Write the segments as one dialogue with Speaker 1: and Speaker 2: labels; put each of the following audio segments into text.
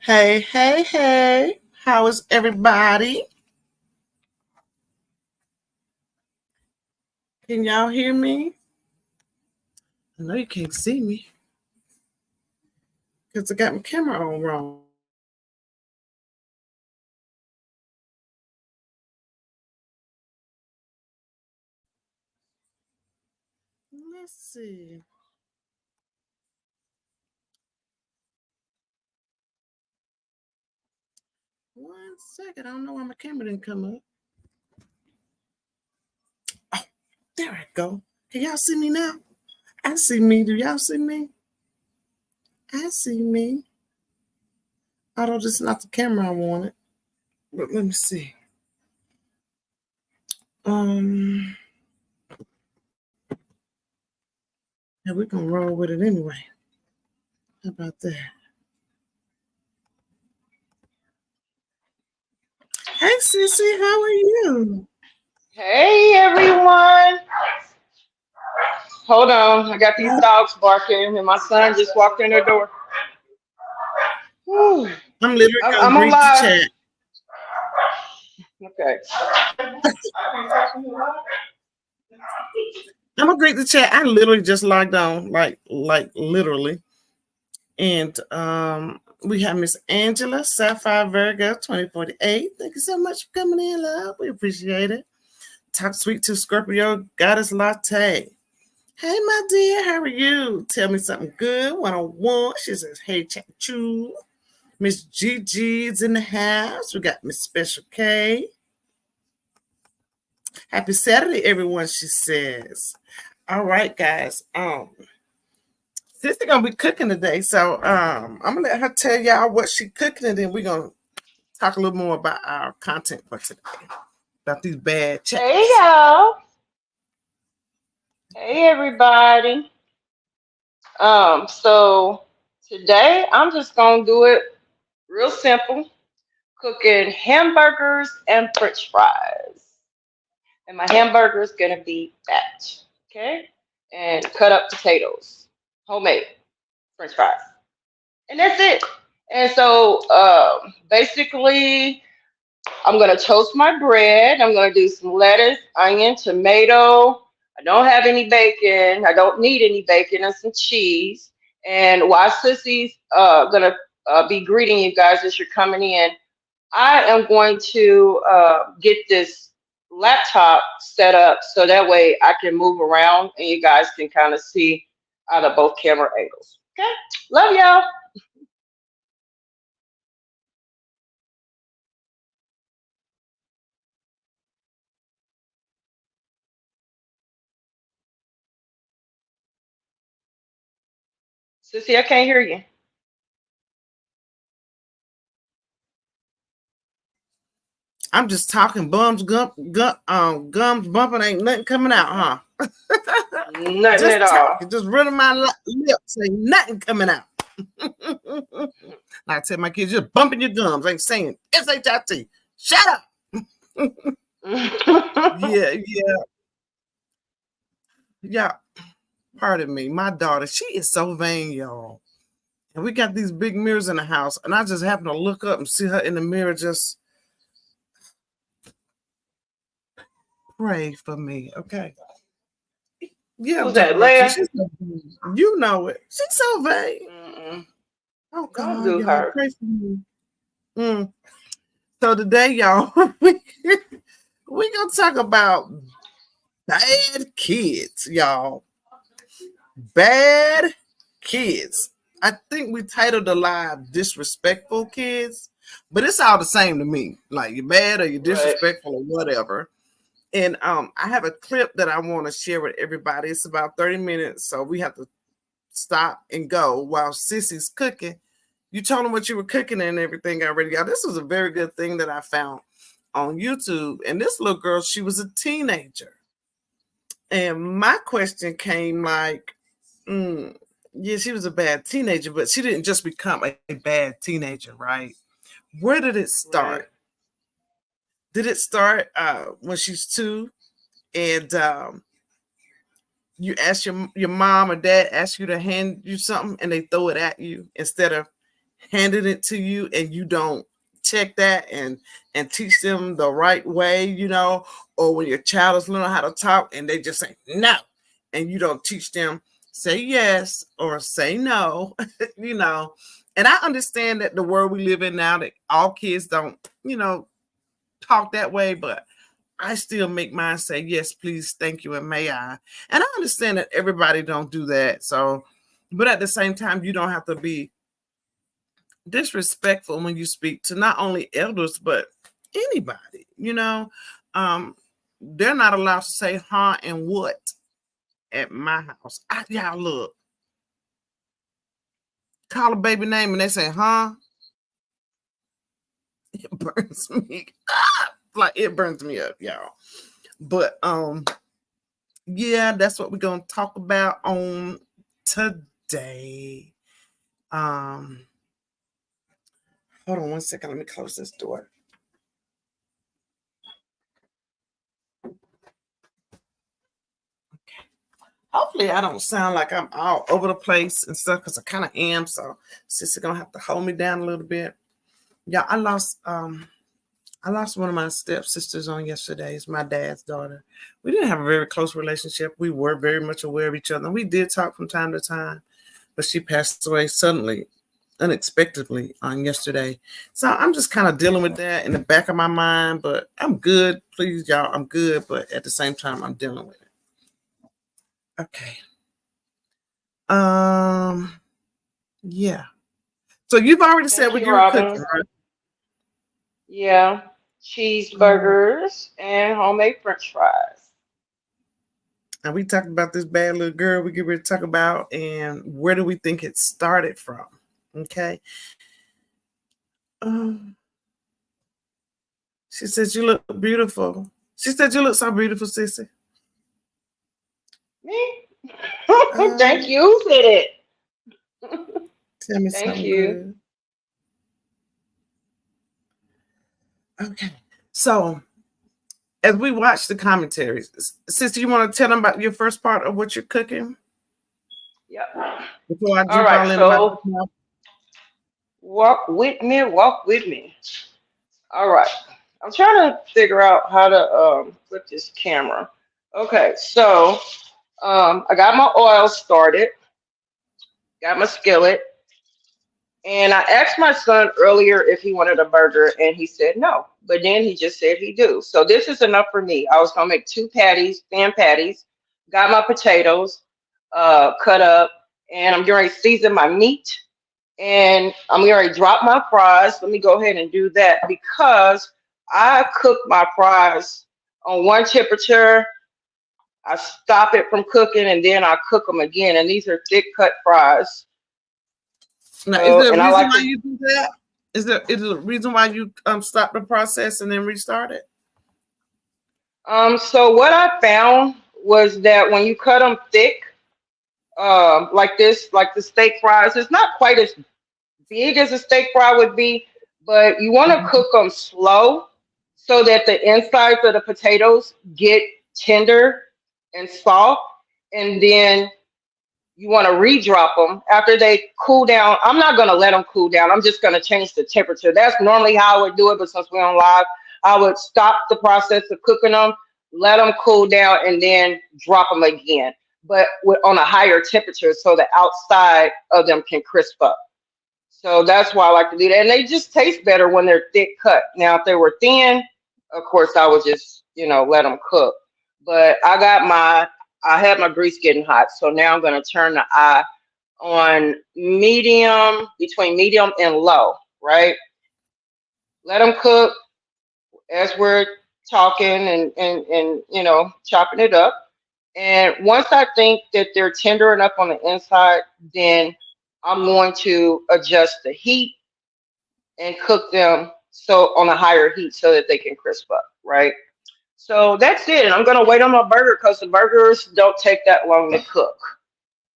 Speaker 1: Hey, hey, hey. How is everybody? Can y'all hear me? I know you can't see me because I got my camera on wrong. Let's see. One second. I don't know why my camera didn't come up. Oh, there I go. Can y'all see me now? I see me. Do y'all see me? I see me. Although this is not the camera I wanted. But let me see. Um, yeah, we're gonna roll with it anyway. How about that? Hey Sissy, how are you?
Speaker 2: Hey everyone. Hold on. I got these dogs barking and my son just walked in the door. Whew.
Speaker 1: I'm literally gonna
Speaker 2: I'm
Speaker 1: greet the
Speaker 2: alive.
Speaker 1: chat.
Speaker 2: Okay.
Speaker 1: I'm gonna greet the chat. I literally just logged on, like literally. And we have Miss Angela Sapphire Virgo 2048. Thank you so much for coming in, love. We appreciate it. Talk sweet to Scorpio Goddess Latte. Hey, my dear, how are you? Tell me something good. 101. She says, hey, chat choo. Miss Gigi's in the house. We got Miss Special K. Happy Saturday, everyone, she says. All right, guys. Sister gonna be cooking today, so I'm gonna let her tell y'all what she cooking, and then we're gonna talk a little more about our content for today, about these bad
Speaker 2: Hey
Speaker 1: chats.
Speaker 2: y'all. Hey everybody. So today I'm just gonna do it real simple. Cooking hamburgers and French fries. And my hamburger is gonna be batch. Okay? And cut up potatoes. Homemade French fries. And that's it. And so basically, I'm gonna toast my bread. I'm gonna do some lettuce, onion, tomato. I don't have any bacon. I don't need any bacon and some cheese. And while Sissy's gonna be greeting you guys as you're coming in, I am going to get this laptop set up so that way I can move around and you guys can kind of see out of both camera angles. Okay, love y'all. Sissy, I can't hear you.
Speaker 1: I'm just talking gums bumping, ain't nothing coming out, huh?
Speaker 2: Nothing at
Speaker 1: Just
Speaker 2: all.
Speaker 1: talking, just running my lips, ain't nothing coming out. Like I tell my kids, just bumping your gums, ain't saying shit. Shut up. Yeah, yeah, yeah. Pardon me, my daughter, she is so vain, y'all. And we got these big mirrors in the house, and I just happen to look up and see her in the mirror. Just pray for me, okay? Yeah, I'm
Speaker 2: Who's
Speaker 1: talking
Speaker 2: that,
Speaker 1: about you.
Speaker 2: Leia?
Speaker 1: She's so vain. You know it. She's so vain.
Speaker 2: Mm-mm.
Speaker 1: Oh
Speaker 2: Don't
Speaker 1: God,
Speaker 2: do
Speaker 1: y'all
Speaker 2: her.
Speaker 1: pray for me. Mm. So today, y'all, we gonna talk about bad kids, y'all. Bad kids. I think we titled the live "Disrespectful Kids," but it's all the same to me. Like you're bad or you're
Speaker 2: Right.
Speaker 1: disrespectful or whatever. And I have a clip that I want to share with everybody. It's about 30 minutes, so we have to stop and go while Sissy's cooking. You told them what you were cooking and everything already. Y'all, this was a very good thing that I found on YouTube. And this little girl, she was a teenager. And my question came like, mm, yeah, she was a bad teenager, but she didn't just become a bad teenager, right? Where did it
Speaker 2: Right.
Speaker 1: start? Did it start when she's two and you ask your mom or dad ask you to hand you something and they throw it at you instead of handed it to you and you don't check that and teach them the right way, you know, or when your child is learning how to talk and they just say no, and you don't teach them say yes or say no, you know. And I understand that the world we live in now, that all kids don't, you know, talk that way, but I still make mine say yes, please, thank you, and may I. And I understand that everybody don't do that. So, but at the same time, you don't have to be disrespectful when you speak to not only elders but anybody, you know. They're not allowed to say huh and what at my house. Y'all look, call a baby name and they say huh, it burns me up. Like it burns me up, y'all. But yeah, that's what we're gonna talk about on today. Hold on one second, let me close this door. Hopefully I don't sound like I'm all over the place and stuff, because I kind of am. So sister gonna have to hold me down a little bit. Yeah, I lost one of my stepsisters on yesterday. It's my dad's daughter. We didn't have a very close relationship. We were very much aware of each other. We did talk from time to time, but she passed away suddenly, unexpectedly on yesterday. So I'm just kind of dealing with that in the back of my mind, but I'm good. Please, y'all, I'm good. But at the same time, I'm dealing with it. Okay. Yeah. So you've already said what you were cooking, right?
Speaker 2: Yeah. Cheeseburgers and homemade French fries.
Speaker 1: And we talked about this bad little girl we get ready to talk about, and where do we think it started from? Okay. She says you look beautiful. She said you look so beautiful, sissy.
Speaker 2: Me? Thank you. Who said it?
Speaker 1: Tell me
Speaker 2: Thank
Speaker 1: something
Speaker 2: you.
Speaker 1: good. Okay. So as we watch the commentaries, sister, you want to tell them about your first part of what you're cooking?
Speaker 2: Yep.
Speaker 1: Before I
Speaker 2: All
Speaker 1: jump
Speaker 2: right,
Speaker 1: all in
Speaker 2: so
Speaker 1: my
Speaker 2: walk with me, walk with me. All right. I'm trying to figure out how to flip this camera. Okay, so I got my oil started, got my skillet, and I asked my son earlier if he wanted a burger, and he said no. But then he just said he do. So this is enough for me. I was gonna make two patties, thin patties. Got my potatoes cut up, and I'm going to season my meat, and I'm going to drop my fries. Let me go ahead and do that because I cook my fries on one temperature. I stop it from cooking, and then I cook them again. And these are thick cut fries.
Speaker 1: Now, is there a reason why you do that? Is there a reason why you stop the process and then restart it?
Speaker 2: So what I found was that when you cut them thick, like this, like the steak fries, it's not quite as big as a steak fry would be, but you want to cook them slow so that the insides of the potatoes get tender and soft, and then you want to re-drop them after they cool down. I'm not going to let them cool down. I'm just going to change the temperature. That's normally how I would do it, but since we're on live, I would stop the process of cooking them, let them cool down, and then drop them again, but on a higher temperature so the outside of them can crisp up. So that's why I like to do that. And they just taste better when they're thick cut. Now, if they were thin, of course, I would just, let them cook. But I had my grease getting hot. So now I'm going to turn the eye on medium, between medium and low, right? Let them cook as we're talking and chopping it up. And once I think that they're tender enough on the inside, then I'm going to adjust the heat and cook them so on a higher heat so that they can crisp up, right? So that's it. And I'm gonna wait on my burger because the burgers don't take that long to cook.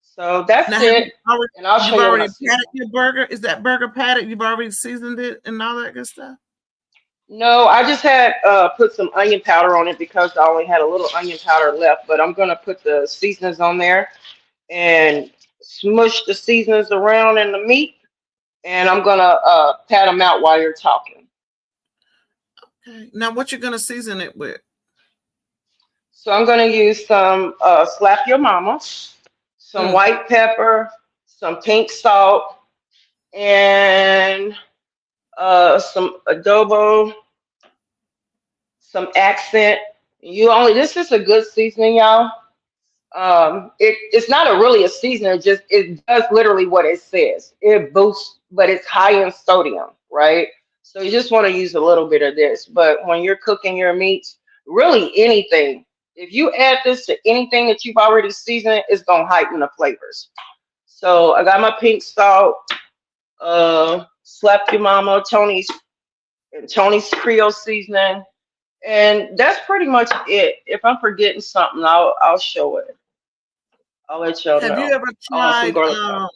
Speaker 2: So that's
Speaker 1: now,
Speaker 2: it. And I'll show
Speaker 1: you've
Speaker 2: you
Speaker 1: already patted your burger. Is that burger patted? You've already seasoned it and all that good stuff?
Speaker 2: No, I just had put some onion powder on it because I only had a little onion powder left, but I'm gonna put the seasonings on there and smush the seasonings around in the meat and I'm gonna pat them out while you're talking.
Speaker 1: Okay. Now, what you're gonna season it with?
Speaker 2: So I'm gonna use some slap your mama, some
Speaker 1: Mm.
Speaker 2: white pepper, some pink salt, and some adobo, some accent. This is a good seasoning, y'all. It's not really a seasoning, just it does literally what it says. It boosts, but it's high in sodium, right? So you just want to use a little bit of this. But when you're cooking your meats, really anything, if you add this to anything that you've already seasoned, it's gonna heighten the flavors. So I got my pink salt, slap your mama, Tony's Creole seasoning, and that's pretty much it. If I'm forgetting something, I'll show it. I'll let y'all
Speaker 1: Have you
Speaker 2: know.
Speaker 1: ever
Speaker 2: Oh, and some
Speaker 1: tried?
Speaker 2: garlic powder.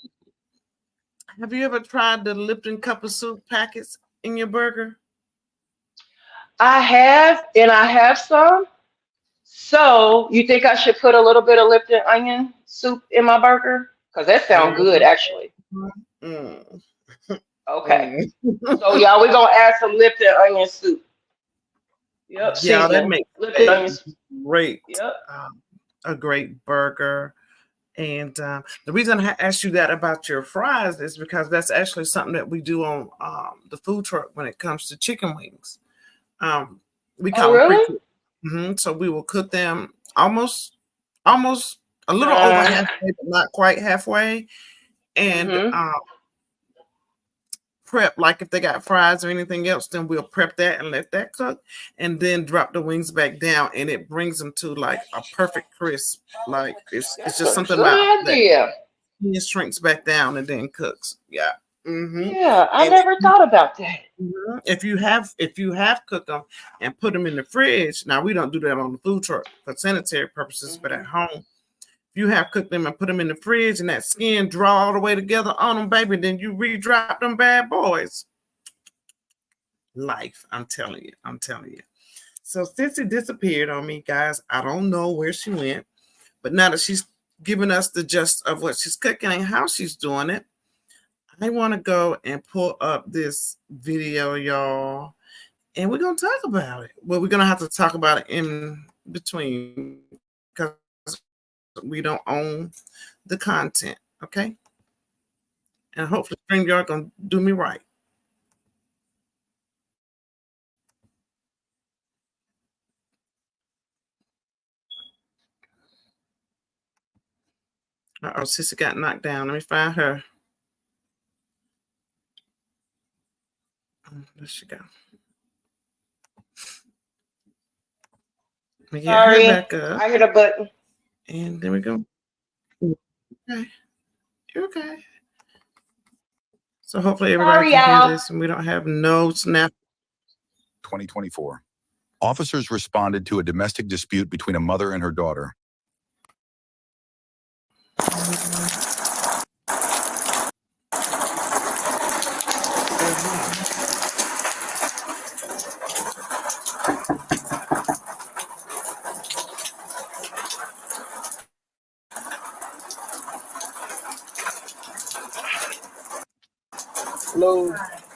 Speaker 1: Have you ever tried the Lipton cup of soup packets in your burger?
Speaker 2: I have, and I have some. So you think I should put a little bit of Lipton onion soup in my burger? Because that sounds good,
Speaker 1: Mhm.
Speaker 2: actually.
Speaker 1: Mm.
Speaker 2: Okay.
Speaker 1: Mm.
Speaker 2: So y'all, we're gonna add some Lipton onion soup. Yep,
Speaker 1: Yeah, that
Speaker 2: seasoning.
Speaker 1: makes
Speaker 2: Lipton onion soup.
Speaker 1: great
Speaker 2: Yep.
Speaker 1: a great burger. And the reason I asked you that about your fries is because that's actually something that we do on the food truck when it comes to chicken wings. We
Speaker 2: Oh,
Speaker 1: call them
Speaker 2: really?
Speaker 1: pre-cooked. So we will cook them almost a little over
Speaker 2: Uh,
Speaker 1: halfway, but not quite halfway. And
Speaker 2: mm-hmm.
Speaker 1: Prep, like if they got fries or anything else, then we'll prep that and let that cook, and then drop the wings back down, and it brings them to like a perfect crisp. Like it's
Speaker 2: That's
Speaker 1: just
Speaker 2: a
Speaker 1: something about
Speaker 2: good
Speaker 1: that.
Speaker 2: idea.
Speaker 1: It shrinks back down and then cooks. Yeah.
Speaker 2: Yeah, I
Speaker 1: And
Speaker 2: never thought about that.
Speaker 1: if you have cooked them and put them in the fridge, now we don't do that on the food truck for sanitary purposes, but at home, if you have cooked them and put them in the fridge and that skin draw all the way together on them, baby, then you re-drop them bad boys. Life, I'm telling you. So Sissy disappeared on me, guys. I don't know where she went, but now that she's giving us the gist of what she's cooking and how she's doing it, I want to go and pull up this video, y'all, and we're gonna talk about it. Well, we're gonna have to talk about it in between because we don't own the content, okay? And hopefully StreamYard gonna do me right. Uh-oh, Sissy got knocked down. Let me find her. There she go. Let me get her
Speaker 2: Sorry,
Speaker 1: back up.
Speaker 2: I hit a button.
Speaker 1: And there we go. Okay. You're okay. So hopefully everybody
Speaker 2: Sorry,
Speaker 1: can hear
Speaker 2: y'all.
Speaker 1: this and we don't have no snap.
Speaker 3: 2024. Officers responded to a domestic dispute between a mother and her daughter.
Speaker 4: Hello.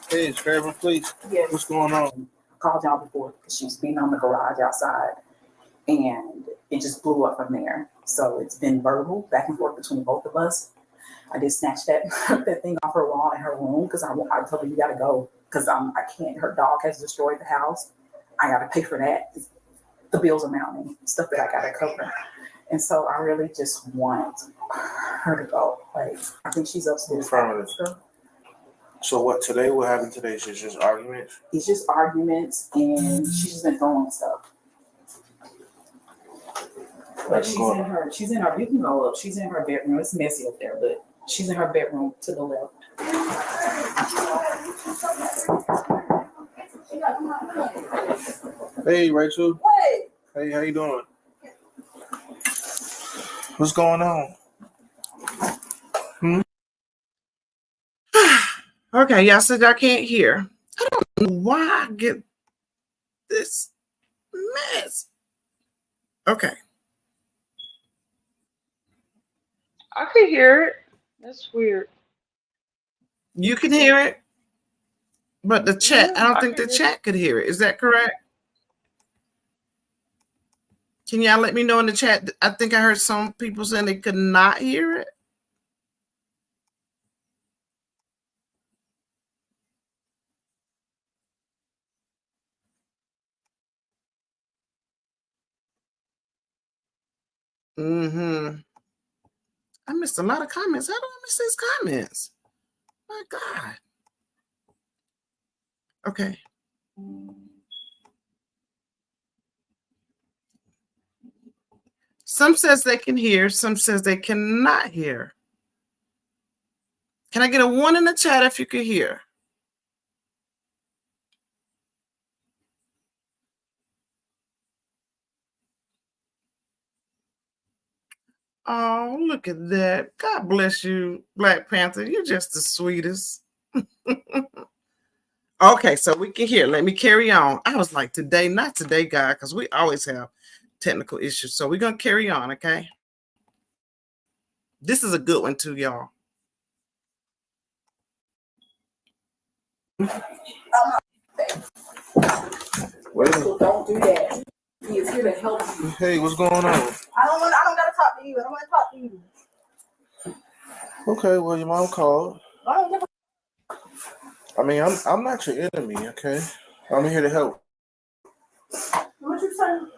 Speaker 4: Hey, it's Trevor, please.
Speaker 5: Yes.
Speaker 4: What's going on?
Speaker 5: Called y'all before because she's been on the garage outside and it just blew up from there. So it's been verbal back and forth between both of us. I did snatch that that thing off her wall in her room because I told her you gotta go because I can't. Her dog has destroyed the house. I gotta pay for that. The bills are mounting, stuff that I gotta cover. And so I really just want her to go. Like I think she's upstairs.
Speaker 4: Affirmative. So what today? What happened today? It's just arguments.
Speaker 5: It's just arguments and she's just been throwing stuff. But she's in her, you can go up. She's in her bedroom. It's messy up there, but she's in her bedroom to the left.
Speaker 4: Hey, Rachel.
Speaker 5: What?
Speaker 4: Hey, how you doing? What's going on?
Speaker 1: Okay, y'all said y'all can't hear. I don't know why I get this mess. Okay.
Speaker 2: I could hear it. That's weird.
Speaker 1: You can hear it, but the chat, I don't
Speaker 2: I
Speaker 1: think the
Speaker 2: can hear
Speaker 1: chat could hear it. Is that correct? Can y'all let me know in the chat? I think I heard some people saying they could not hear it. I missed a lot of comments. How do I miss these comments? My God. Okay. Some says they can hear, some says they cannot hear. Can I get a 1 in the chat if you can hear? Oh, look at that. God bless you, Black Panther. You're just the sweetest. Okay, so we can hear. Let me carry on. I was like, today, not today, God, because we always have technical issues. So we're going to carry on, okay? This is a good one, too, y'all.
Speaker 4: Wait.
Speaker 5: So don't do that. He is here to help you.
Speaker 4: Hey, what's going on?
Speaker 5: I don't gotta talk to you. I don't want to talk to you.
Speaker 4: Okay, well, your mom called.
Speaker 5: I don't give
Speaker 4: I mean, I'm not your enemy, okay? I'm here to help.
Speaker 5: what you saying.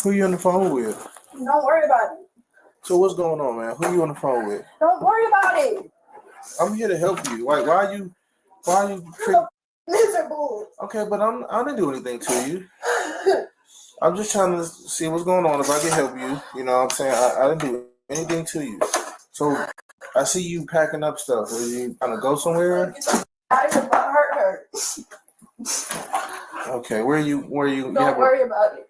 Speaker 4: Who you on the phone with?
Speaker 5: Don't worry about it.
Speaker 4: So what's going on, man? Who you on the phone with?
Speaker 5: Don't worry about it.
Speaker 4: I'm here to help you. Like, why are you
Speaker 5: Miserable.
Speaker 4: Okay, but I didn't do anything to you. I'm just trying to see what's going on. If I can help you, you know what I'm saying? I didn't do anything to you. So I see you packing up stuff. Are you trying to go somewhere?
Speaker 5: I didn't hurt her.
Speaker 4: Okay, where you
Speaker 5: Don't worry about it.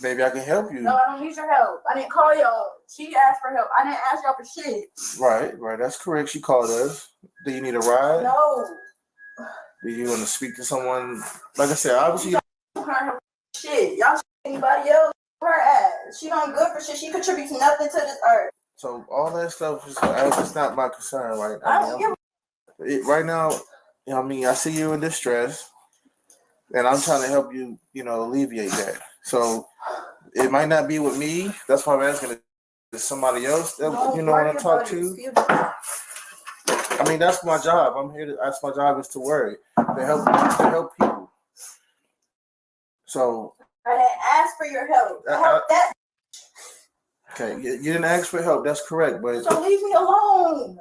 Speaker 4: Maybe I can help you.
Speaker 5: No, I don't need your help. I didn't call y'all. She asked for help. I didn't ask y'all for shit.
Speaker 4: Right, that's correct. She called us. Do you need a ride?
Speaker 5: No.
Speaker 4: Do you want to speak to someone? Like I said, obviously.
Speaker 5: Her shit. Y'all should anybody else. Her ass. She not good for shit. She contributes nothing to this earth.
Speaker 4: So all that stuff is it's not my concern right now.
Speaker 5: I don't give
Speaker 4: Right now, you know what I mean, I see you in distress, and I'm trying to help you, alleviate that. So it might not be with me. That's why I'm asking. Is somebody else that want to talk to? I mean, that's my job. I'm here to. That's my job is to worry, to help people. So
Speaker 5: I didn't ask for your help.
Speaker 4: Okay, you didn't ask for help. That's correct, but
Speaker 5: so leave me alone.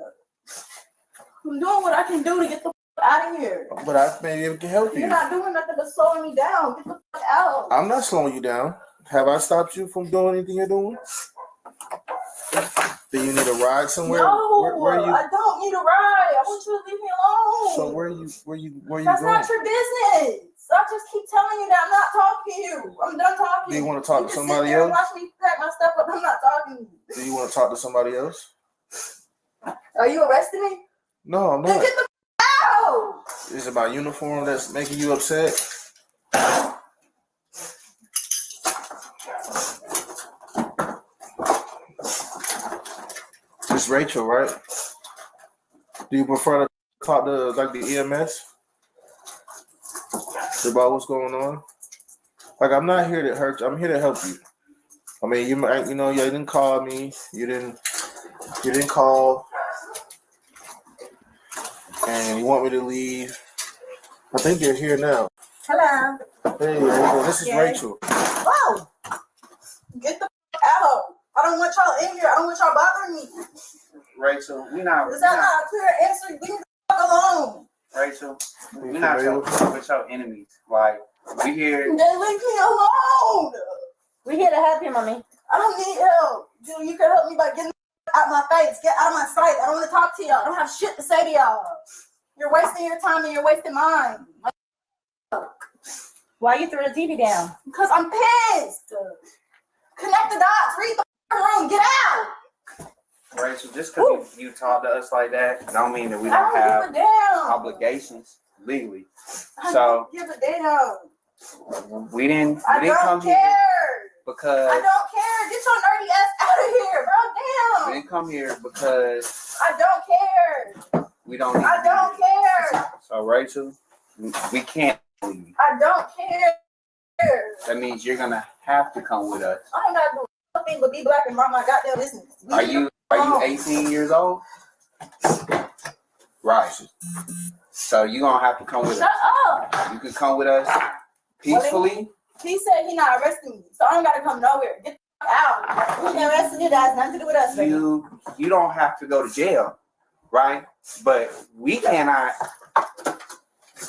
Speaker 5: I'm doing what I can do to get the out of here.
Speaker 4: But I maybe can help you.
Speaker 5: You're not doing nothing but slowing me down. Get the fuck out.
Speaker 4: I'm not slowing you down. Have I stopped you from doing anything you're doing? Do you need a ride somewhere?
Speaker 5: No,
Speaker 4: where you?
Speaker 5: I don't need a ride. I want you to leave me alone.
Speaker 4: So where you
Speaker 5: That's
Speaker 4: going?
Speaker 5: not your business. I just keep telling you that I'm not talking to you. I'm done talking.
Speaker 4: Do you want to talk to somebody
Speaker 5: sit there
Speaker 4: else?
Speaker 5: And watch me pack my stuff up. I'm not talking to you.
Speaker 4: Do you want to talk to somebody else?
Speaker 5: Are you arresting me?
Speaker 4: No, I'm
Speaker 5: Then
Speaker 4: not.
Speaker 5: get the out.
Speaker 4: Is it my uniform that's making you upset? It's Rachel, right? Do you prefer to talk to like the EMS about what's going on? Like, I'm not here to hurt you. I'm here to help you. I mean, you didn't call me. You didn't call, and you want me to leave. I think you're here now.
Speaker 5: Hello.
Speaker 4: Hey, Rachel, this is
Speaker 5: Yeah.
Speaker 4: Rachel.
Speaker 5: Whoa. Get the out. I don't want y'all in here. I don't want y'all bothering me.
Speaker 6: Rachel, we not.
Speaker 5: Is that not a clear answer? Leave me the fuck alone.
Speaker 6: Rachel, we not with your enemies. Like, we here.
Speaker 5: Then leave me alone.
Speaker 2: We're here to help you, mommy.
Speaker 5: I don't need help. Dude, you can help me by getting out my face. Get out of my sight. I don't want to talk to y'all. I don't have shit to say to y'all. You're wasting your time and you're wasting mine.
Speaker 2: Why you threw the TV down?
Speaker 5: Because I'm pissed. Connect the dots. Read the room. Get out.
Speaker 6: Rachel, just because you talk to us like that, don't mean that we
Speaker 5: I
Speaker 6: don't
Speaker 5: don't
Speaker 6: have
Speaker 5: give a damn.
Speaker 6: obligations legally.
Speaker 5: I
Speaker 6: So
Speaker 5: don't give a damn.
Speaker 6: we didn't
Speaker 5: I don't
Speaker 6: come
Speaker 5: care.
Speaker 6: here
Speaker 5: I
Speaker 6: because
Speaker 5: don't care. Get your nerdy ass out of here, bro.
Speaker 6: we
Speaker 5: Damn.
Speaker 6: didn't come here because
Speaker 5: I don't care.
Speaker 6: we We don't need
Speaker 7: I don't care.
Speaker 6: So Rachel, we can't leave.
Speaker 7: I don't care.
Speaker 6: That means you're gonna have to come with us.
Speaker 7: I ain't gotta do nothing but be black and mind my goddamn business.
Speaker 6: Are you 18 years old? Right. So you're gonna have to come with
Speaker 7: Shut
Speaker 6: us.
Speaker 7: up.
Speaker 6: You can come with us peacefully.
Speaker 7: He said he not arresting me, so I don't gotta come nowhere. Get the fuck out. He didn't arrest you. That has nothing to do with us, baby.
Speaker 6: You don't have to go to jail, right? But we cannot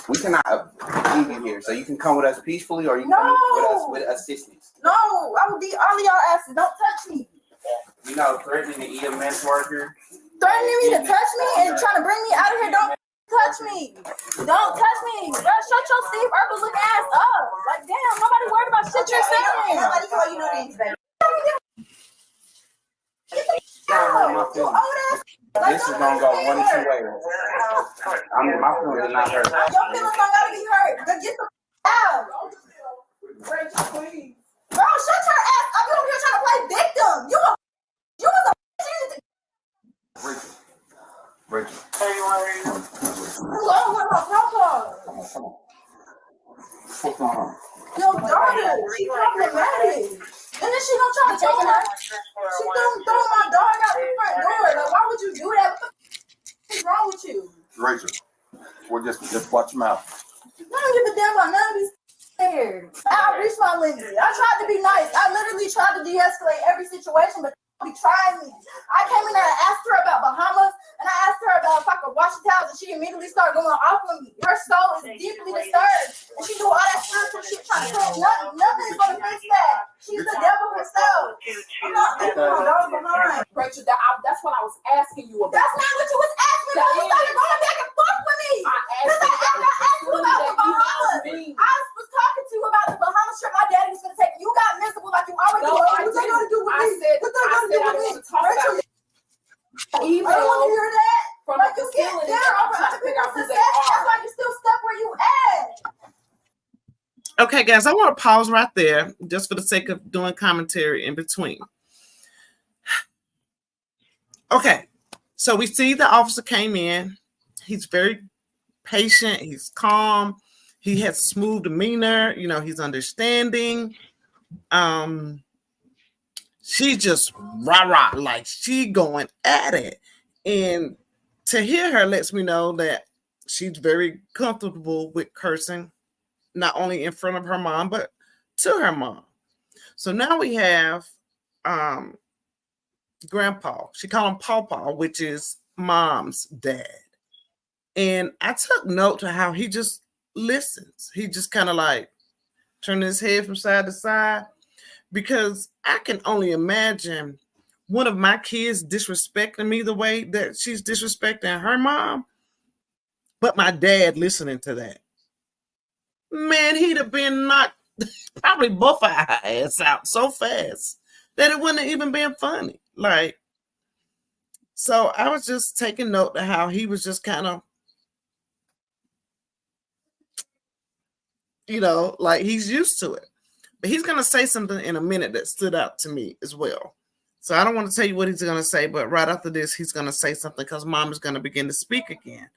Speaker 6: leave you here. So you can come with us peacefully, or you can come with us with assistance.
Speaker 7: No, I will beat all of y'all asses. Don't touch me.
Speaker 6: You know, threatening the EMS worker.
Speaker 7: Threatening me to touch me and trying to bring me out of here. Don't touch me. Don't touch me. Bro, shut your Steve Urkel looking ass up. Like, damn, nobody worried about shit you're saying. Nobody call you no names, baby.
Speaker 6: This is gonna go one of two ways. I mean, my feelings are not hurt.
Speaker 7: Your feelings don't gotta be hurt. Then get the out. Rachel, please. Bro, shut your ass up. You over here trying to play victim. You was a
Speaker 6: Rachel.
Speaker 7: Hello, what about Papa?
Speaker 6: Come on. What's going on?
Speaker 7: Your daughter, she problematic. And then she gonna try to take her. She throw my dog out the front door. Like, why would you do that? What the is wrong with you?
Speaker 8: Rachel, we're just watch your mouth.
Speaker 7: I don't give a damn about none of these scared. I reached my limit. I tried to be nice. I literally tried to de-escalate every situation, but they be trying me. I came in there and asked her about Bahamas, and I asked her about if I could wash the towels, and she immediately started going off on me. Her soul is deeply disturbed, and she do all that spiritual shit trying to fix nothing is gonna fix that. She's the devil herself. I'm not leaving my dog behind.
Speaker 5: Rachel, that's what I was asking you about.
Speaker 7: That's not what you was asking me. You started going back and forth with me. Because I asked you about the Bahamas. I was talking to you about the Bahamas trip my daddy was gonna take. You got miserable like you already did. What they gonna do with me? What they gonna do with me? Rachel, I don't want to hear that.
Speaker 5: From
Speaker 7: Like you get there over other people's success. That's why you still stuck where you at.
Speaker 1: Okay, guys, I want to pause right there just for the sake of doing commentary in between. Okay, so we see the officer came in. He's very patient. He's calm. He has smooth demeanor. You know, he's understanding. She just rah-rah, like she going at it. And to hear her lets me know that she's very comfortable with cursing, not only in front of her mom, but to her mom. So now we have Grandpa. She called him Pawpaw, which is mom's dad. And I took note to how he just listens. He just kind of like turn his head from side to side, because I can only imagine one of my kids disrespecting me the way that she's disrespecting her mom, but my dad listening to that. Man, he'd have been knocked probably both our ass out so fast that it wouldn't have even been funny. Like, so I was just taking note of how he was just kind of, you know, like he's used to it. But he's going to say something in a minute that stood out to me as well. So I don't want to tell you what he's going to say, but right after this, he's going to say something because mom is going to begin to speak again.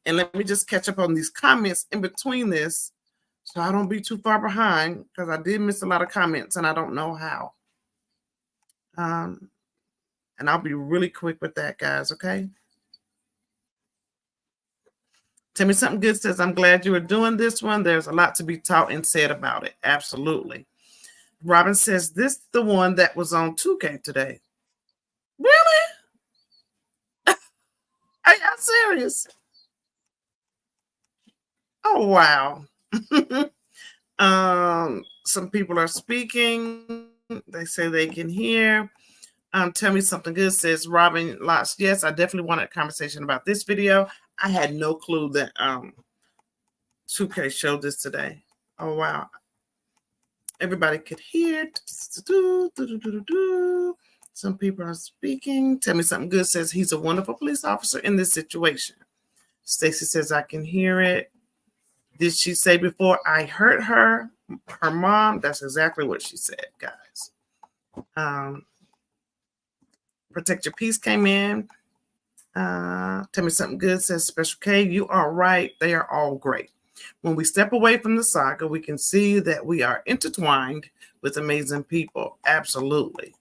Speaker 1: And let me just catch up on these comments in between this so I don't be too far behind, because I did miss a lot of comments and I don't know how. And I'll be really quick with that, guys, okay? Tell Me Something Good says, I'm glad you are doing this one. There's a lot to be taught and said about it. Absolutely. Robin says, this is the one that was on 2K today. Really? Are y'all serious? Oh, wow. Some people are speaking. They say they can hear. Tell Me Something Good says, Robin Lotz, yes, I definitely wanted a conversation about this video. I had no clue that 2K showed this today. Oh, wow. Everybody could hear. Some people are speaking. Tell Me Something Good says, he's a wonderful police officer in this situation. Stacy says, I can hear it. Did she say before I hurt her mom? That's exactly what she said, guys. Protect Your Peace came in. Tell me something good, says Special K. You are right. They are all great. When we step away from the saga, we can see that we are intertwined with amazing people. Absolutely.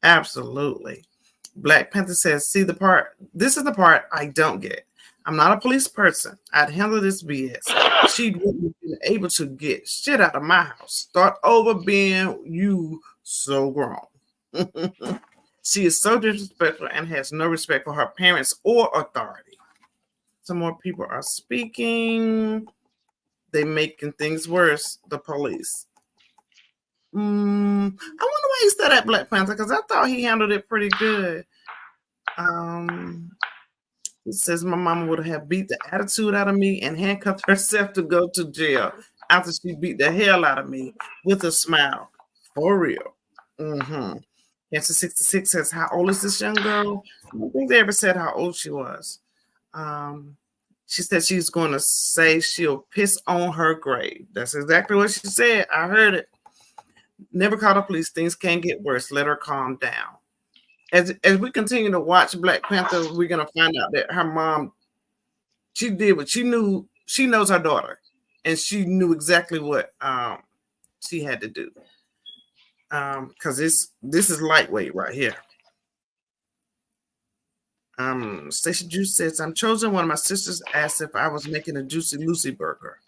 Speaker 1: Absolutely. Black Panther says, see the part. This is the part I don't get. I'm not a police person. I'd handle this BS. She wouldn't have been able to get shit out of my house. Start over being you so grown. She is so disrespectful and has no respect for her parents or authority. Some more people are speaking. They making things worse, the police. I wonder why he said that, Black Panther, because I thought he handled it pretty good. It says my mama would have beat the attitude out of me and handcuffed herself to go to jail after she beat the hell out of me with a smile. For real. Answer 66 says, how old is this young girl? I don't think they ever said how old she was. She said she's going to say she'll piss on her grave. That's exactly what she said. I heard it. Never call the police. Things can get worse. Let her calm down. As we continue to watch Black Panther, we're going to find out that her mom, she did what she knew. She knows her daughter, and she knew exactly what she had to do. Because this is lightweight right here. Stacia Juice says, I'm chosen. One of my sisters asked if I was making a Juicy Lucy burger.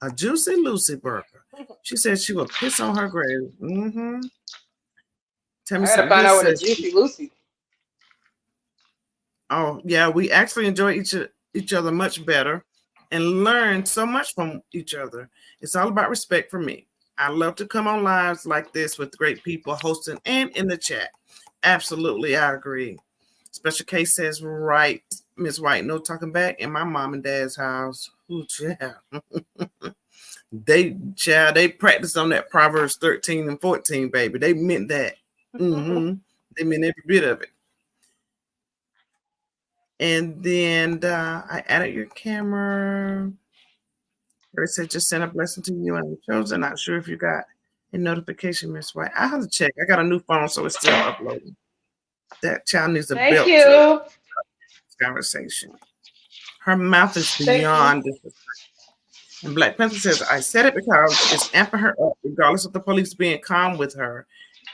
Speaker 1: A Juicy Lucy burger. She said she would piss on her grave. Tell me
Speaker 2: I gotta find out what a Juicy Lucy.
Speaker 1: Oh, yeah, we actually enjoy each other much better and learn so much from each other. It's all about respect for me. I love to come on lives like this with great people hosting and in the chat. Absolutely, I agree. Special Case says, right, Miss White, no talking back in my mom and dad's house. Ooh, child. They practiced on that Proverbs 13 and 14, baby. They meant that. They meant every bit of it. And then I added your camera. It said, just send a blessing to you and I'm chosen. Not sure if you got a notification, Miss White. I have to check. I got a new phone, so it's still uploading. That child needs a belt.
Speaker 2: Thank you.
Speaker 1: Conversation. Her mouth is beyond disrespect. And Black Panther says, I said it because it's amping her up, regardless of the police being calm with her.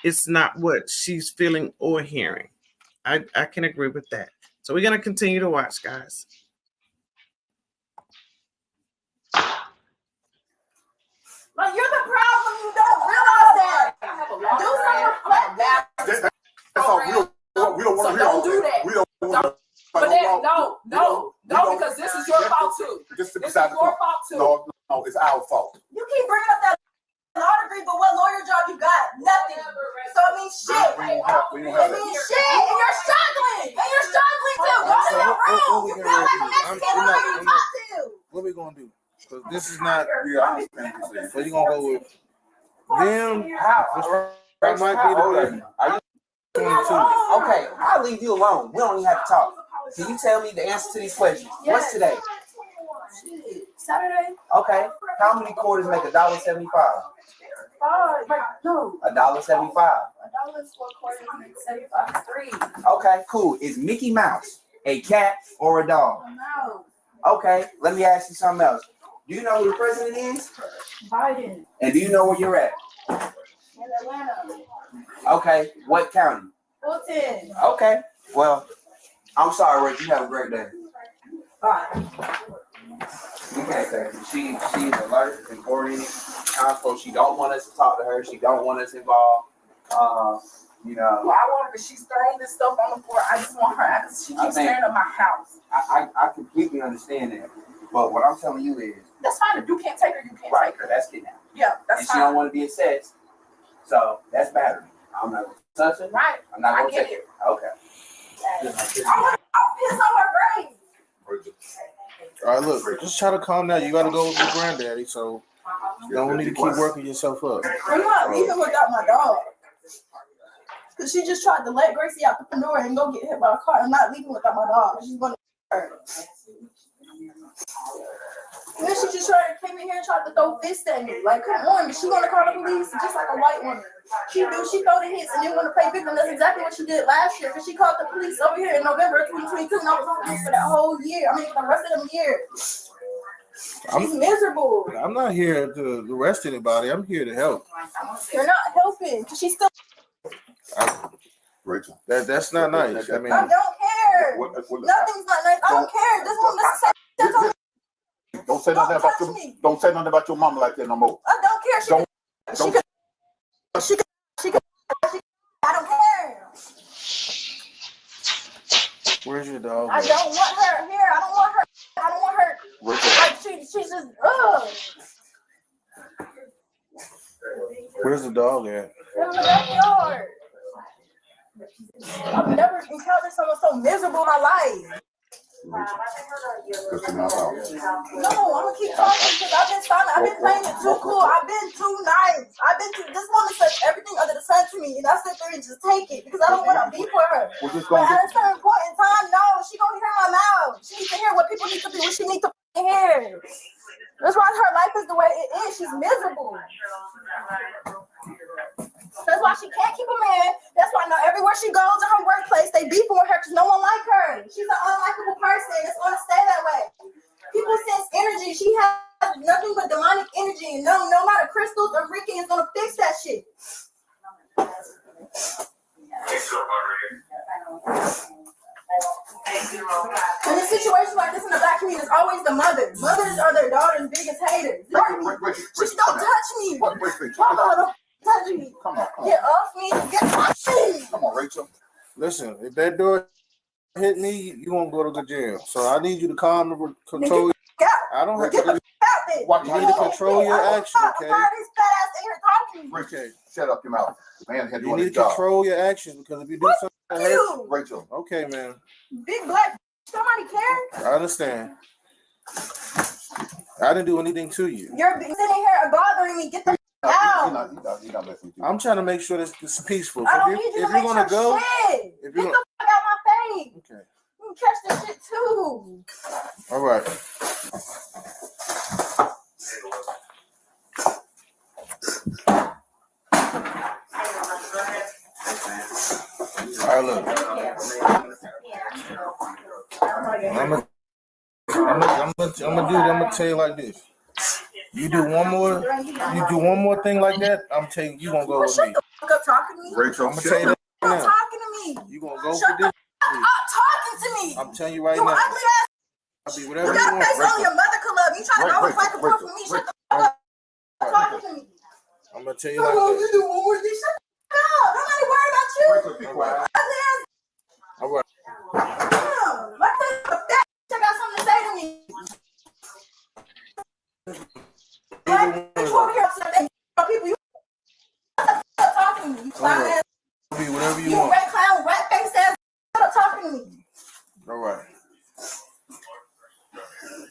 Speaker 1: It's not what she's feeling or hearing. I can agree with that. So we're going to continue to watch, guys.
Speaker 7: Like, you're the problem. You don't realize that. Do some reflecting.
Speaker 8: That's all. We don't want to hear all
Speaker 9: do that.
Speaker 8: We don't want to.
Speaker 9: But then, no, because this is your fault too.
Speaker 8: This is
Speaker 9: your fault too.
Speaker 8: No, it's our fault.
Speaker 7: You keep bringing up that law degree, but what lawyer job you got? Nothing. So it means shit. It means shit. And you're struggling. And you're struggling too. Go to your room. You feel like a Mexican lawyer to talk to.
Speaker 4: What we gonna do? Because this is not.
Speaker 8: Yeah, I understand what you're saying.
Speaker 4: So you gonna go with them?
Speaker 6: That might be the
Speaker 8: Are you
Speaker 4: 22.
Speaker 6: Okay, I'll leave you alone. We don't even have to talk. Can you tell me the answer to these questions? What's today?
Speaker 7: Saturday.
Speaker 6: Okay. How many quarters make $1.75?
Speaker 7: No.
Speaker 6: $1.75.
Speaker 7: $1 is 4 quarters makes 75. 3.
Speaker 6: Okay, cool. Is Mickey Mouse a cat or a dog?
Speaker 7: No.
Speaker 6: Okay, let me ask you something else. Do you know who the president is?
Speaker 7: Biden.
Speaker 6: And do you know where you're at?
Speaker 7: In Atlanta.
Speaker 6: Okay, what county?
Speaker 7: Fulton.
Speaker 6: Okay, well, I'm sorry, Rick. You have a great day.
Speaker 7: Bye.
Speaker 6: We can't say she's alert and coordinated. She don't want us to talk to her. She don't want us involved. You know.
Speaker 9: Well, I want her, she's throwing this stuff on the floor. I just want her, she keeps tearing up my house.
Speaker 6: I completely understand that. But what I'm telling you is.
Speaker 9: That's fine. If you can't take her, you can't take her.
Speaker 6: That's kidnapping.
Speaker 9: Yeah, that's
Speaker 6: and
Speaker 9: fine.
Speaker 6: She don't want to be assessed. So that's battery. I'm not going to touch it.
Speaker 9: Right.
Speaker 6: I'm not going to
Speaker 9: I
Speaker 6: take
Speaker 9: get
Speaker 6: it. Okay.
Speaker 7: I'll piss on her grave.
Speaker 4: All right, look, just try to calm down. You got to go with your granddaddy, so you don't need to keep working yourself up.
Speaker 7: I'm not leaving without my dog. Because she just tried to let Gracie out the door and go get hit by a car. I'm not leaving without my dog. She's going to hurt. Then she just came in here and tried to throw fists at me. Like, come on, she gonna call the police just like a white woman. She throw the hits and then wanna play victim. That's exactly what she did last year. Cause she called the police over here in November 2022 and I was on police for that whole year. I mean, for the rest of them years. She's miserable.
Speaker 4: I'm not here to arrest anybody. I'm here to help.
Speaker 7: You're not helping. Cause she's still.
Speaker 8: Rachel.
Speaker 4: That's not nice. I mean,
Speaker 7: I don't care. Nothing's not nice. I don't care. This woman that's on.
Speaker 8: Don't say nothing about your. Don't say nothing about your mama like that no more.
Speaker 7: I don't care. She could. I don't care.
Speaker 4: where's your dog?
Speaker 7: I don't want her here. I don't want her. I don't want her.
Speaker 8: Rachel.
Speaker 7: Like she's just. Ugh.
Speaker 4: Where's the dog at?
Speaker 7: In the backyard. I've never encountered someone so miserable in my life.
Speaker 8: That's in my house.
Speaker 7: No, I'm gonna keep talking because I've been silent. I've been playing it too cool. I've been too nice. This woman says everything under the sun to me, and I sit there and just take it because I don't want to be for her.
Speaker 8: We're just
Speaker 7: But
Speaker 8: gonna
Speaker 7: at a certain point in time, no, she gonna hear my mouth. She needs to hear what people need to do. What she needs to hear. That's why her life is the way it is. She's miserable. That's why she can't keep a man. That's why now everywhere she goes in her workplace, they beefing with her because no one like her. She's an unlikable person. It's gonna stay that way. People sense energy. She has nothing but demonic energy. And no matter crystals or Ricky is gonna fix that shit. In a situation like this in the black community, it's always the mothers. Mothers are their daughters' biggest haters. Just don't touch me. Don't touch me.
Speaker 8: Come on.
Speaker 7: Get off me. Get off me.
Speaker 8: Come on, Rachel.
Speaker 4: Listen, if that door hit me, you won't go to jail. So I need you to calm and control. I don't have to. You need to control your actions, okay?
Speaker 8: Rachel, shut up your mouth. Man, had
Speaker 4: You
Speaker 8: doing
Speaker 4: need
Speaker 8: his
Speaker 4: to
Speaker 8: job.
Speaker 4: control your actions because if you do something that hurts,
Speaker 7: You.
Speaker 8: Rachel.
Speaker 4: okay, man.
Speaker 7: Big black. Somebody care?
Speaker 4: I understand. I didn't do anything to you.
Speaker 7: You're sitting here bothering me. Get the out.
Speaker 8: He's not messing with you.
Speaker 4: I'm trying to make sure this is peaceful.
Speaker 7: I
Speaker 4: So
Speaker 7: don't
Speaker 4: if
Speaker 7: need
Speaker 4: you-
Speaker 7: you
Speaker 4: if
Speaker 7: to
Speaker 4: you're
Speaker 7: make
Speaker 4: gonna
Speaker 7: sure
Speaker 4: go,
Speaker 7: shit.
Speaker 4: if
Speaker 7: Get
Speaker 4: you're
Speaker 7: the
Speaker 4: gonna,
Speaker 7: fuck out my face.
Speaker 4: okay,
Speaker 7: You can catch this shit too.
Speaker 4: all right. All right, look. I'm gonna tell you like this. You do one more thing like that, I'm telling you, you gonna go with me.
Speaker 7: Fuck up talking to me.
Speaker 8: Rachel,
Speaker 4: I'm gonna tell you that
Speaker 7: Stop
Speaker 4: right now.
Speaker 7: talking to me.
Speaker 4: You gonna go
Speaker 7: Shut
Speaker 4: for this?
Speaker 7: Stop talking to me.
Speaker 4: I'm telling you right
Speaker 7: You
Speaker 4: now.
Speaker 7: ugly ass.
Speaker 4: I'll be
Speaker 7: You
Speaker 4: whatever you
Speaker 7: got a
Speaker 4: want.
Speaker 7: face only your mother could love. You trying to always fight the
Speaker 8: Rachel,
Speaker 7: for me. Shut the fuck up. Stop talking to me.
Speaker 4: I'm gonna tell you
Speaker 7: Come
Speaker 4: like
Speaker 7: on, you
Speaker 4: this.
Speaker 7: do one more thing. Shut the fuck up. Nobody worried about you.
Speaker 8: Rachel, be quiet.
Speaker 7: Ugly ass.
Speaker 4: All right.
Speaker 7: Damn. Like that. I got something to say to me. Like, you over here upset people. You stop talking to me. You clown ass.
Speaker 4: Be whatever you
Speaker 7: You
Speaker 4: want.
Speaker 7: red clown, red face ass. Stop talking to me.
Speaker 4: All right.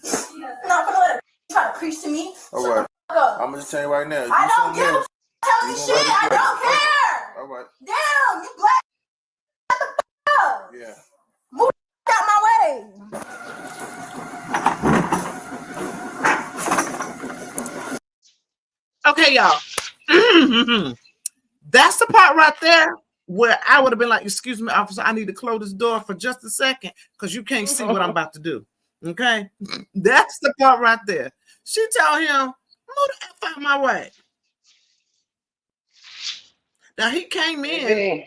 Speaker 7: I'm not gonna let her try to preach to me.
Speaker 4: All right.
Speaker 7: Fuck up.
Speaker 4: I'm just telling you right now. If
Speaker 7: I
Speaker 4: you
Speaker 7: don't
Speaker 4: something
Speaker 7: give a
Speaker 4: else,
Speaker 7: telling me
Speaker 4: you
Speaker 7: shit.
Speaker 4: gonna let
Speaker 7: I
Speaker 4: it go.
Speaker 7: don't care.
Speaker 4: All right.
Speaker 7: Damn, you black. Shut the fuck up.
Speaker 4: Yeah.
Speaker 7: Move the fuck out my way.
Speaker 1: Okay, y'all. That's the part right there where I would have been like, excuse me, officer, I need to close this door for just a second because you can't see what I'm about to do. Okay? That's the part right there. She told him, move the F out my way. Now he came in,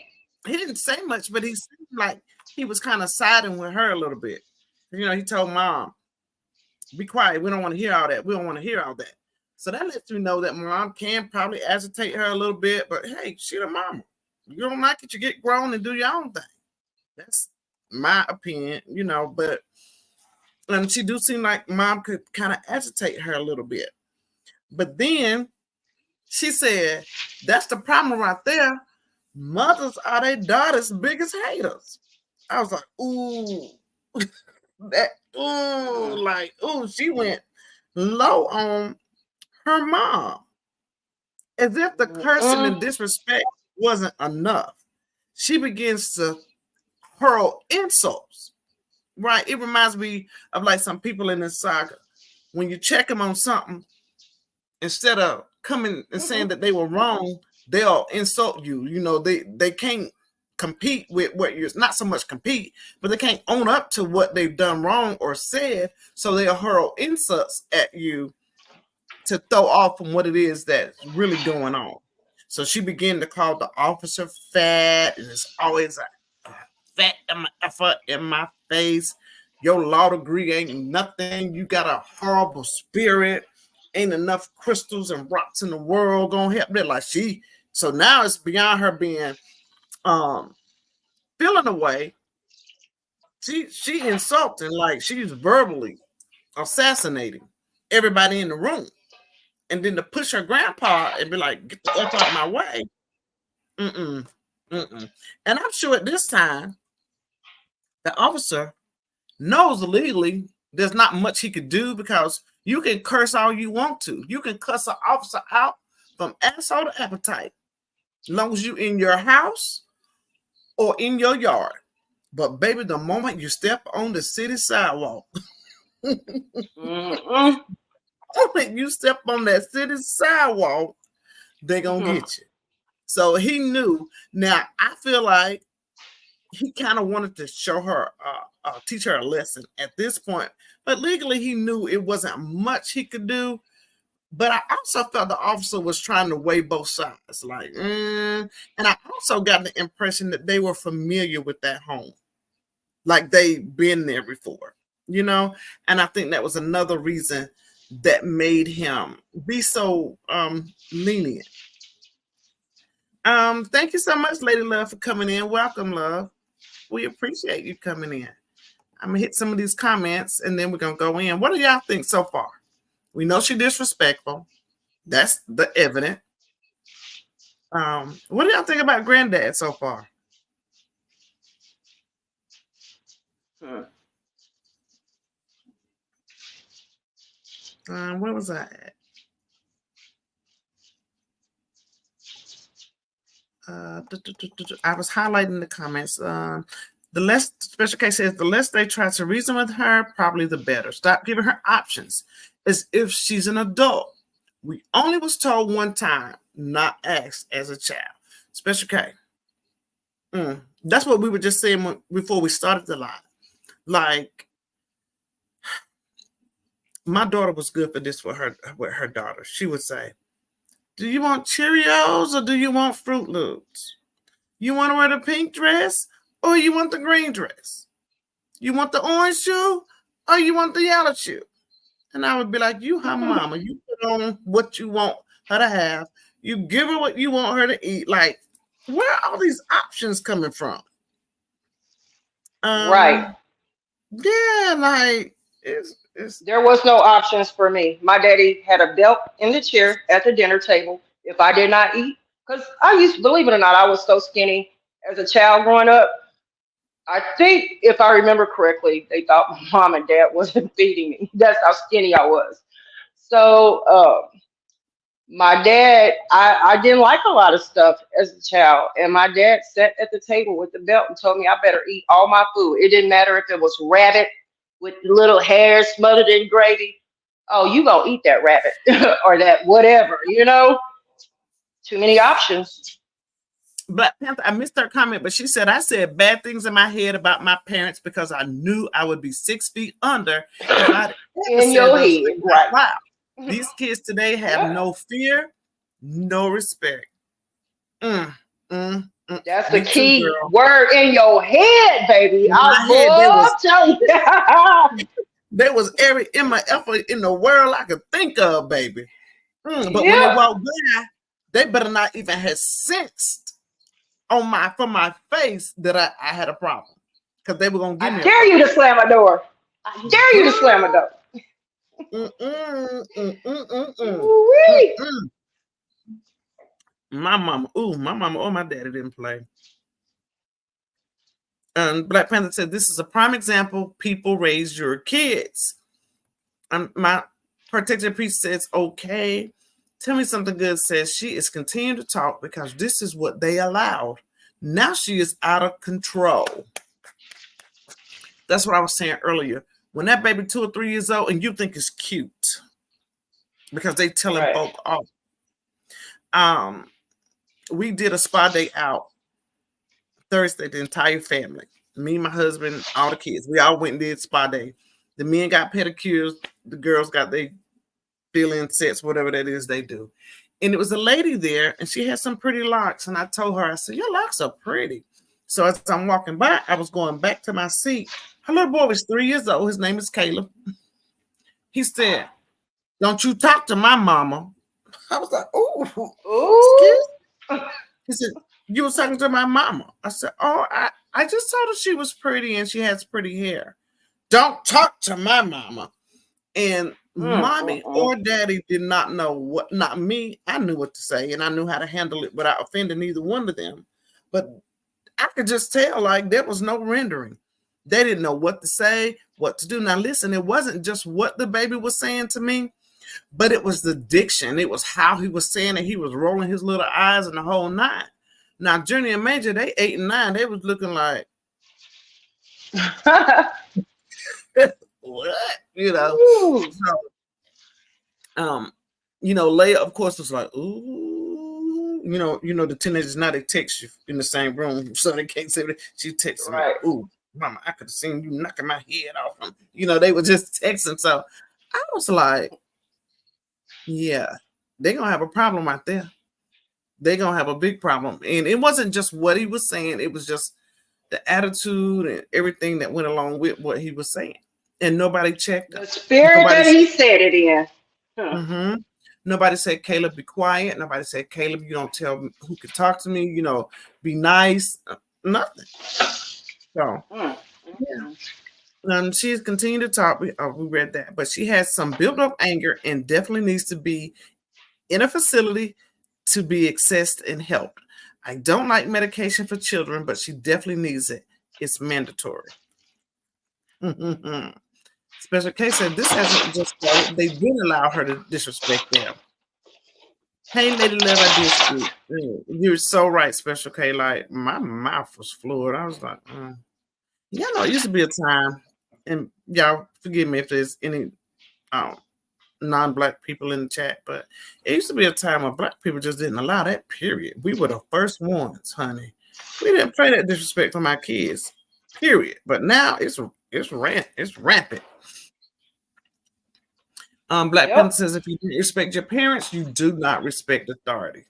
Speaker 1: he didn't say much, but he seemed like he was kind of siding with her a little bit. You know, he told mom, be quiet. We don't want to hear all that. We don't want to hear all that. So that lets you know that mom can probably agitate her a little bit, but hey, she the mama. You don't like it, you get grown and do your own thing. That's my opinion, you know, but she do seem like mom could kind of agitate her a little bit. But then she said, that's the problem right there. Mothers are their daughters' biggest haters. I was like, ooh, she went low on her mom. As if the cursing and disrespect wasn't enough. She begins to hurl insults. Right. It reminds me of like some people in this saga. When you check them on something, instead of coming and saying that they were wrong, they'll insult you. You know, they can't compete with what you're not so much compete, but they can't own up to what they've done wrong or said. So they'll hurl insults at you to throw off from what it is that's really going on. So she began to call the officer fat, and it's always a fat effort in my face. Your law degree ain't nothing. You got a horrible spirit. Ain't enough crystals and rocks in the world gonna help that. Like so now it's beyond her being feeling away. She insulting, like she's verbally assassinating everybody in the room. And then to push her grandpa and be like, get the F out of my way. And I'm sure at this time, the officer knows legally there's not much he could do, because you can curse all you want to. You can cuss an officer out from asshole to appetite, as long as you in your house or in your yard. But baby, the moment you step on the city sidewalk, when you step on that city sidewalk, they're gonna get you. So he knew. Now I feel like he kind of wanted to show her, teach her a lesson at this point, but legally he knew it wasn't much he could do. But I also felt the officer was trying to weigh both sides, like, and I also got the impression that they were familiar with that home, like they've been there before, you know. And I think that was another reason that made him be so lenient. Thank you so much, Lady Love, for coming in. Welcome, love. We appreciate you coming in. I'm gonna hit some of these comments and then we're gonna go in. What do y'all think so far? We know she's disrespectful. That's the evident. What do y'all think about Granddad so far? Where was I at? I was highlighting the comments. The less Special K says, the less they try to reason with her, probably the better. Stop giving her options as if she's an adult. We only was told one time, not asked as a child. Special K. That's what we were just saying before we started the live. Like, my daughter was good for this with her daughter. She would say, do you want Cheerios or do you want Fruit Loops? You want to wear the pink dress or you want the green dress? You want the orange shoe or you want the yellow shoe? And I would be like, you her mama. You put on what you want her to have. You give her what you want her to eat. Like, where are all these options coming from?
Speaker 2: Right.
Speaker 1: Yeah, like,
Speaker 2: there was no options for me. My daddy had a belt in the chair at the dinner table if I did not eat. Because I used to, believe it or not, I was so skinny as a child growing up. I think, if I remember correctly, they thought my mom and dad wasn't feeding me. That's how skinny I was. So my dad, I didn't like a lot of stuff as a child. And my dad sat at the table with the belt and told me I better eat all my food. It didn't matter if it was rabbit with little hair smothered in gravy. Oh, you gonna eat that rabbit or that whatever, you know? Too many options.
Speaker 1: Black Panther, I missed her comment, but she said, I said bad things in my head about my parents because I knew I would be 6 feet under if I'd
Speaker 2: in your head. Right.
Speaker 1: Wow. These kids today have no fear, no respect.
Speaker 2: That's the key word, in your head, baby.
Speaker 1: There was every effort in the world I could think of, baby. But when they walked by, they better not even have sensed from my face that I had a problem, because they were gonna give me.
Speaker 2: I dare you to slam a door. I dare you to slam a door.
Speaker 1: My mama or my daddy didn't play. Black Panther said, this is a prime example. People raise your kids. My protected priest says, okay. Tell me something good says she is continuing to talk because this is what they allowed. Now she is out of control. That's what I was saying earlier. When that baby 2 or 3 years old and you think it's cute because they telling
Speaker 2: Right.
Speaker 1: folk off. We did a spa day out Thursday, the entire family. Me, my husband, all the kids. We all went and did spa day. The men got pedicures, the girls got their fill-in sets, whatever that is they do. And it was a lady there, and she had some pretty locks. And I told her, I said, your locks are pretty. So as I'm walking by, I was going back to my seat. Her little boy was 3 years old. His name is Caleb. He said, don't you talk to my mama. I was like, oh,
Speaker 2: Ooh.
Speaker 1: he said, you was talking to my mama. I said, oh, I just told her she was pretty and she has pretty hair. Don't talk to my mama. And mommy or daddy did not know what, not me. I knew what to say and I knew how to handle it without offending either one of them. But I could just tell, like, there was no rendering. They didn't know what to say, what to do. Now, listen, it wasn't just what the baby was saying to me, but it was the diction. It was how he was saying it. He was rolling his little eyes and the whole nine. Now, Junior and Major, they 8 and 9. They was looking like, what? You know? So, Leia, of course, was like, ooh. The teenagers now, they text you in the same room. So they can't say it. She texted me, ooh, mama, I could have seen you knocking my head off. They were just texting. So I was like, yeah, they're going to have a problem out there. They're going to have a big problem. And it wasn't just what he was saying. It was just the attitude and everything that went along with what he was saying. And nobody checked.
Speaker 2: The spirit that he said it in.
Speaker 1: Mm-hmm. Nobody said, Caleb, be quiet. Nobody said, Caleb, you don't tell me who can talk to me. Be nice. Nothing. So, yeah. And she's continued to talk. We read that. But she has some built-up anger and definitely needs to be in a facility to be accessed and helped. I don't like medication for children, but she definitely needs it. It's mandatory. Special K said this hasn't just started. They didn't allow her to disrespect them. Hey, Lady Love, I did speak. You're so right, Special K. Like, my mouth was fluid. I was like, it used to be a time, and y'all forgive me if there's any non-Black people in the chat, but it used to be a time where Black people just didn't allow that, period. We were the first ones, honey. We didn't play that disrespect for my kids, period. But now it's rampant. Black Panther says, if you didn't respect your parents, you do not respect authority.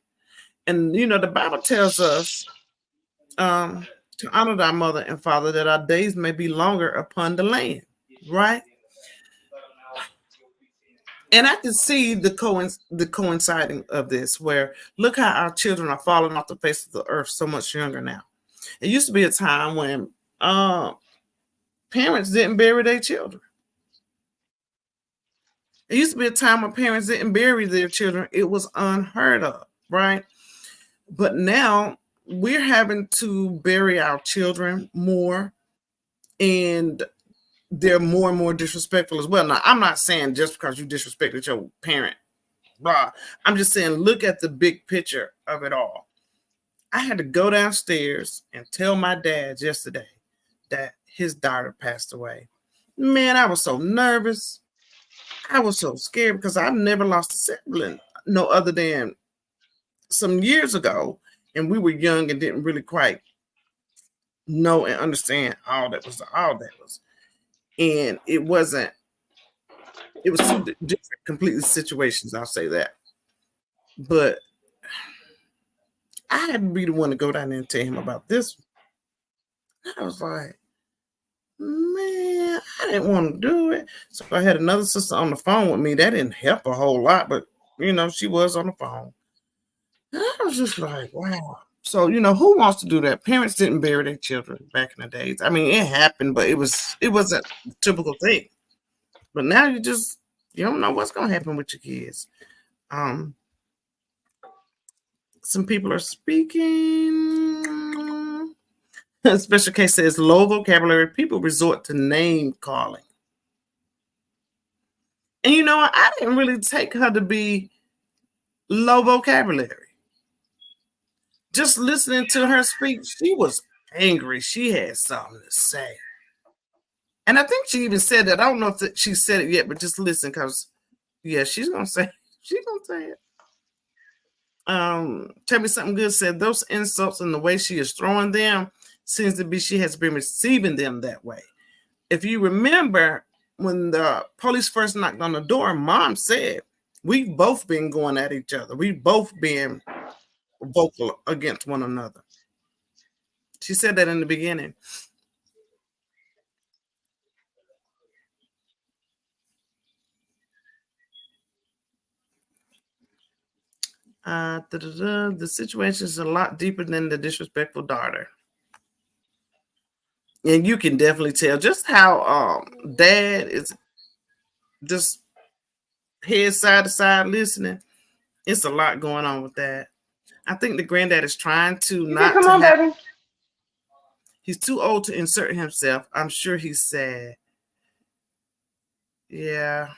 Speaker 1: And, the Bible tells us to honor thy mother and father that our days may be longer upon the land, right? And I can see the coinciding of this, where look how our children are falling off the face of the earth so much younger now. It used to be a time when parents didn't bury their children. It used to be a time when parents didn't bury their children. It was unheard of, right? But now we're having to bury our children more, and they're more and more disrespectful as well. Now, I'm not saying just because you disrespected your parent, blah. I'm just saying look at the big picture of it all. I had to go downstairs and tell my dad yesterday that his daughter passed away. Man, I was so nervous. I was so scared because I've never lost a sibling, no other than some years ago, and we were young and didn't really quite know and understand all that was. And it was two different completely situations, I'll say that. But I had to be the one to go down there and tell him about this. I was like, man, I didn't want to do it. So I had another sister on the phone with me. That didn't help a whole lot, but she was on the phone. And I was just like, wow. So, who wants to do that? Parents didn't bury their children back in the days. I mean, it happened, but it wasn't a typical thing. But now you don't know what's gonna happen with your kids. Some people are speaking. Special Case says low vocabulary people resort to name calling. And I didn't really take her to be low vocabulary. Just listening to her speak, she was angry. She had something to say. And I think she even said that. I don't know if she said it yet, but just listen, because yeah, she's gonna say it. Tell Me Something Good said those insults and the way she is throwing them seems to be she has been receiving them that way. If you remember when the police first knocked on the door, Mom said, we've both been going at each other. We've both been vocal against one another. She said that in the beginning. The situation is a lot deeper than the disrespectful daughter. And you can definitely tell just how dad is just head side to side listening. It's a lot going on with that. I think the granddad is trying to
Speaker 2: baby.
Speaker 1: He's too old to insert himself. I'm sure he's sad. Yeah.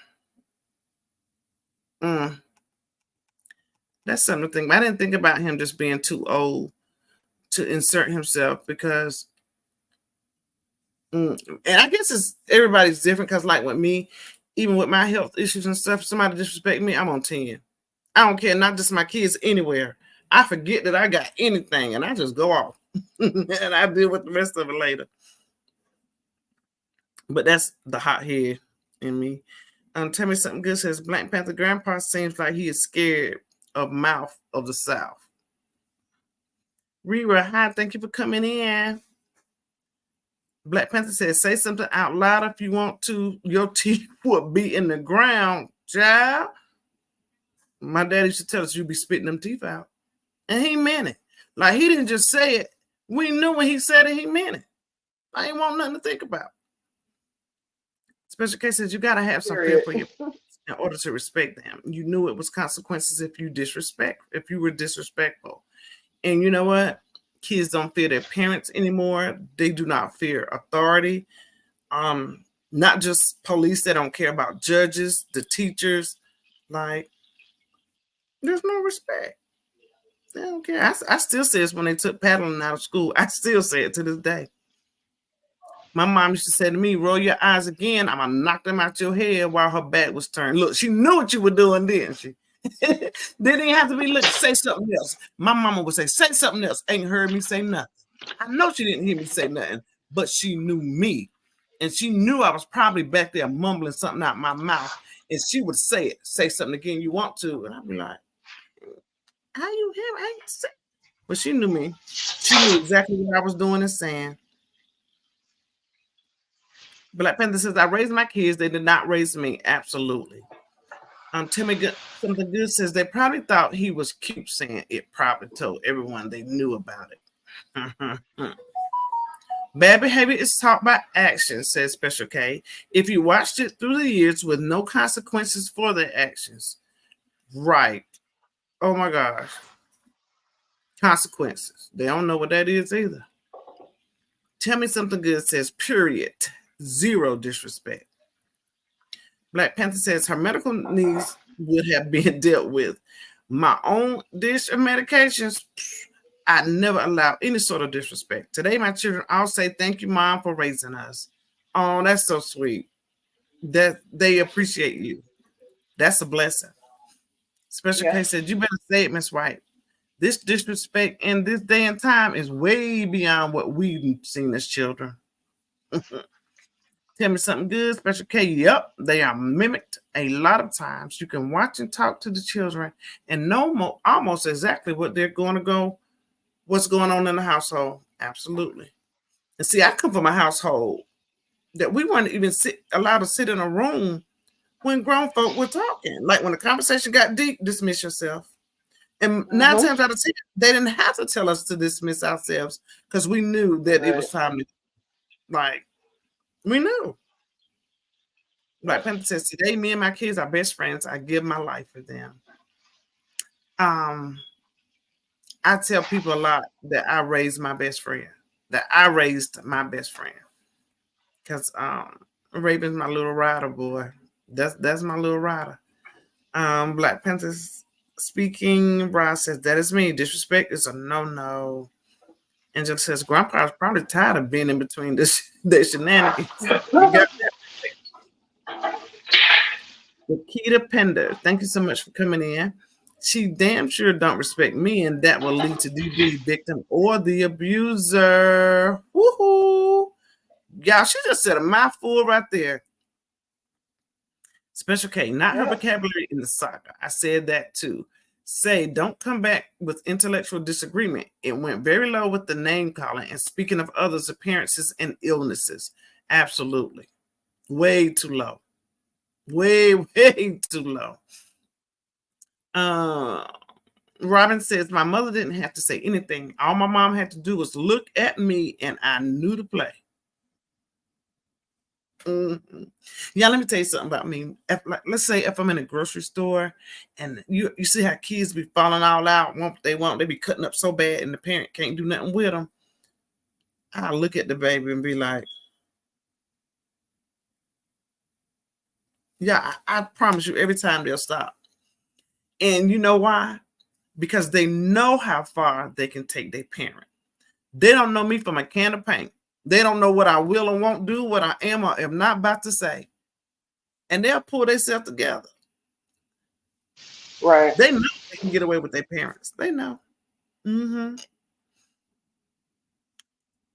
Speaker 1: That's something to think about. I didn't think about him just being too old to insert himself because, and I guess everybody's different because, like with me, even with my health issues and stuff, if somebody disrespect me, I'm on 10. I don't care, not just my kids, anywhere. I forget that I got anything and I just go off and I deal with the rest of it later. But that's the hot head in me. Tell Me Something Good says Black Panther grandpa seems like he is scared of mouth of the South. Rira, hi, thank you for coming in. Black Panther says, say something out loud if you want to. Your teeth will be in the ground, child. My daddy used to tell us you'd be spitting them teeth out. And he meant it. Like, he didn't just say it. We knew when he said it, he meant it. I ain't want nothing to think about. Special K says, you got to have some fear for your in order to respect them. You knew it was consequences if you were disrespectful. And you know what? Kids don't fear their parents anymore. They do not fear authority. Not just police. They don't care about judges, the teachers. Like, there's no respect. They don't care. I still say this when they took paddling out of school. I still say it to this day. My mom used to say to me, roll your eyes again, I'm going to knock them out your head while her back was turned. Look, she knew what you were doing, didn't she? They didn't have to be, look, say something else. My mama would say something else. Ain't heard me say nothing. I know she didn't hear me say nothing, but she knew me. And she knew I was probably back there mumbling something out my mouth. And she would say something again, you want to. And I'd be like, how you hear? I ain't say. But she knew me. She knew exactly what I was doing and saying. Black Panther says, I raised my kids. They did not raise me. Absolutely. Tell Me Something Good says they probably thought he was cute saying it. Probably told everyone they knew about it. Bad behavior is taught by action, says Special K. If you watched it through the years with no consequences for their actions. Right. Oh my gosh. Consequences. They don't know what that is either. Tell Me Something Good says, period. Zero disrespect. Black Panther says her medical needs would have been dealt with. My own dish of medications, I never allow any sort of disrespect. Today, my children all say, thank you, Mom, for raising us. Oh, that's so sweet. That they appreciate you. That's a blessing. Special K said, you better say it, Miss White. This disrespect in this day and time is way beyond what we've seen as children. Tell Me Something Good, Special K. Yep, they are mimicked a lot of times. You can watch and talk to the children and know almost exactly what they're going to go, what's going on in the household. Absolutely. And see, I come from a household that we weren't even allowed to sit in a room when grown folk were talking. Like when the conversation got deep, dismiss yourself. And 9 times out of 10, they didn't have to tell us to dismiss ourselves because we knew that it was time to, like, we knew. Black Panther says, today, me and my kids are best friends. I give my life for them. I tell people a lot that I raised my best friend. Because Raven's my little rider, boy. That's my little rider. Black Panther's speaking. Brian says, that is me. Disrespect is a no-no. Angela says, Grandpa's probably tired of being in between the shenanigans. You got that. Nikita Pender, thank you so much for coming in. She damn sure don't respect me, and that will lead to DV victim or the abuser. Woohoo! Y'all, she just said a mouthful right there. Special K, not her vocabulary in the saga. I said that too. Say, don't come back with intellectual disagreement. It went very low with the name calling and speaking of others' appearances and illnesses. Absolutely. Way too low. Way too low. Robin says, my mother didn't have to say anything. All my mom had to do was look at me and I knew to play. Mm-hmm. Yeah, let me tell you something about me. Let's say if I'm in a grocery store and you see how kids be falling all out, they be cutting up so bad and the parent can't do nothing with them. I look at the baby and be like, yeah, I promise you every time they'll stop. And you know why? Because they know how far they can take their parent. They don't know me from a can of paint. They don't know what I will and won't do, what I am or am not about to say. And they'll pull themselves together.
Speaker 2: Right.
Speaker 1: They know they can get away with their parents. They know. Mm-hmm.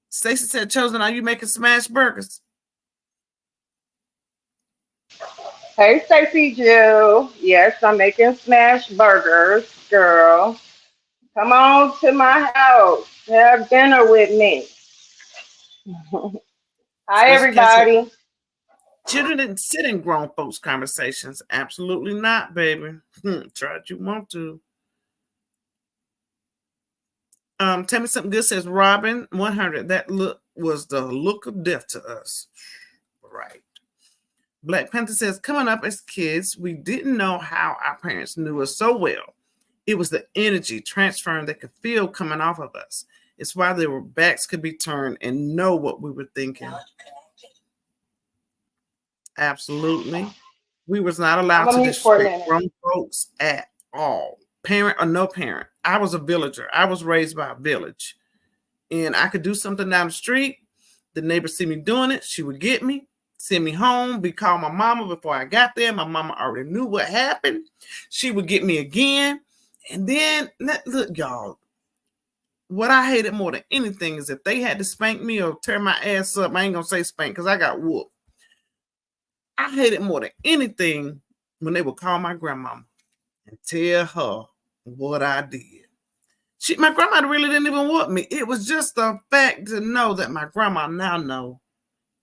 Speaker 1: Stacey said, Chosen, are you making smash burgers?
Speaker 2: Hey, Stacey Jill. Yes, I'm making smash burgers, girl. Come on to my house. Have dinner with me. Hi, everybody.
Speaker 1: Children didn't sit in grown folks' conversations. Absolutely not, baby. Try if you want to. Tell me something good, says Robin 100. That look was the look of death to us. Right. Black Panther says, coming up as kids, we didn't know how our parents knew us so well. It was the energy transferring they could feel coming off of us. It's why their backs could be turned and know what we were thinking. Absolutely. We was not allowed to disrespect grown folks at all. Parent or no parent. I was a villager. I was raised by a village. And I could do something down the street. The neighbor see me doing it. She would get me, send me home. We called my mama before I got there. My mama already knew what happened. She would get me again. And then, look, y'all. What I hated more than anything is if they had to spank me or tear my ass up. I ain't going to say spank because I got whooped. I hated more than anything when they would call my grandmama and tell her what I did. My grandma really didn't even whoop me. It was just the fact to know that my grandma now know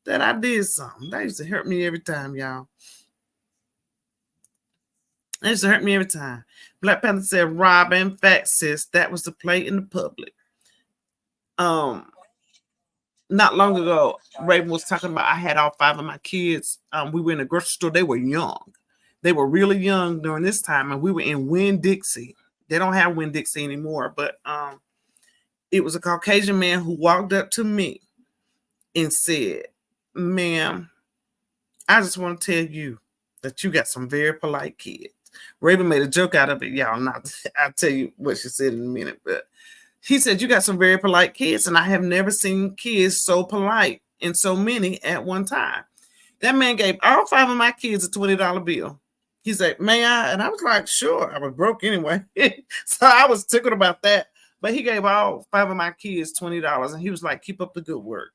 Speaker 1: that I did something. That used to hurt me every time, y'all. That used to hurt me every time. Black Panther said, Robin, fat sis, that was the play in the public. Not long ago, Raven was talking about I had all 5 of my kids. We were in a grocery store. They were young. They were really young during this time, and we were in Winn-Dixie. They don't have Winn-Dixie anymore, but it was a Caucasian man who walked up to me and said, ma'am, I just want to tell you that you got some very polite kids. Raven made a joke out of it, y'all. I'll tell you what she said in a minute, but he said, you got some very polite kids, and I have never seen kids so polite and so many at one time. That man gave all 5 of my kids a $20 bill. He said, may I? And I was like, sure. I was broke anyway. So I was tickled about that. But he gave all 5 of my kids $20, and he was like, keep up the good work.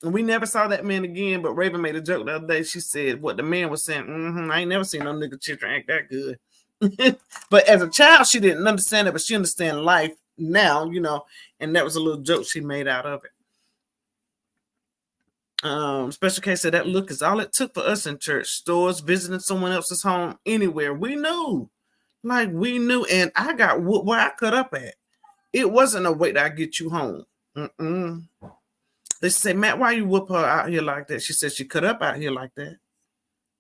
Speaker 1: And we never saw that man again, but Raven made a joke the other day. She said what the man was saying, I ain't never seen no nigga children act that good. But as a child, she didn't understand it, but she understands life now, and that was a little joke she made out of it. Special K said that look is all it took for us in church, stores, visiting someone else's home, anywhere. We knew, and I got whooped where I cut up at. It wasn't a wait till I get you home. They say, Matt, why you whoop her out here like that? She said she cut up out here like that,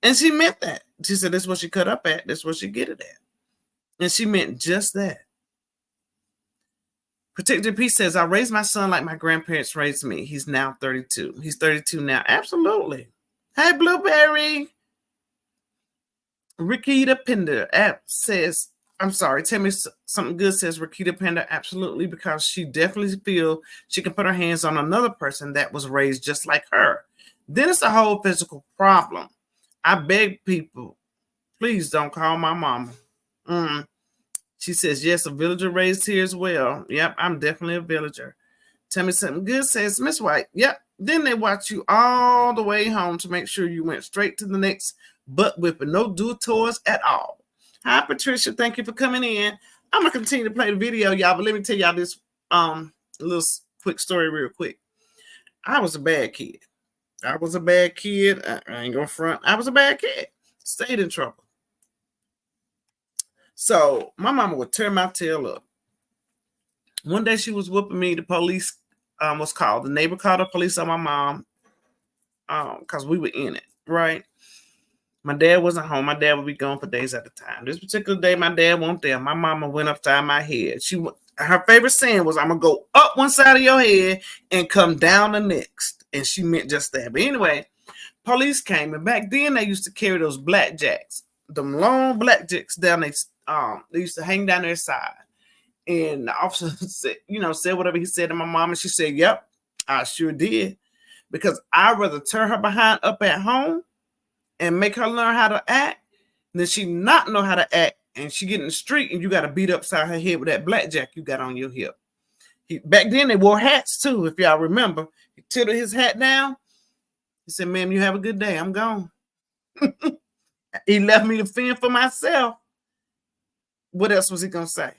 Speaker 1: and she meant that. She said this is what she cut up at. This is what she get it at, and she meant just that. Protected Peace says, I raised my son like my grandparents raised me. He's now 32. He's 32 now. Absolutely. Hey, Blueberry. Rikita Pinder says, I'm sorry. Tell me something good, says Rakita Panda. Absolutely, because she definitely feel she can put her hands on another person that was raised just like her. Then it's a whole physical problem. I beg people, please don't call my mama. She says, yes, a villager raised here as well. Yep, I'm definitely a villager. Tell me something good, says Miss White. Yep. Then they watch you all the way home to make sure you went straight to the next butt whipping. No detours at all. Hi, Patricia. Thank you for coming in. I'm going to continue to play the video, y'all, but let me tell y'all this little quick story real quick. I was a bad kid. I ain't going to front. I was a bad kid. Stayed in trouble. So my mama would tear my tail up. One day she was whooping me. The police was called. The neighbor called the police on my mom because we were in it, right? My dad wasn't home. My dad would be gone for days at a time. This particular day, my dad wasn't there. My mama went upside my head. Her favorite saying was, I'm going to go up one side of your head and come down the next. And she meant just that. But anyway, police came. And back then, they used to carry those blackjacks. Them long blackjacks down they used to hang down their side. And the officer said whatever he said to my mom. And she said, yep, I sure did. Because I'd rather turn her behind up at home and make her learn how to act than she not know how to act. And she get in the street and you got to beat upside her head with that blackjack you got on your hip. Back then, they wore hats too, if y'all remember. He tilted his hat down. He said, ma'am, you have a good day. I'm gone. He left me to fend for myself. What else was he going to say?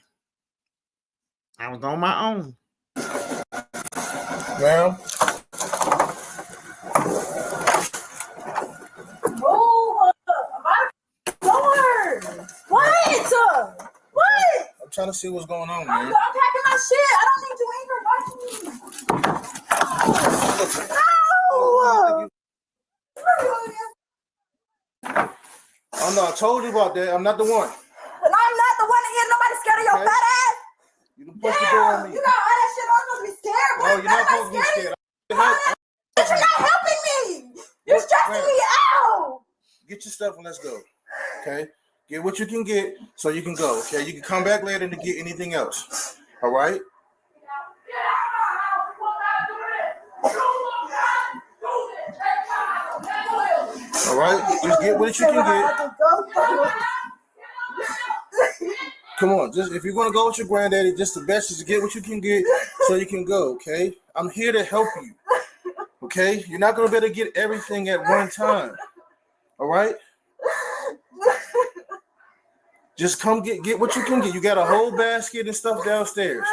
Speaker 1: I was on my own.
Speaker 4: Ma'am?
Speaker 7: What?
Speaker 4: I'm trying to see what's going on,
Speaker 7: I'm
Speaker 4: man.
Speaker 7: packing my shit. I don't need you in here watching me. No.
Speaker 4: Oh no, I told you about that. I'm not the one.
Speaker 7: And I'm not the one that get nobody scared of your fat ass.
Speaker 4: You can push the door on me.
Speaker 7: You got all that shit on. I'm supposed to be scared.
Speaker 4: No, you're not supposed to be scared.
Speaker 7: You're not helping me. You're stressing me out.
Speaker 4: Get your stuff and let's go. Okay? Get what you can get so you can go. Okay? You can come back later to get anything else. All right? All right? Just get what you can get. Come on, just if you're gonna go with your granddaddy, just the best is to get what you can get so you can go, okay? I'm here to help you. Okay? You're not gonna be able to get everything at one time. All right? Just come get what you can get. You got a whole basket and stuff downstairs.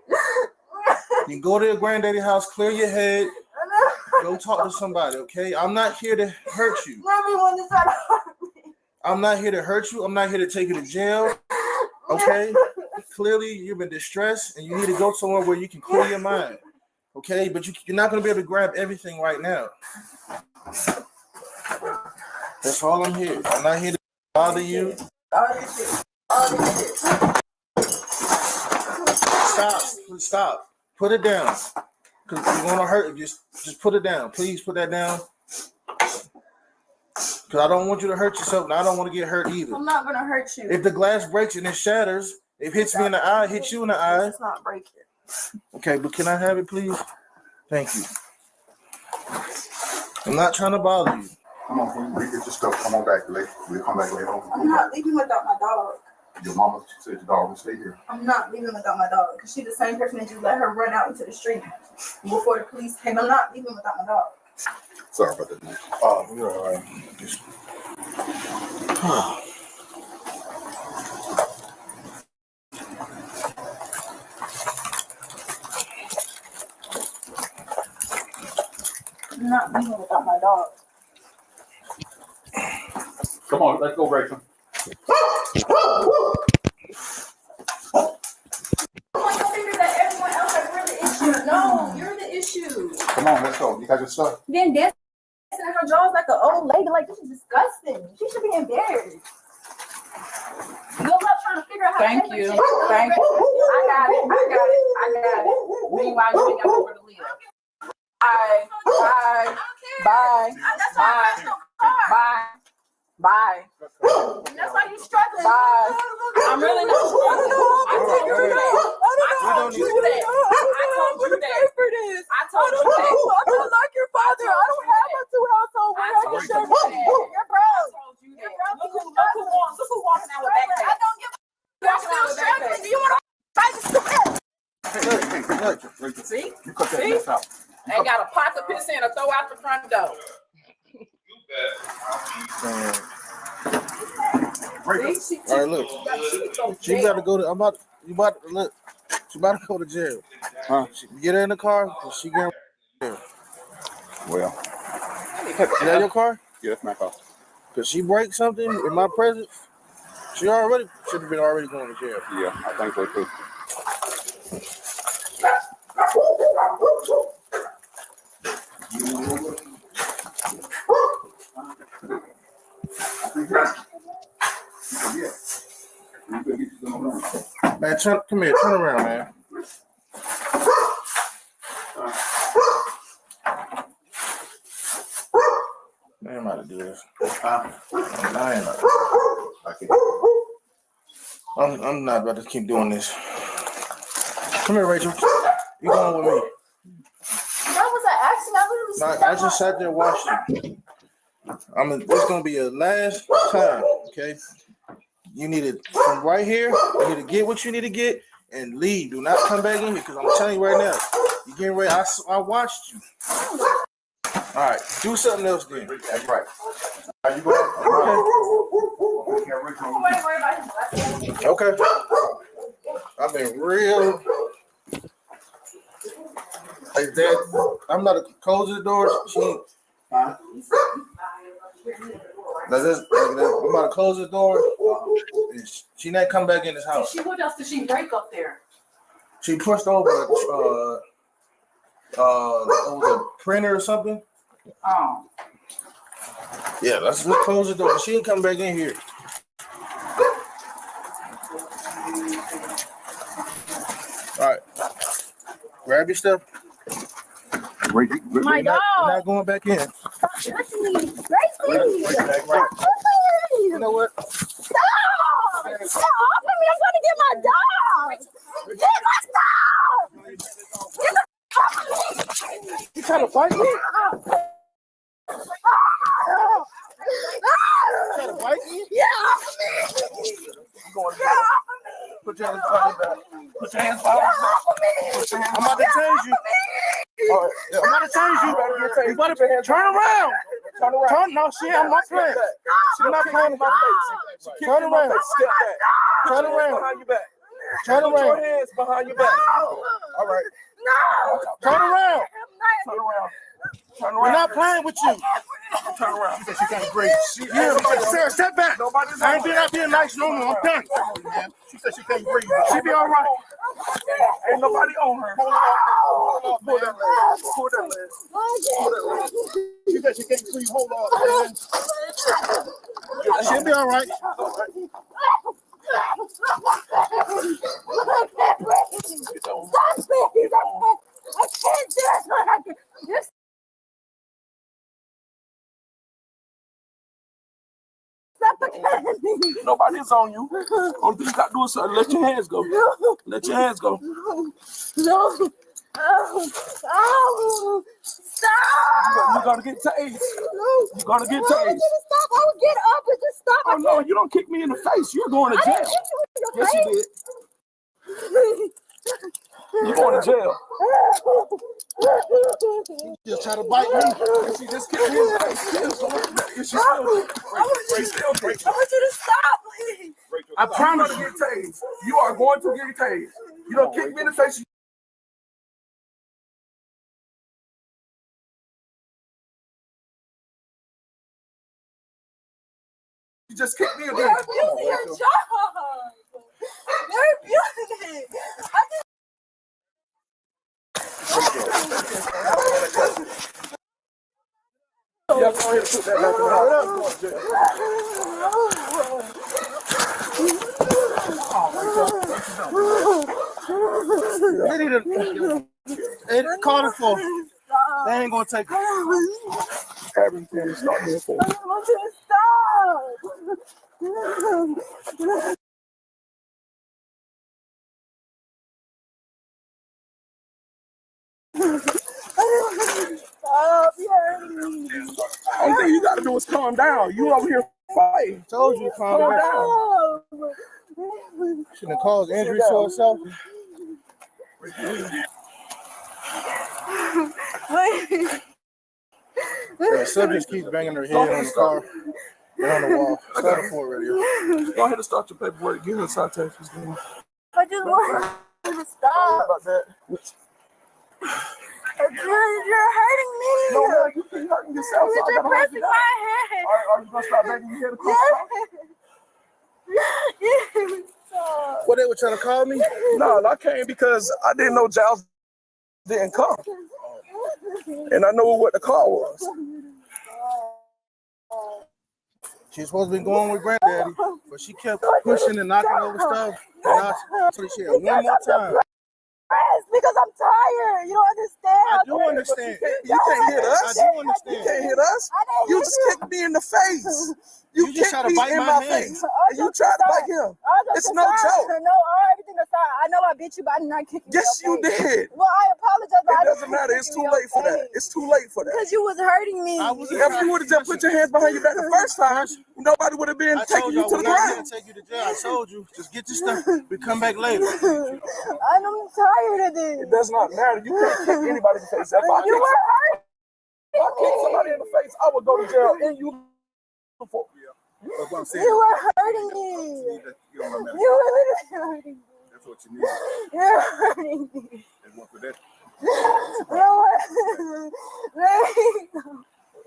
Speaker 4: You can go to your granddaddy house, clear your head, go talk to somebody, okay? I'm not here to hurt you. I'm not here to hurt you. I'm not here to take you to jail. Okay? Clearly, you've been distressed and you need to go somewhere where you can clear your mind. Okay? But you're not going to be able to grab everything right now. That's all I'm here. I'm not here to bother you. Stop. Put it down. Because you're going to hurt. Just put it down. Please put that down. Because I don't want you to hurt yourself, and I don't want to get hurt either.
Speaker 7: I'm not going to hurt you.
Speaker 4: If the glass breaks and it shatters, it hits me in the eye, hits you in the eye.
Speaker 7: It's not breaking.
Speaker 4: Okay, but can I have it, please? Thank you. I'm not trying to bother you.
Speaker 8: Come on, we get your stuff. Come on back. We'll come back later on.
Speaker 7: I'm not leaving without my dog.
Speaker 8: Your mama said your dog will stay here.
Speaker 7: I'm not leaving without my dog because she's the same person that you let her run out into the street before the police came. I'm not leaving without my dog.
Speaker 8: Sorry about that, man.
Speaker 4: Oh, you're all right.
Speaker 7: I'm not leaving without my dog.
Speaker 8: Come on, let's go, Rachel.
Speaker 7: No, you're the issue.
Speaker 8: Come on, let's go. You got your stuff?
Speaker 7: Then dancing in her jaws like an old lady, like this is disgusting. She should be embarrassed. Good luck trying to figure out how
Speaker 9: Thank
Speaker 7: to pay
Speaker 9: you.
Speaker 7: for shit.
Speaker 9: Thank you. I got it. Meanwhile, you ain't got nowhere to live. Bye.
Speaker 7: I don't care.
Speaker 9: Bye.
Speaker 7: That's why I got no car.
Speaker 9: Bye. Bye.
Speaker 7: That's why you struggling.
Speaker 9: Bye. I'm really not struggling. I told you that. I told you that. I told you that.
Speaker 7: For this.
Speaker 9: I told you that.
Speaker 7: I'm not like your father. I don't have a two household.
Speaker 9: I told you
Speaker 7: You're
Speaker 9: that.
Speaker 7: broke.
Speaker 9: I told you that. Look who walking out with
Speaker 7: I
Speaker 9: backpack.
Speaker 7: don't give a I'm still struggling. Do you want to fight this?
Speaker 9: See?
Speaker 8: You cut that
Speaker 9: See?
Speaker 8: mess out.
Speaker 9: Ain't got a pot to piss in or throw out the front door. See?
Speaker 4: All right, look. She got to go to. You about to look. She about to go to jail.
Speaker 8: Huh?
Speaker 4: Get her in the car. And she get jail.
Speaker 8: Well,
Speaker 4: Is that your car?
Speaker 8: yeah, that's my car.
Speaker 4: Cause she break something in my presence. She already should have been already going to jail.
Speaker 8: Yeah, I think so too.
Speaker 4: Man, come here, turn around, man. Man, I'm about to do this. I ain't about to. I'm not about to keep doing this. Come here, Rachel. You going with me?
Speaker 7: That was an accident. I literally
Speaker 4: No, I just sat there and watched you. This gonna be your last time, okay? You need to from right here. You need to get what you need to get and leave. Do not come back in here because I'm telling you right now, you getting ready. I watched you. All right, do something else then.
Speaker 8: That's right. Are you going?
Speaker 4: Okay. I've been real. Like that. I'm not closing the door. I'm about to close the door. She not come back in this house.
Speaker 5: What else did she break up there?
Speaker 4: She pushed over a printer or something.
Speaker 5: Oh.
Speaker 4: Yeah, let's close the door. She ain't come back in here. All right. Grab your stuff.
Speaker 7: My dog.
Speaker 4: We're not going back in.
Speaker 7: Stop touching me. Gracie.
Speaker 4: Right. You know what?
Speaker 7: Stop. Stop off of me. I'm going to get my dog. Get my dog. Get the fuck off of me.
Speaker 4: You trying to fight me? You trying to fight me?
Speaker 7: Yeah, off of me.
Speaker 4: Going
Speaker 7: Get off of me.
Speaker 4: Put your hands behind your back. Put your hands behind
Speaker 7: Get
Speaker 4: your back.
Speaker 7: off of me.
Speaker 4: I'm about to change you. All right. Yeah, I'm about to change you. You better turn around. Turn around. No, I'm not playing. She's not playing in my face. Turn around.
Speaker 6: Step back.
Speaker 4: Turn around.
Speaker 6: Behind your back.
Speaker 4: Turn
Speaker 6: Put your
Speaker 4: around.
Speaker 6: hands behind your back.
Speaker 4: All right.
Speaker 7: No.
Speaker 4: Turn around.
Speaker 6: Turn around. Turn
Speaker 4: We're
Speaker 6: around.
Speaker 4: not playing with you.
Speaker 6: Turn around.
Speaker 4: She said she can't breathe. Sarah, step back. I ain't not being nice no more. I'm done. She said she can't breathe. She be all right.
Speaker 6: Ain't nobody on her. Pull that leg. Pull that leg. Pull that leg.
Speaker 4: She said she can't breathe. Hold on, man. She'll be all right.
Speaker 6: Nobody's on you. Only thing you got to do is let your hands go. Let your hands go.
Speaker 7: No. Oh, stop.
Speaker 6: You're gonna get tased.
Speaker 7: No.
Speaker 6: You're gonna get
Speaker 7: Why would
Speaker 6: tased.
Speaker 7: you stop? I would get up and just stop.
Speaker 6: Oh no, you don't kick me in the face. You're going to
Speaker 7: I didn't
Speaker 6: jail.
Speaker 7: hit you in
Speaker 6: Yes,
Speaker 7: your
Speaker 6: you did. You're going to jail.
Speaker 4: Just try to bite me.
Speaker 6: She just kicked me in the face. She's still
Speaker 7: I want you to stop, please.
Speaker 6: I promise you. Get tased. You are going to get tased. You don't kick me in the face. You just kicked me again.
Speaker 7: You're abusing your job. You're abusing it.
Speaker 6: Yeah, go ahead and put that back in
Speaker 4: They need to call it for. They ain't gonna take it.
Speaker 8: Everything is not there for.
Speaker 7: I just want you to stop. Stop, you're hurting me.
Speaker 8: Only thing you gotta do is calm down. You over here fighting.
Speaker 4: Told you to calm down. Shouldn't have caused injury to herself. The subject keeps banging her head on the car and on the wall. Start a Ford radio.
Speaker 8: Go ahead and start your paperwork. Give her citations.
Speaker 7: I just want you to stop.
Speaker 8: About that.
Speaker 7: You're hurting me.
Speaker 8: No, you keep hurting yourself. So
Speaker 7: You're pressing my head.
Speaker 8: Are you gonna stop banging your head across
Speaker 7: Yes. Stop.
Speaker 4: What, they were trying to call me?
Speaker 8: No, I came because I didn't know Giles didn't come. And I know what the call was.
Speaker 4: She's supposed to be going with granddaddy, but she kept pushing and knocking over stuff. So she had one more time.
Speaker 7: Because I'm tired. You don't understand.
Speaker 4: I do understand.
Speaker 8: You can't hit us.
Speaker 4: I do understand.
Speaker 8: You can't hit us. You just kicked me in the face. You
Speaker 4: just
Speaker 8: kicked
Speaker 4: tried to
Speaker 8: me
Speaker 4: bite
Speaker 8: in
Speaker 4: my
Speaker 8: my
Speaker 4: hand.
Speaker 8: face. And you tried to bite him. It's no joke.
Speaker 7: No, everything aside. I know I beat you, but I did not kick you.
Speaker 8: Yes, you did.
Speaker 7: Well, I apologize. But
Speaker 8: It doesn't matter. It's too late for that. It's too late for that.
Speaker 7: Because you was hurting me.
Speaker 8: If you would have just put your hands behind your back the first time, nobody would have been
Speaker 4: I
Speaker 8: taking
Speaker 4: told
Speaker 8: you
Speaker 4: y'all
Speaker 8: to
Speaker 4: we're
Speaker 8: the
Speaker 4: not
Speaker 8: ground.
Speaker 4: gonna take you to jail. I told you, just get your stuff. We come back later.
Speaker 7: I'm tired of this.
Speaker 8: It does not matter. You can't kick anybody in the face. If I
Speaker 7: You were hurting
Speaker 8: kick somebody in the face, I would go to jail and you before.
Speaker 7: You were hurting me. You were literally hurting me.
Speaker 3: That's what you need.
Speaker 7: You're hurting me.
Speaker 3: And one for that.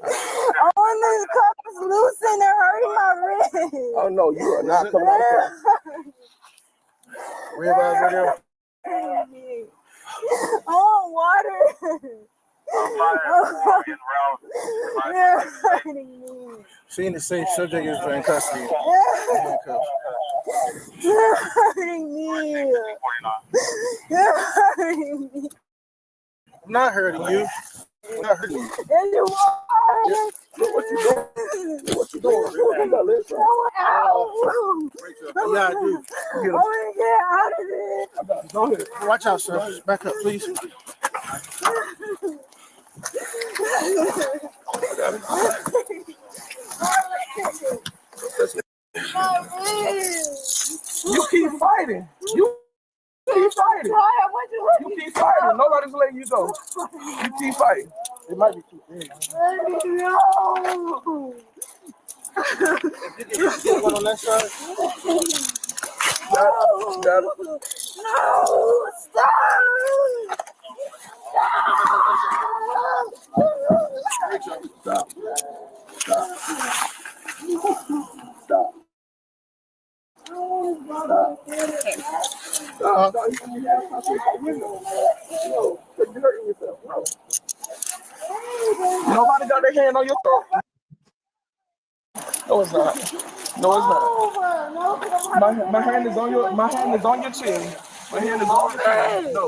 Speaker 7: I want these cups loose and they're hurting my wrist.
Speaker 8: Oh no, you are not coming out of there.
Speaker 4: Realize right there.
Speaker 7: I want water. You're hurting me.
Speaker 4: Seeing the safe subject is in custody.
Speaker 7: You're hurting me. You're hurting me.
Speaker 4: I'm not hurting you. I'm not hurting you.
Speaker 7: And you are.
Speaker 8: What you doing? What you doing? You got lips, right?
Speaker 4: You gotta do.
Speaker 7: I want to get out of this.
Speaker 8: Go ahead.
Speaker 4: Watch out, sir. Back up, please.
Speaker 8: You keep fighting. You keep fighting. You keep fighting. Nobody's letting you go. You keep fighting.
Speaker 4: It might be too big.
Speaker 7: No.
Speaker 4: Get one on that side.
Speaker 8: Got it.
Speaker 7: No, stop.
Speaker 8: Stop. Stop. Nobody got their hand on your throat. No, it's not. No, it's not. My hand is on your chin. My hand is on your chin. No.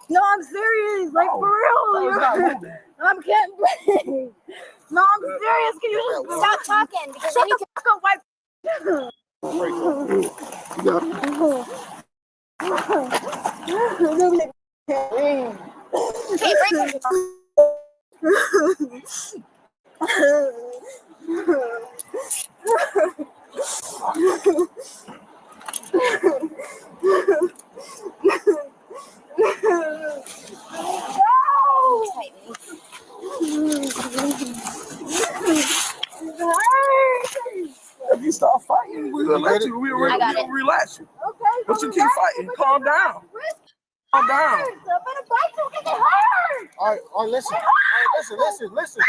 Speaker 7: No, I'm serious. Like, for real.
Speaker 8: No, it's not moving.
Speaker 7: I can't breathe. No, I'm serious. Can you just stop talking? Because shut the fuck up, white.
Speaker 8: If you stop fighting, we'll let you. We'll relax you.
Speaker 7: Okay,
Speaker 8: But you keep fighting. Calm down. Calm down.
Speaker 7: I'm gonna bite you because it hurts.
Speaker 4: All right, listen. All right, listen.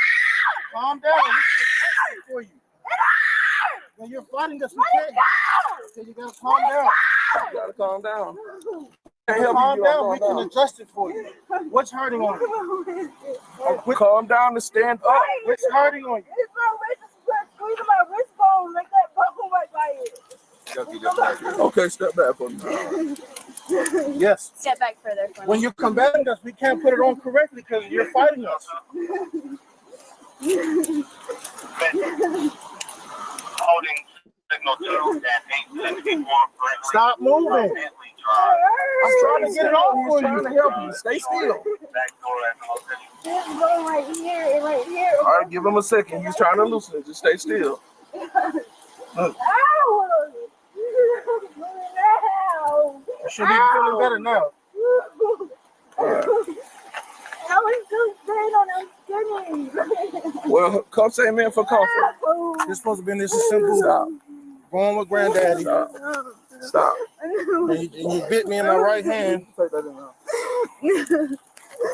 Speaker 4: Calm down. This is for you. When you're fighting us, we can't. So you gotta calm down.
Speaker 8: You gotta calm down.
Speaker 4: Calm down. We can adjust it for you. What's hurting on you?
Speaker 8: Calm down and stand up.
Speaker 4: What's hurting on you?
Speaker 7: It's my wrist is squeezing my wrist bone like that buckle right by it.
Speaker 8: Okay, step back for me.
Speaker 4: Yes.
Speaker 9: Step back further for me.
Speaker 4: When you're combating us, we can't put it on correctly because you're fighting us.
Speaker 10: Holding signal 2 at 864.
Speaker 8: Stop moving. I'm trying to get it off for you. I'm trying to help you. Stay still.
Speaker 7: It's going right here and right here.
Speaker 8: All right, give him a second. He's trying to loosen it. Just stay still. Look.
Speaker 7: Ow! Ow!
Speaker 8: You should be feeling better now.
Speaker 7: I was so straight on a skinny.
Speaker 8: Well, come say amen for comfort. It's supposed to be this simple. Stop. Going with granddaddy. Stop. And you bit me in my right hand.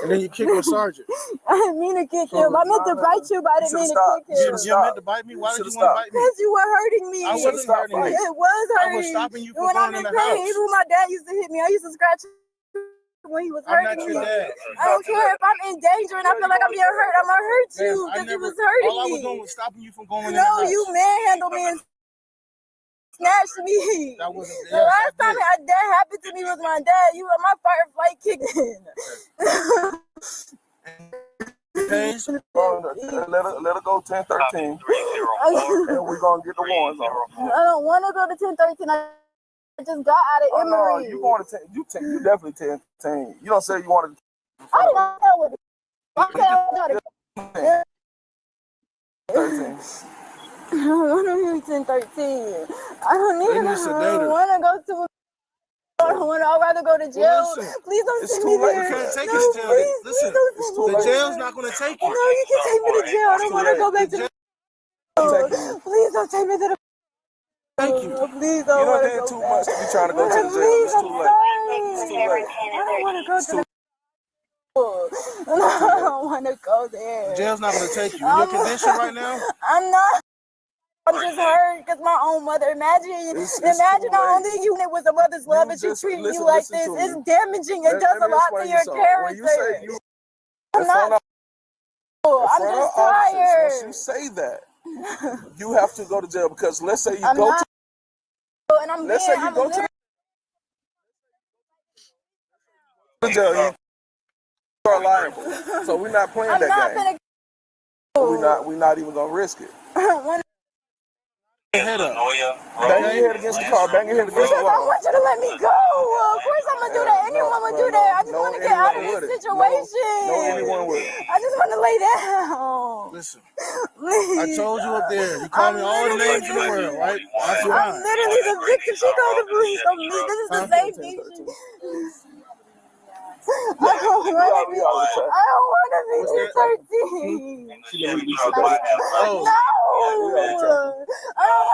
Speaker 8: And then you kick my sergeant.
Speaker 7: I didn't mean to kick him. I meant to bite you, but I didn't mean to kick him.
Speaker 8: You meant to bite me? Why did you want to bite me?
Speaker 7: Because you were hurting me.
Speaker 8: I wasn't hurting you.
Speaker 7: It was hurting.
Speaker 8: I was stopping you from
Speaker 7: when
Speaker 8: going
Speaker 7: I'm
Speaker 8: in
Speaker 7: in
Speaker 8: the
Speaker 7: pain,
Speaker 8: house.
Speaker 7: even when my dad used to hit me, I used to scratch him when he was
Speaker 8: I'm
Speaker 7: hurting
Speaker 8: not your
Speaker 7: me.
Speaker 8: dad.
Speaker 7: I don't care if I'm in danger and I feel like I'm being hurt. I'm gonna hurt you
Speaker 8: Man,
Speaker 7: because he was hurting
Speaker 8: all I was
Speaker 7: me.
Speaker 8: doing was stopping you from going in the
Speaker 7: No,
Speaker 8: house.
Speaker 7: you manhandled me and snatched me.
Speaker 8: That wasn't
Speaker 7: The last time that happened to me was my dad. You were my fight or flight kicked in.
Speaker 8: Okay, let her go 10-13. And we're gonna get the ones on.
Speaker 7: I don't want to go to 10-13. I just got out of
Speaker 8: No,
Speaker 7: Emory.
Speaker 8: you going to 10? You definitely 10. You don't say you wanted.
Speaker 7: I didn't know what it was.
Speaker 8: 13.
Speaker 7: I don't want to be 10-13. I don't need
Speaker 8: They need
Speaker 7: to.
Speaker 8: sedated.
Speaker 7: I want to go to I don't want to. I'd rather go to jail.
Speaker 8: Well, listen,
Speaker 7: please don't
Speaker 8: it's
Speaker 7: send
Speaker 8: too
Speaker 7: me
Speaker 8: late.
Speaker 7: there.
Speaker 8: You can't take
Speaker 7: no,
Speaker 8: us to jail.
Speaker 7: please,
Speaker 8: Listen,
Speaker 7: please don't
Speaker 8: it's
Speaker 7: send
Speaker 8: too
Speaker 7: me
Speaker 8: late. The
Speaker 7: there.
Speaker 8: jail's not going to take you.
Speaker 7: No, you can take me to jail. I don't want to go back to the jail. Please don't take me to the
Speaker 8: Thank you.
Speaker 7: Please
Speaker 8: You
Speaker 7: don't
Speaker 8: don't
Speaker 7: want to
Speaker 8: did
Speaker 7: go
Speaker 8: too
Speaker 7: back.
Speaker 8: much to be trying to go to the jail.
Speaker 7: Please,
Speaker 8: It's too
Speaker 7: I'm
Speaker 8: late.
Speaker 7: sorry.
Speaker 8: It's too late.
Speaker 7: I don't want to go to the I don't want to go there.
Speaker 8: The jail's not going to take you. In your condition right now,
Speaker 7: I'm not. I'm just hurt because my own mother. Imagine
Speaker 8: It's
Speaker 7: the
Speaker 8: too
Speaker 7: only unit was a mother's love, and she
Speaker 8: just
Speaker 7: treating
Speaker 8: listen
Speaker 7: you like
Speaker 8: to
Speaker 7: this.
Speaker 8: me.
Speaker 7: It's damaging. It does
Speaker 8: Let
Speaker 7: a
Speaker 8: me
Speaker 7: lot
Speaker 8: explain
Speaker 7: to
Speaker 8: you
Speaker 7: your
Speaker 8: something.
Speaker 7: character.
Speaker 8: When you say you,
Speaker 7: I'm not. I'm just tired.
Speaker 8: When you say that, you have to go to jail because let's say you
Speaker 7: I'm
Speaker 8: go
Speaker 7: not,
Speaker 8: to.
Speaker 7: and I'm
Speaker 8: Let's
Speaker 7: being,
Speaker 8: say you
Speaker 7: I'm
Speaker 8: go to the jail, you are liable. So we're not playing
Speaker 7: I'm
Speaker 8: that
Speaker 7: not
Speaker 8: game. We're not even gonna risk it.
Speaker 7: When,
Speaker 8: Head up. Bang your head against the car. Bang your head against the
Speaker 7: because I
Speaker 8: wall.
Speaker 7: want you to let me go. Of course I'm gonna do that. Anyone would do that. I just want to get out of this situation.
Speaker 8: No, anyone would.
Speaker 7: I just want to lay down.
Speaker 8: Listen,
Speaker 7: Please.
Speaker 8: I told you up there. You call me all the names in the world, right? That's
Speaker 7: I'm
Speaker 8: fine.
Speaker 7: literally the victim. She called the police on me. This is the safety. I don't want to be 13.
Speaker 8: Oh.
Speaker 7: No, I don't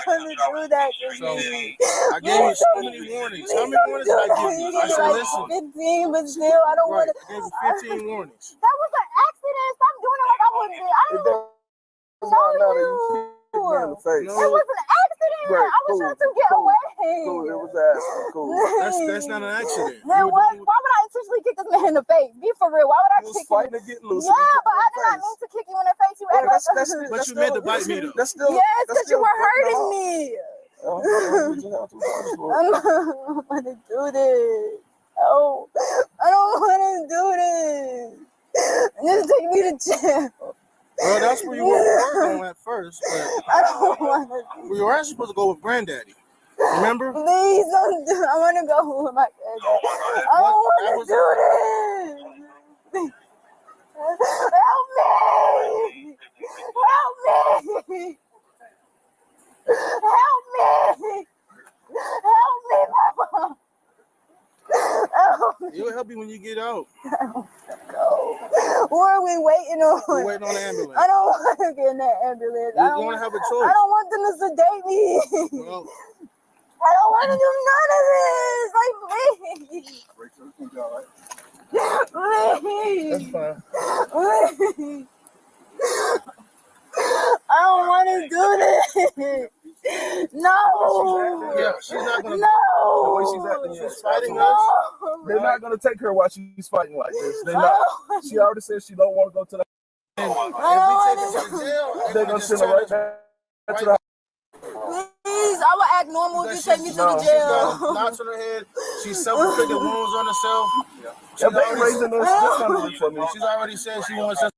Speaker 7: want to do that to
Speaker 8: So,
Speaker 7: me.
Speaker 8: I gave you so many warnings. How many warnings did I give you? I said, listen.
Speaker 7: 15, but still, I don't
Speaker 8: Right,
Speaker 7: want to.
Speaker 8: I gave you 15 warnings.
Speaker 7: That was an accident. Stop doing it like I wouldn't be. I didn't know you. It was an accident.
Speaker 8: Right,
Speaker 7: I was trying to get away.
Speaker 8: Cool, it was accident. Cool. That's not an accident.
Speaker 7: Why would I intentionally kick this man in the face? Be for real. Why would I
Speaker 8: You
Speaker 7: kick
Speaker 8: was fighting
Speaker 7: you?
Speaker 8: to get loose.
Speaker 7: Yeah, but I did not mean to kick you in the face. You act like
Speaker 8: But you meant to bite me though.
Speaker 7: yes, because you were hurting me. I don't want to do this. Oh, I don't want to do this. Just take me to jail.
Speaker 8: Well, that's where you want to work on at first. But
Speaker 7: I don't want to.
Speaker 8: we were actually supposed to go with granddaddy. Remember?
Speaker 7: Please don't do. I want to go with my granddad. I don't want to do this. Help me! Help me! Help me! Help me, Mama! Help me.
Speaker 8: It'll help you when you get out.
Speaker 7: Go. What are we waiting on?
Speaker 8: We're waiting on the ambulance.
Speaker 7: I don't want to get in that ambulance.
Speaker 8: You're going to have a choice.
Speaker 7: I don't want them to sedate me.
Speaker 8: Well,
Speaker 7: I don't want to do none of this. Like, please. Please.
Speaker 8: that's fine.
Speaker 7: Please. I don't want to do this. No.
Speaker 8: Yeah, she's not going to.
Speaker 7: No.
Speaker 8: The way she's acting, she's fighting us.
Speaker 7: No.
Speaker 8: They're not going to take her while she's fighting like this. They're not. She already said she don't want to go to the.
Speaker 7: I don't want to
Speaker 8: to jail,
Speaker 7: do
Speaker 8: they're going to send her right back to the.
Speaker 7: Please, I will act normal if you take me to the
Speaker 8: She's got
Speaker 7: jail.
Speaker 8: knots on her head. She's self-inflicted wounds on herself.
Speaker 3: Yeah, they raising those stiff numbers for me.
Speaker 8: She's already said she wants us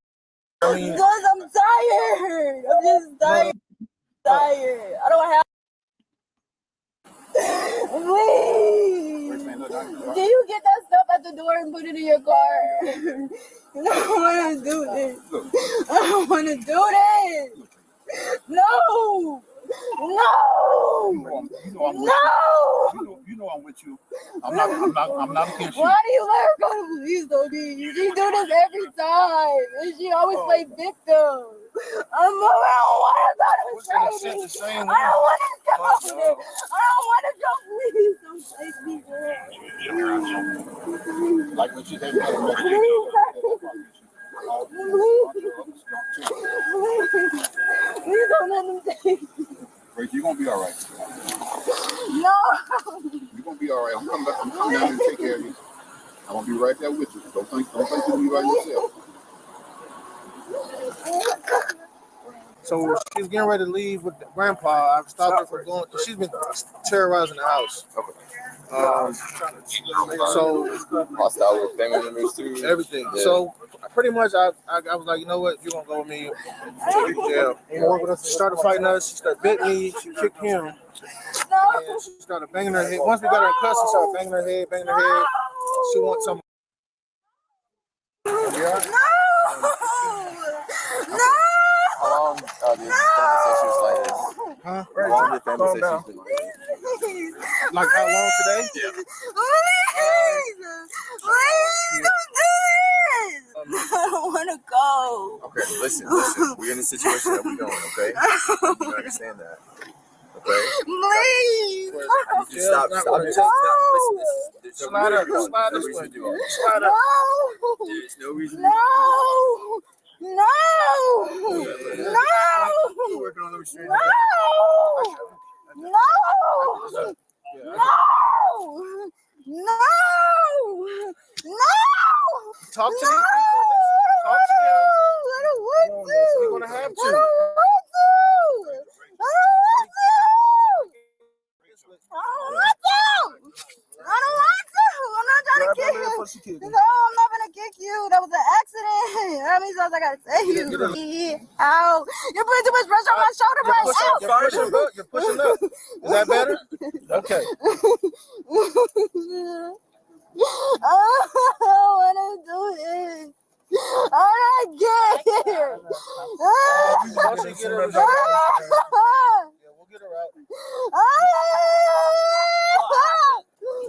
Speaker 8: I mean,
Speaker 7: Because I'm tired. I'm just tired. Tired. I don't have. Please. Can you get that stuff at the door and put it in your car? I don't want to do this. I don't want to do this. No. No. No.
Speaker 3: You know I'm with you. I'm not against you.
Speaker 7: Why do you let her go to police though, D? She do this every time. And she always play victim. I don't want to go to training. I don't want to come up with it. I don't want to go. Please don't take me there.
Speaker 3: Like what you said.
Speaker 7: Please don't let them take me.
Speaker 3: You're gonna be all right.
Speaker 7: No.
Speaker 3: You're gonna be all right. I'm coming down and take care of you. I'm gonna be right there with you. Don't think you'll be by yourself.
Speaker 8: so she's getting ready to leave with grandpa. I've stopped her from going. She's been terrorizing the house. So
Speaker 6: Hostile with family members too.
Speaker 8: everything.
Speaker 6: Yeah.
Speaker 8: So pretty much, I was like, you know what? You're gonna go with me to jail. She started fighting us. She started bit me. She kicked him. And she started banging her head. Once we got her in custody, she started banging her head. She wants some. Yeah.
Speaker 7: No.
Speaker 6: How long did family sessions like this?
Speaker 8: Huh?
Speaker 6: How long did family sessions been like this?
Speaker 8: Like how long today?
Speaker 7: Please don't do this. I don't want to go.
Speaker 6: Okay, listen. We're in a situation that we're going, okay? You understand that. Okay?
Speaker 7: Please.
Speaker 6: Stop. Listen. There's
Speaker 8: Slide up. Slide
Speaker 6: no
Speaker 8: this
Speaker 6: reason
Speaker 8: way.
Speaker 6: to do all this.
Speaker 8: Slide up.
Speaker 7: No.
Speaker 6: There's no reason.
Speaker 7: No. No.
Speaker 6: We're working on the restraining order.
Speaker 7: No. No. No. No.
Speaker 8: Talk to
Speaker 7: No.
Speaker 8: these people. Listen. Talk to them.
Speaker 7: I don't want to.
Speaker 8: You're gonna have
Speaker 7: I
Speaker 8: to.
Speaker 7: don't want to. I don't want to. I don't want to. I don't want to. I'm not trying to kick you. No, I'm not gonna kick you. That was an accident. That means I gotta say you. Ow. You're putting too much pressure on my shoulder, bro.
Speaker 8: You're pushing up. Is that better? Okay.
Speaker 7: I don't want to do it. I'm not scared.
Speaker 8: Once you get her, we'll get her out.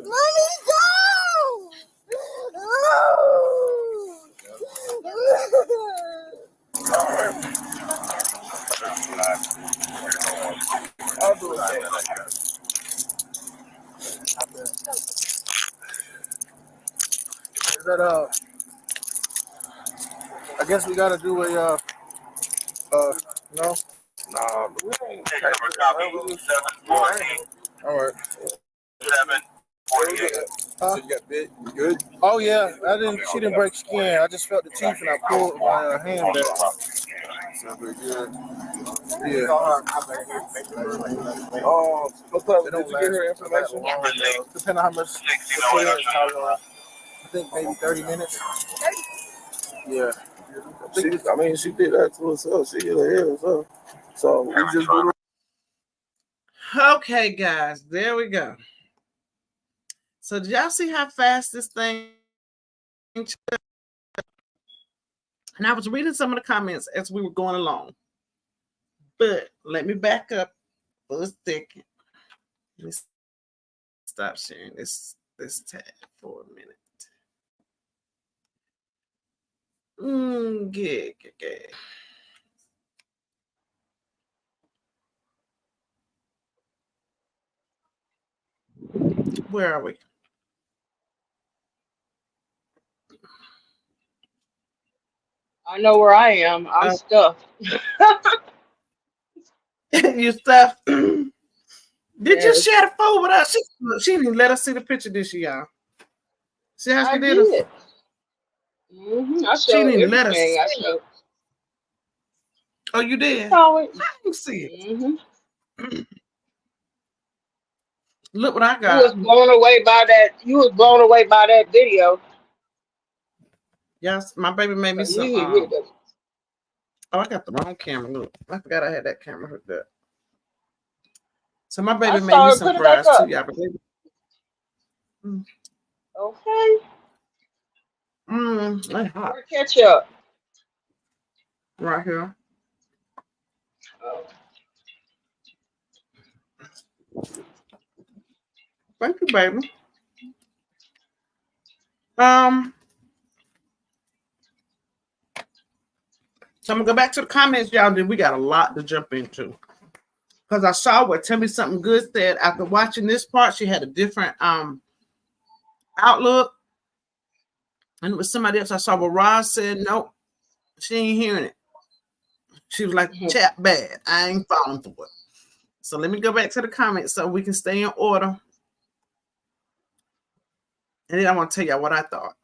Speaker 7: Let me go.
Speaker 8: I'll do it. Is that I guess we gotta do a no.
Speaker 10: Nah, we ain't taking a copy. 714.
Speaker 8: All right.
Speaker 10: 748.
Speaker 6: So you got bit? You good?
Speaker 8: Oh yeah, she didn't break skin. I just felt the teeth and I pulled my hand back.
Speaker 6: So very good.
Speaker 8: Yeah.
Speaker 6: What's up? Did you get her information?
Speaker 8: Depending on how much. I think maybe 30 minutes. Yeah.
Speaker 6: She did that to herself. She hit her head herself. So we just do.
Speaker 1: Okay, guys, there we go. So did y'all see how fast this thing? And I was reading some of the comments as we were going along. But let me back up for a second. Let me stop sharing this tab for a minute. Good. Where are we?
Speaker 2: I know where I am. I'm stuffed.
Speaker 1: You stuffed. Did
Speaker 2: Yes.
Speaker 1: you share the phone with us? She didn't let us see the picture, did she, y'all? See how she
Speaker 2: I
Speaker 1: did
Speaker 2: did.
Speaker 1: it?
Speaker 2: I
Speaker 1: She
Speaker 2: showed
Speaker 1: didn't let us
Speaker 2: everything. I
Speaker 1: see it.
Speaker 2: showed.
Speaker 1: Oh, you did?
Speaker 2: Saw it.
Speaker 1: I didn't see it.
Speaker 2: Mm-hmm.
Speaker 1: Look what I
Speaker 2: You
Speaker 1: got.
Speaker 2: was blown away by that. You was blown away by that video.
Speaker 1: Yes, my baby made me
Speaker 2: So
Speaker 1: some.
Speaker 2: you
Speaker 1: Oh, I got the wrong camera. Look, I forgot I had that camera hooked up. So my
Speaker 2: I
Speaker 1: baby made
Speaker 2: saw
Speaker 1: me
Speaker 2: her
Speaker 1: some
Speaker 2: put it back
Speaker 1: fries too,
Speaker 2: up.
Speaker 1: y'all. But baby,
Speaker 2: Okay.
Speaker 1: that's hot
Speaker 2: Where ketchup?
Speaker 1: right here.
Speaker 2: Oh.
Speaker 1: Thank you, baby. So I'm gonna go back to the comments, y'all. Then we got a lot to jump into. Because I saw what Tell Me Something Good said after watching this part, she had a different outlook. And it was somebody else I saw where Roz said, nope, she ain't hearing it. She was like, chat bad. I ain't falling for it. So let me go back to the comments so we can stay in order. And then I want to tell y'all what I thought.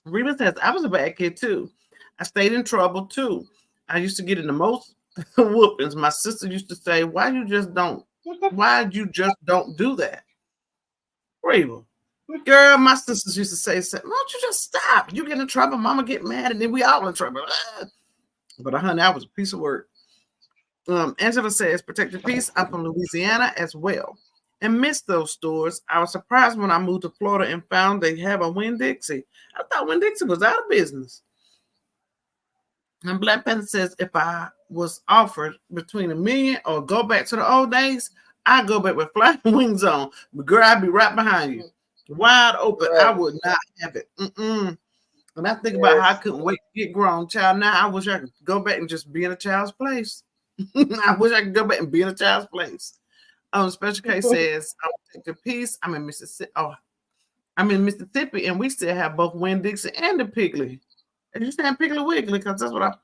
Speaker 1: Reba says, I was a bad kid too. I stayed in trouble too. I used to get in the most whoopings. My sister used to say, why you just don't do that? Reba. Girl, my sisters used to say, why don't you just stop? You get in trouble, mama get mad, and then we all in trouble. But honey, that was a piece of work. Angela says, protect your peace. I'm from Louisiana as well. And missed those stores. I was surprised when I moved to Florida and found they have a Winn-Dixie. I thought Winn-Dixie was out of business. And Black Panther says, if I was offered between $1 million or go back to the old days, I'd go back with flying wings on. But girl, I'd be right behind you. Wide open.
Speaker 2: Right.
Speaker 1: I would not have it. When I think about how I couldn't wait to get grown, child, now I wish I could go back and just be in a child's place. I wish I could go back and be in a child's place. Special K says, I'll take the peace. I'm in Mississippi. I'm in Mississippi, and we still have both Winn-Dixie and the Piggly. And you saying Piggly Wiggly, because that's what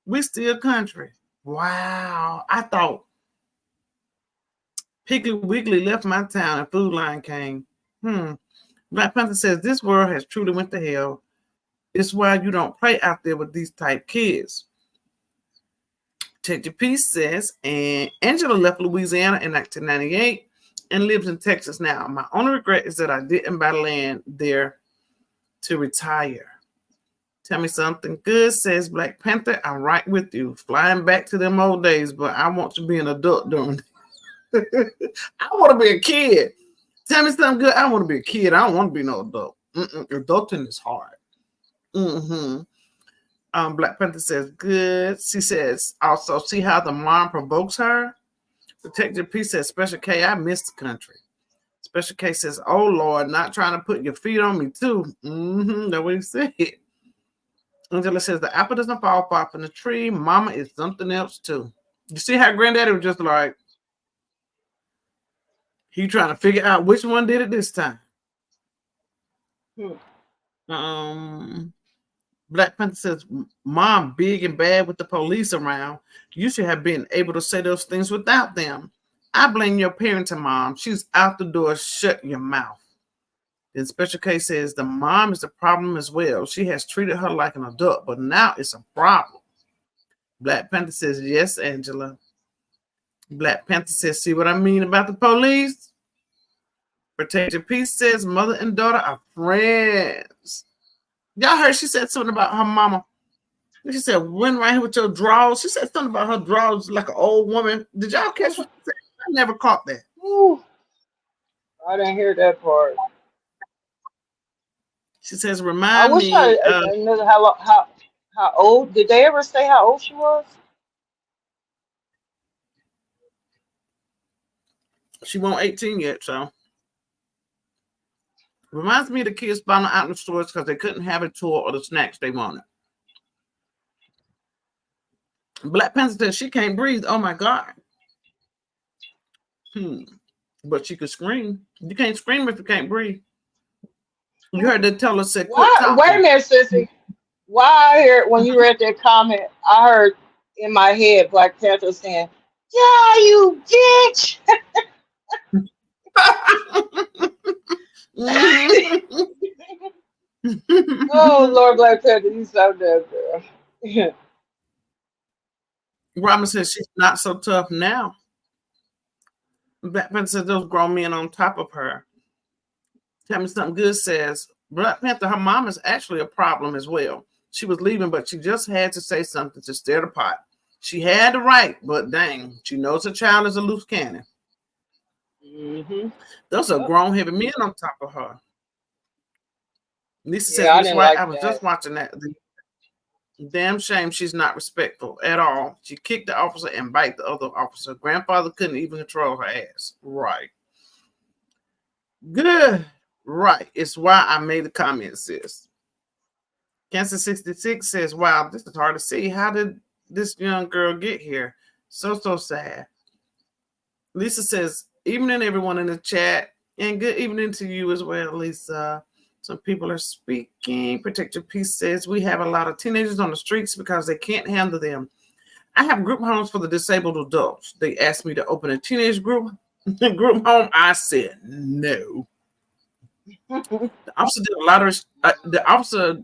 Speaker 1: we still country. Wow. I thought Piggly Wiggly left my town and Food Line came. Black Panther says, this world has truly went to hell. It's why you don't play out there with these type kids. Take Your Peace says, and Angela left Louisiana in 1998 and lives in Texas now. My only regret is that I didn't buy land there to retire. Tell Me Something Good says, Black Panther, I'm right with you. Flying back to them old days, but I want to be an adult during I want to be a kid. Tell me something good. I want to be a kid. I don't want to be no adult. Adulting is hard. Black Panther says, good. She says, also, see how the mom provokes her? Protect Your Peace says, Special K, I miss the country. Special K says, oh, Lord, not trying to put your feet on me, too. That's what he said. Angela says, the apple doesn't fall far from the tree. Mama is something else, too. You see how Granddaddy was just like, he trying to figure out which one did it this time. Black Panther says, Mom, big and bad with the police around. You should have been able to say those things without them. I blame your parenting, Mom. She's out the door. Shut your mouth. Then Special K says, the mom is the problem as well. She has treated her like an adult, but now it's a problem. Black Panther says, yes, Angela. Black Panther says, see what I mean about the police? Protect Your Peace says, mother and daughter are friends. Y'all heard she said something about her mama. She said, went right here with your drawers. She said something about her drawers like an old woman. Did y'all catch what she said? I never caught that.
Speaker 2: Ooh, I didn't hear that part.
Speaker 1: She says,
Speaker 2: I
Speaker 1: remind
Speaker 2: wish
Speaker 1: me.
Speaker 2: I knew how old. Did they ever say how old she was?
Speaker 1: She won't 18 yet, so. Reminds me of the kids finding out in the stores because they couldn't have a toy or the snacks they wanted. Black Panther says she can't breathe. Oh my God. But she could scream. You can't scream if you can't breathe. You heard the teller say, quit talking.
Speaker 2: Wait a minute, sissy. Why I heard when you read that comment, I heard in my head Black Panther saying, yeah, you bitch. Oh, Lord, Black Panther, you so dead, girl.
Speaker 1: Robin says she's not so tough now. Black Panther says those grown men on top of her. Tell Me Something Good says, Black Panther, her mom is actually a problem as well. She was leaving, but she just had to say something to stir the pot. She had the right, but dang, she knows her child is a loose cannon. Those are grown, heavy men on top of her. Lisa
Speaker 2: Yeah, I
Speaker 1: says,
Speaker 2: didn't
Speaker 1: White,
Speaker 2: like
Speaker 1: I was just
Speaker 2: that.
Speaker 1: watching that. Damn shame she's not respectful at all. She kicked the officer and bite the other officer. Grandfather couldn't even control her ass. Right. Good. Right. It's why I made the comment, sis. Kansas 66 says, wow, this is hard to see. How did this young girl get here? So sad. Lisa says, evening everyone in the chat, and good evening to you as well, Lisa. Some people are speaking. Protect Your Peace says, we have a lot of teenagers on the streets because they can't handle them. I have group homes for the disabled adults. They asked me to open a teenage group home. I said no. The officer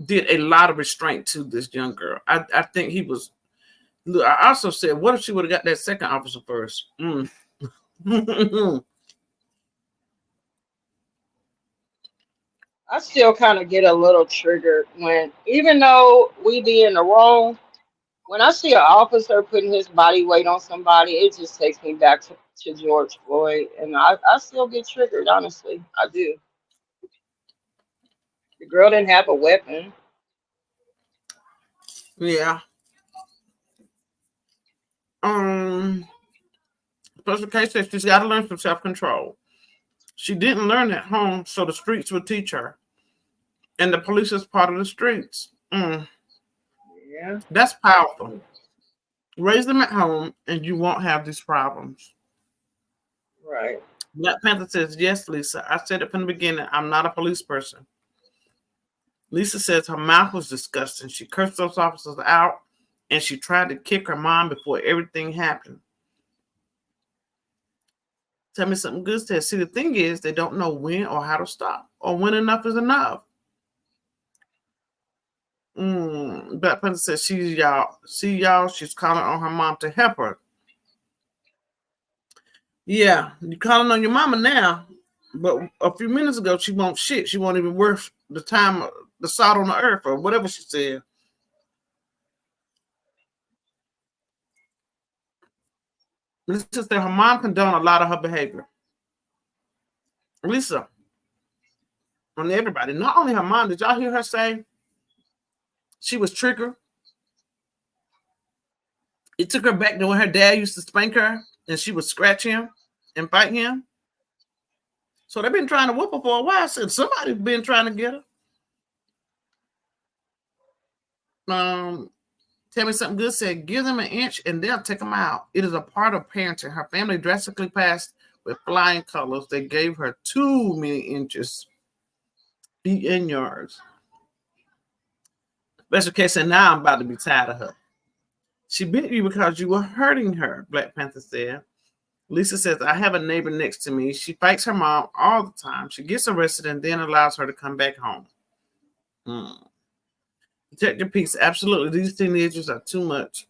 Speaker 1: did a lot of restraint to this young girl. I think he was. I also said, what if she would have got that second officer first?
Speaker 2: I still kind of get a little triggered when, even though we be in the wrong, when I see an officer putting his body weight on somebody, it just takes me back to George Floyd. And I still get triggered, honestly. I do. The girl didn't have a weapon.
Speaker 1: Yeah. Special case says she's got to learn some self-control. She didn't learn at home, so the streets will teach her. And the police is part of the streets.
Speaker 2: Yeah.
Speaker 1: That's powerful. Raise them at home and you won't have these problems.
Speaker 2: Right.
Speaker 1: Black Panther says, yes, Lisa. I said it from the beginning. I'm not a police person. Lisa says her mouth was disgusting. She cursed those officers out and she tried to kick her mom before everything happened. Tell me something good says, see, the thing is, they don't know when or how to stop or when enough is enough. Black Panther says, she's calling on her mom to help her. Yeah, you're calling on your mama now, but a few minutes ago, she won't shit. She won't even worth the time, the salt on the earth, or whatever she said. Lisa said her mom condoned a lot of her behavior. Lisa, on everybody, not only her mom, did y'all hear her say she was triggered? It took her back to when her dad used to spank her and she would scratch him and fight him. So they've been trying to whoop her for a while. I said, somebody's been trying to get her. Tell me something good said, give them an inch and they'll take them out. It is a part of parenting. Her family drastically passed with flying colors. They gave her too many inches, feet and yards. Special case said, now I'm about to be tired of her. She bit you because you were hurting her, Black Panther said. Lisa says, I have a neighbor next to me. She fights her mom all the time. She gets arrested and then allows her to come back home. Protect Your Peace. Absolutely. These teenagers are too much.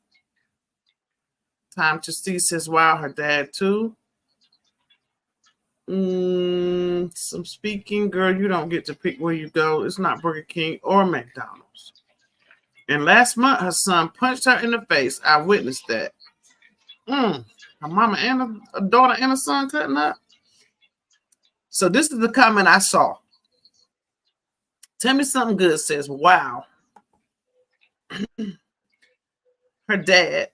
Speaker 1: Time to See says, wow, her dad too. Some speaking, girl, you don't get to pick where you go. It's not Burger King or McDonald's. And last month, her son punched her in the face. I witnessed that. Her mama and a daughter and a son cutting up. So this is the comment I saw. Tell me something good says, wow. Her dad,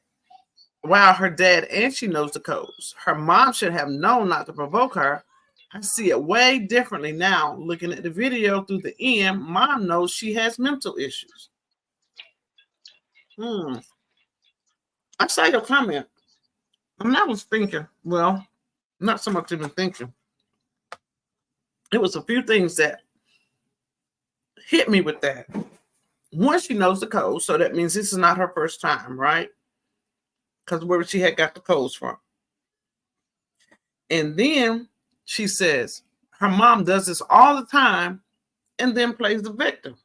Speaker 1: and she knows the codes. Her mom should have known not to provoke her. I see it way differently now. Looking at the video through the end, mom knows she has mental issues. I saw your comment. And I was thinking, well, not so much even thinking. It was a few things that hit me with that. One, she knows the code, so that means this is not her first time, right? Because where she had got the codes from. And then she says her mom does this all the time and then plays the victim.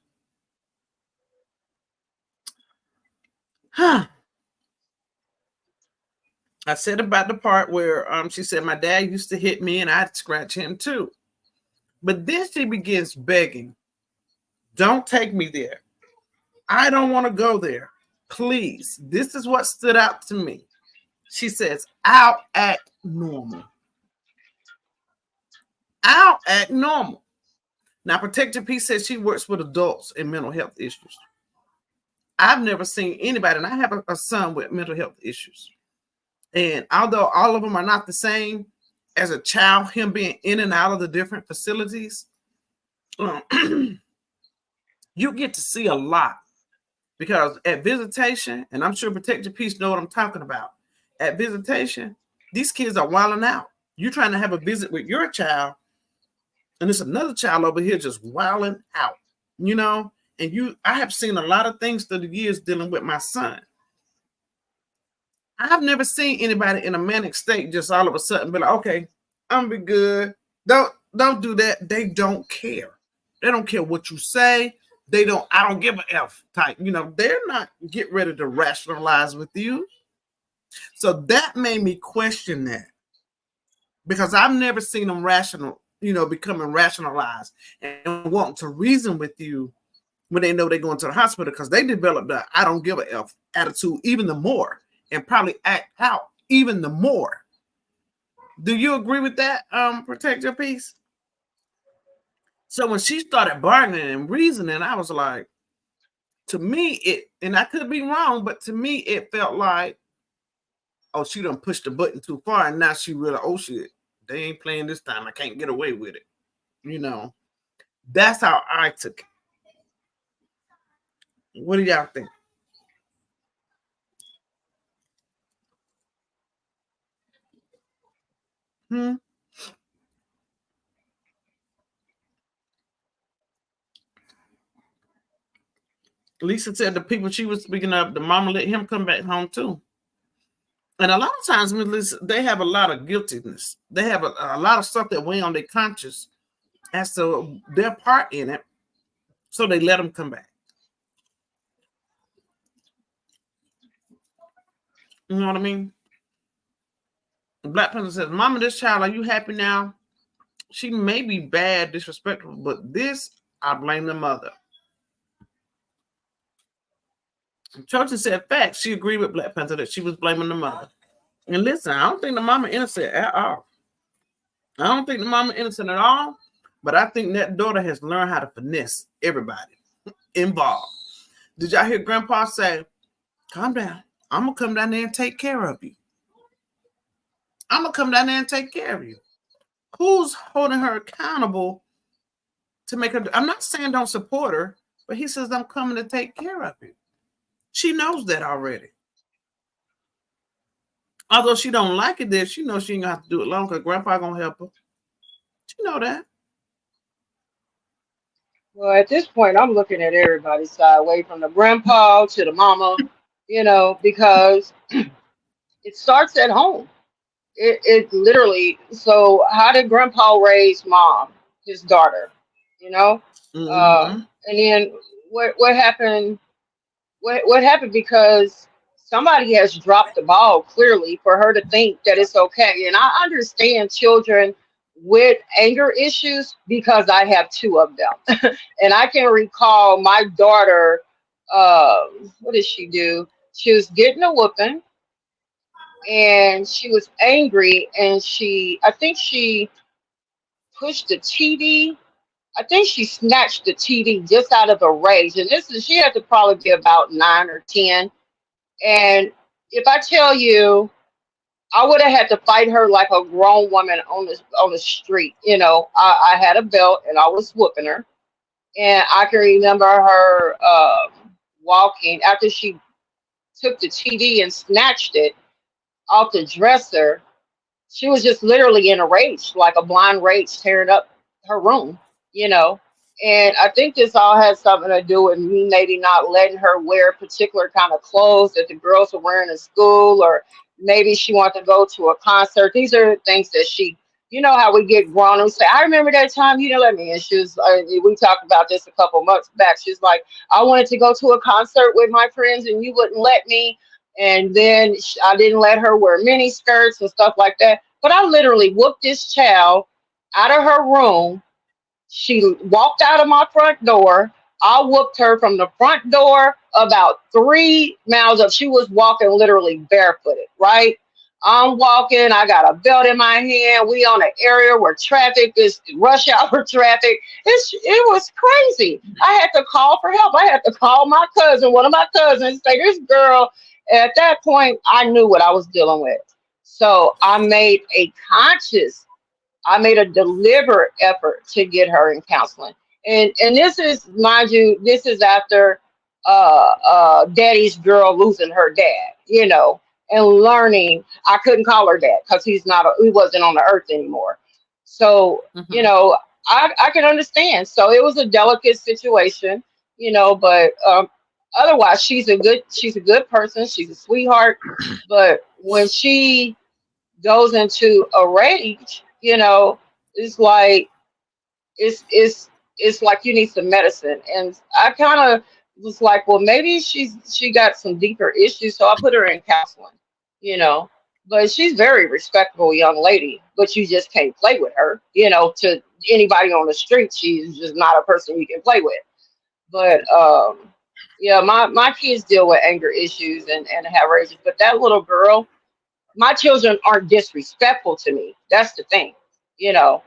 Speaker 1: I said about the part where she said my dad used to hit me and I'd scratch him too. But then she begins begging, don't take me there. I don't want to go there. Please. This is what stood out to me. She says, I'll act normal. I'll act normal. Now, Protect Your Peace says she works with adults and mental health issues. I've never seen anybody, and I have a son with mental health issues. And although all of them are not the same, as a child, him being in and out of the different facilities, you get to see a lot. Because at visitation, and I'm sure Protect Your Peace know what I'm talking about. At visitation, these kids are wilding out. You're trying to have a visit with your child, and there's another child over here just wilding out, you know? And I have seen a lot of things through the years dealing with my son. I've never seen anybody in a manic state just all of a sudden be like, okay, I'm gonna be good. Don't do that. They don't care. They don't care what you say. I don't give a F type. You know, they're not get ready to rationalize with you. So that made me question that. Because I've never seen them becoming rationalized and wanting to reason with you when they know they're going to the hospital, because they developed the I don't give a F attitude even the more and probably act out even the more. Do you agree with that, Protect Your Peace? So when she started bargaining and reasoning, I was like, to me, and I could be wrong, but to me, it felt like, oh, she done pushed the button too far, and now she realized, oh shit, they ain't playing this time. I can't get away with it. You know, that's how I took it. What do y'all think? Lisa said the people she was speaking of, the mama let him come back home too. And a lot of times, Lisa, they have a lot of guiltiness. They have a lot of stuff that weigh on their conscience as to their part in it. So they let them come back. You know what I mean? Black Panther says, Mama, this child, are you happy now? She may be bad, disrespectful, but this, I blame the mother. Church said facts. She agreed with Black Panther that she was blaming the mother. And listen, I don't think the mama innocent at all. I don't think the mama innocent at all, but I think that daughter has learned how to finesse everybody involved. Did y'all hear Grandpa say, calm down. I'm going to come down there and take care of you. I'm going to come down there and take care of you. Who's holding her accountable to make her? I'm not saying don't support her, but he says, I'm coming to take care of you. She knows that already. Although she don't like it there, she knows she ain't gonna have to do it long because Grandpa gonna help her. She know that.
Speaker 2: Well, at this point, I'm looking at everybody's side, away from the grandpa to the mama, because it starts at home. It literally. So, how did Grandpa raise mom, his daughter? And then what happened? What happened? Because somebody has dropped the ball clearly for her to think that it's okay. And I understand children with anger issues because I have two of them. And I can recall my daughter, what did she do? She was getting a whooping and she was angry and I think she pushed the TV. I think she snatched the TV just out of a rage. And she had to probably be about 9 or 10. And if I tell you, I would have had to fight her like a grown woman on the street. I had a belt and I was whooping her. And I can remember her walking after she took the TV and snatched it off the dresser. She was just literally in a rage, like a blind rage, tearing up her room, And I think this all has something to do with me maybe not letting her wear particular kind of clothes that the girls were wearing in school, or maybe she wanted to go to a concert. These are things that she, how we get grown and we say, I remember that time you didn't let me. And she was, we talked about this a couple months back. She's like, I wanted to go to a concert with my friends and you wouldn't let me. And then I didn't let her wear mini skirts and stuff like that. But I literally whooped this child out of her room. She walked out of my front door. I whooped her from the front door about 3 miles up. She was walking literally barefooted, right? I'm walking, I got a belt in my hand. We on an area where traffic is rush hour traffic. It was crazy. I had to call for help. I had to call my cousin, one of my cousins, say, this girl, at that point, I knew what I was dealing with. So I made a deliberate effort to get her in counseling. And this is, mind you, this is after daddy's girl losing her dad, you know, and learning I couldn't call her dad because he wasn't on the earth anymore. So, you know, I can understand. So it was a delicate situation, you know, but otherwise she's a good person. She's a sweetheart. But when she goes into a rage, you know, it's like it's like you need some medicine. And I kind of was like, well, maybe she got some deeper issues, so I put her in counseling, you know. But she's very respectable young lady, but you just can't play with her, you know. To anybody on the street, she's just not a person you can play with. But yeah, my kids deal with anger issues and have rages. But that little girl, my children aren't disrespectful to me. That's the thing, you know.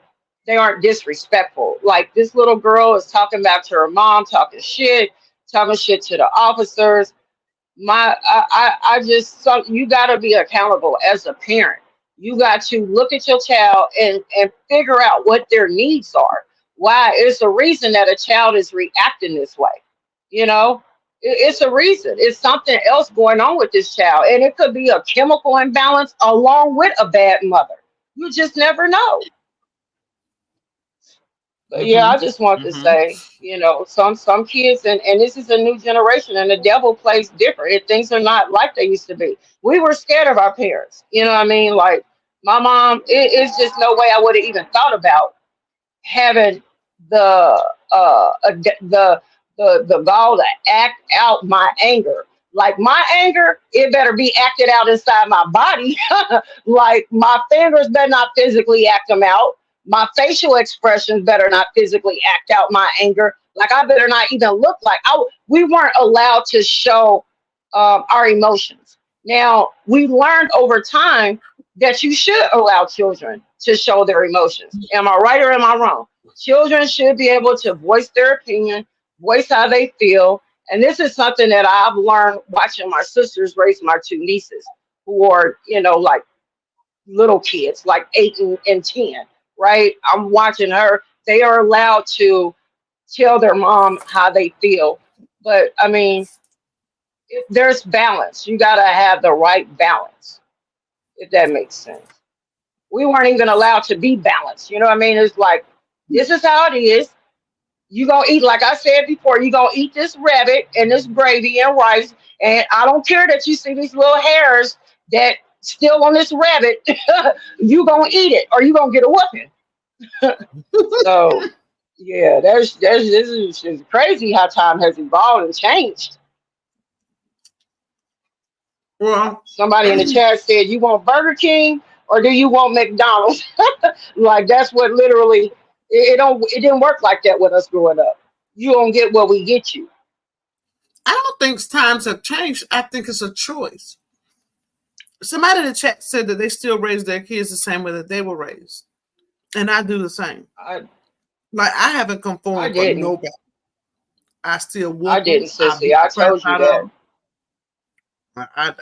Speaker 2: They aren't disrespectful. Like this little girl is talking back to her mom, talking shit to the officers. I just, you got to be accountable as a parent. You got to look at your child and figure out what their needs are. Why? It's a reason that a child is reacting this way. You know, it's a reason. It's something else going on with this child. And it could be a chemical imbalance along with a bad mother. You just never know. But yeah, I just want to say, you know, some kids, and this is a new generation, and the devil plays different. And things are not like they used to be. We were scared of our parents. You know what I mean? Like my mom, it's just no way I would have even thought about having the gall to act out my anger. Like my anger, it better be acted out inside my body. Like my fingers better not physically act them out. My facial expressions better not physically act out my anger. Like I better not even look like we weren't allowed to show our emotions. Now we learned over time that you should allow children to show their emotions. Am I right or am I wrong? Children should be able to voice their opinion, voice how they feel. And this is something that I've learned watching my sisters raise my 2 nieces who are, you know, like little kids, like 8 and 10. Right? I'm watching her. They are allowed to tell their mom how they feel. But I mean, there's balance. You got to have the right balance, if that makes sense. We weren't even allowed to be balanced. You know what I mean? It's like, this is how it is. You going to eat, like I said before, you going to eat this rabbit and this gravy and rice. And I don't care that you see these little hairs that still on this rabbit. You going to eat it or you going to get a whooping. So yeah, this is crazy how time has evolved and changed.
Speaker 1: Well,
Speaker 2: somebody in the chat said, you want Burger King or do you want McDonald's? Like that's what literally it didn't work like that with us growing up. You don't get what we get you.
Speaker 1: I don't think times have changed. I think it's a choice. Somebody in the chat said that they still raise their kids the same way that they were raised. And I do the same. I haven't conformed for nobody. I still whoop.
Speaker 2: I didn't, sissy. I told you that.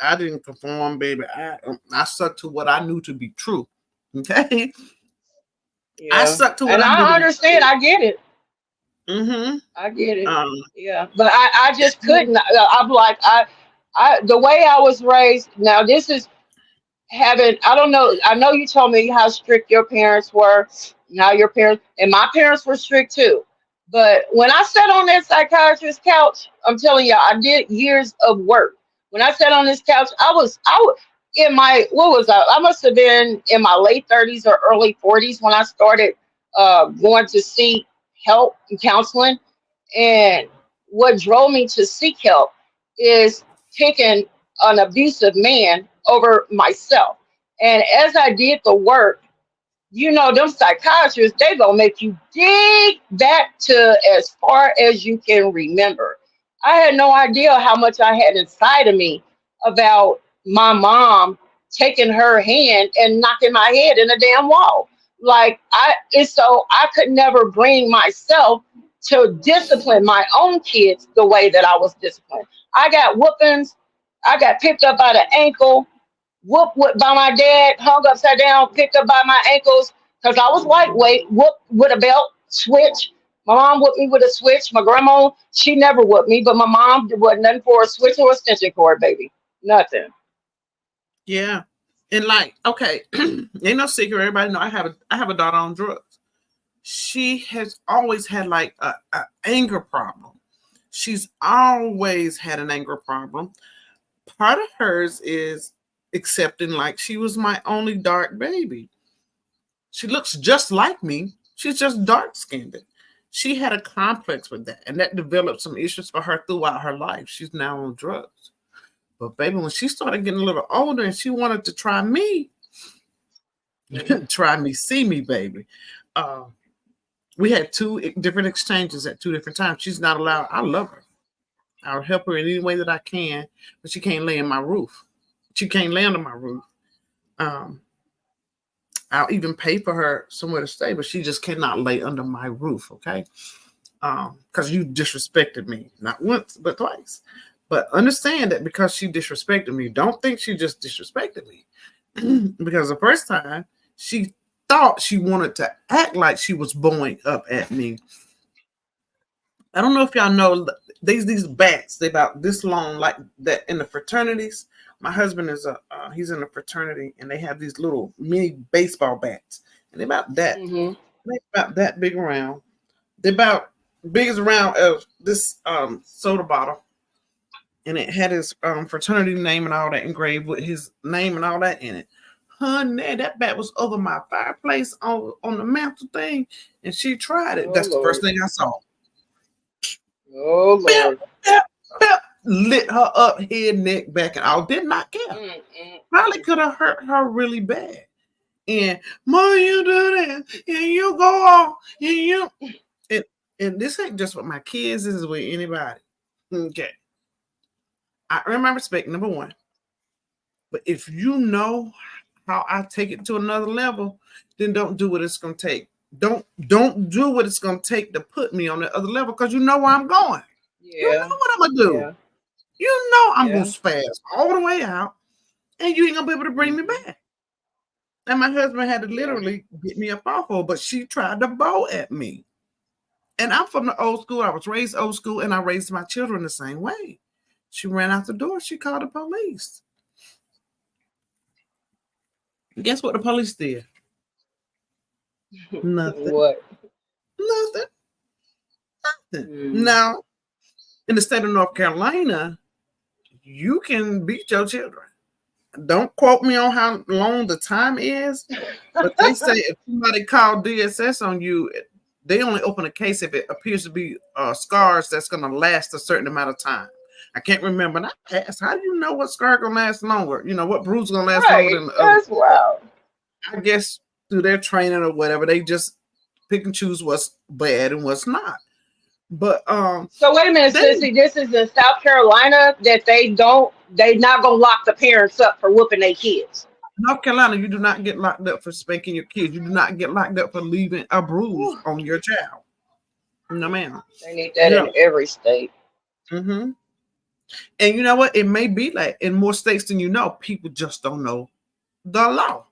Speaker 1: I didn't conform, baby. I stuck to what I knew to be true. Okay?
Speaker 2: Yeah.
Speaker 1: I stuck to what
Speaker 2: and
Speaker 1: I knew.
Speaker 2: I understand. I get it. I get it. Yeah. But I just couldn't. I'm like, the way I was raised, now this is having, I don't know. I know you told me how strict your parents were, how your parents, and my parents were strict too. But when I sat on that psychiatrist's couch, I'm telling you, I did years of work. When I sat on this couch, I was in my, I must have been in my late 30s or early 40s when I started going to seek help and counseling. And what drove me to seek help is picking an abusive man over myself. And as I did the work, you know, them psychiatrists, they gonna make you dig back to as far as you can remember. I had no idea how much I had inside of me about my mom taking her hand and knocking my head in a damn wall. Like it's so I could never bring myself to discipline my own kids the way that I was disciplined. I got whoopings. I got picked up by the ankle, whooped by my dad, hung upside down, picked up by my ankles because I was lightweight, whooped with a belt, switch. My mom whooped me with a switch. My grandma, she never whooped me, but my mom wasn't nothing for a switch or extension cord, baby. Nothing.
Speaker 1: Yeah. And like, okay, ain't no secret. Everybody know I have a daughter on drugs. She has always had like a anger problem. She's always had an anger problem. Part of hers is accepting like she was my only dark baby. She looks just like me. She's just dark skinned. She had a complex with that, and that developed some issues for her throughout her life. She's now on drugs. But baby, when she started getting a little older and she wanted to try me, try me, see me, baby. We had 2 different exchanges at 2 different times. She's not allowed. I love her. I'll help her in any way that I can, but she can't lay in my roof. She can't lay under my roof. I'll even pay for her somewhere to stay, but she just cannot lay under my roof, okay? Because you disrespected me, not once, but twice. But understand that because she disrespected me, don't think she just disrespected me. Because the first time, she thought she wanted to act like she was blowing up at me. I don't know if y'all know, these bats, they about this long, like that in the fraternities. My husband is he's in a fraternity, and they have these little mini baseball bats, and they're about that.
Speaker 2: Mm-hmm.
Speaker 1: They're about that big around. They're about big as around as this soda bottle, and it had his fraternity name and all that engraved with his name and all that in it. Honey, that bat was over my fireplace on the mantle thing, and she tried it. That's the first thing I saw.
Speaker 2: Oh Lord!
Speaker 1: Lit her up, head, neck, back, and all. Did not care. Probably could have hurt her really bad. And Mom, you do that, and you go off, and you. And this ain't just with my kids. This is with anybody. Okay. I earn my respect, number one. But if you know how I take it to another level, then don't do what it's gonna take. Don't do what it's gonna take to put me on the other level, because you know where I'm going.
Speaker 2: Yeah.
Speaker 1: You know what I'm gonna do.
Speaker 2: Yeah.
Speaker 1: You know I'm gonna spaz all the way out, and you ain't gonna be able to bring me back. And my husband had to literally get me up off her, but she tried to bow at me. And I'm from the old school. I was raised old school, and I raised my children the same way. She ran out the door. She called the police. Guess what the police did? Nothing.
Speaker 2: What?
Speaker 1: Nothing. Now, in the state of North Carolina, you can beat your children. Don't quote me on how long the time is, but they say if somebody called DSS on you, they only open a case if it appears to be scars that's going to last a certain amount of time. I can't remember. And I asked, how do you know what scar going to last longer? You know, what bruise going to last longer than the other?
Speaker 2: That's wild. I
Speaker 1: guess through their training or whatever, they just pick and choose what's bad and what's not. But
Speaker 2: so wait a minute, Sissy, this is in South Carolina that they not gonna lock the parents up for whooping their kids.
Speaker 1: North Carolina, you do not get locked up for spanking your kids. You do not get locked up for leaving a bruise on your child. No, ma'am.
Speaker 2: They need that in every state.
Speaker 1: Mm-hmm. And you know what? It may be like in more states than you know, people just don't know the law.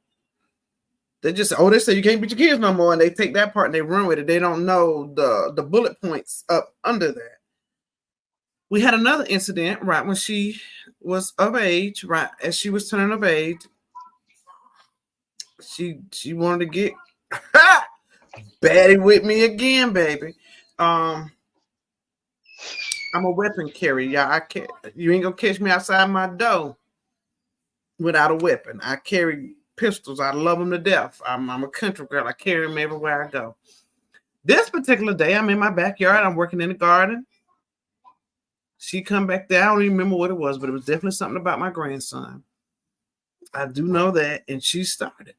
Speaker 1: They just they say you can't beat your kids no more, and they take that part and they run with it. They don't know the bullet points up under that. We had another incident right when she was of age, right as she was turning of age. She wanted to get batty with me again, baby. I'm a weapon carrier, y'all. You ain't gonna catch me outside my door without a weapon. I carry pistols. I love them to death. I'm a country girl. I carry them everywhere I go. This particular day, I'm in my backyard. I'm working in the garden. She come back there. I don't even remember what it was, but it was definitely something about my grandson. I do know that. And she started.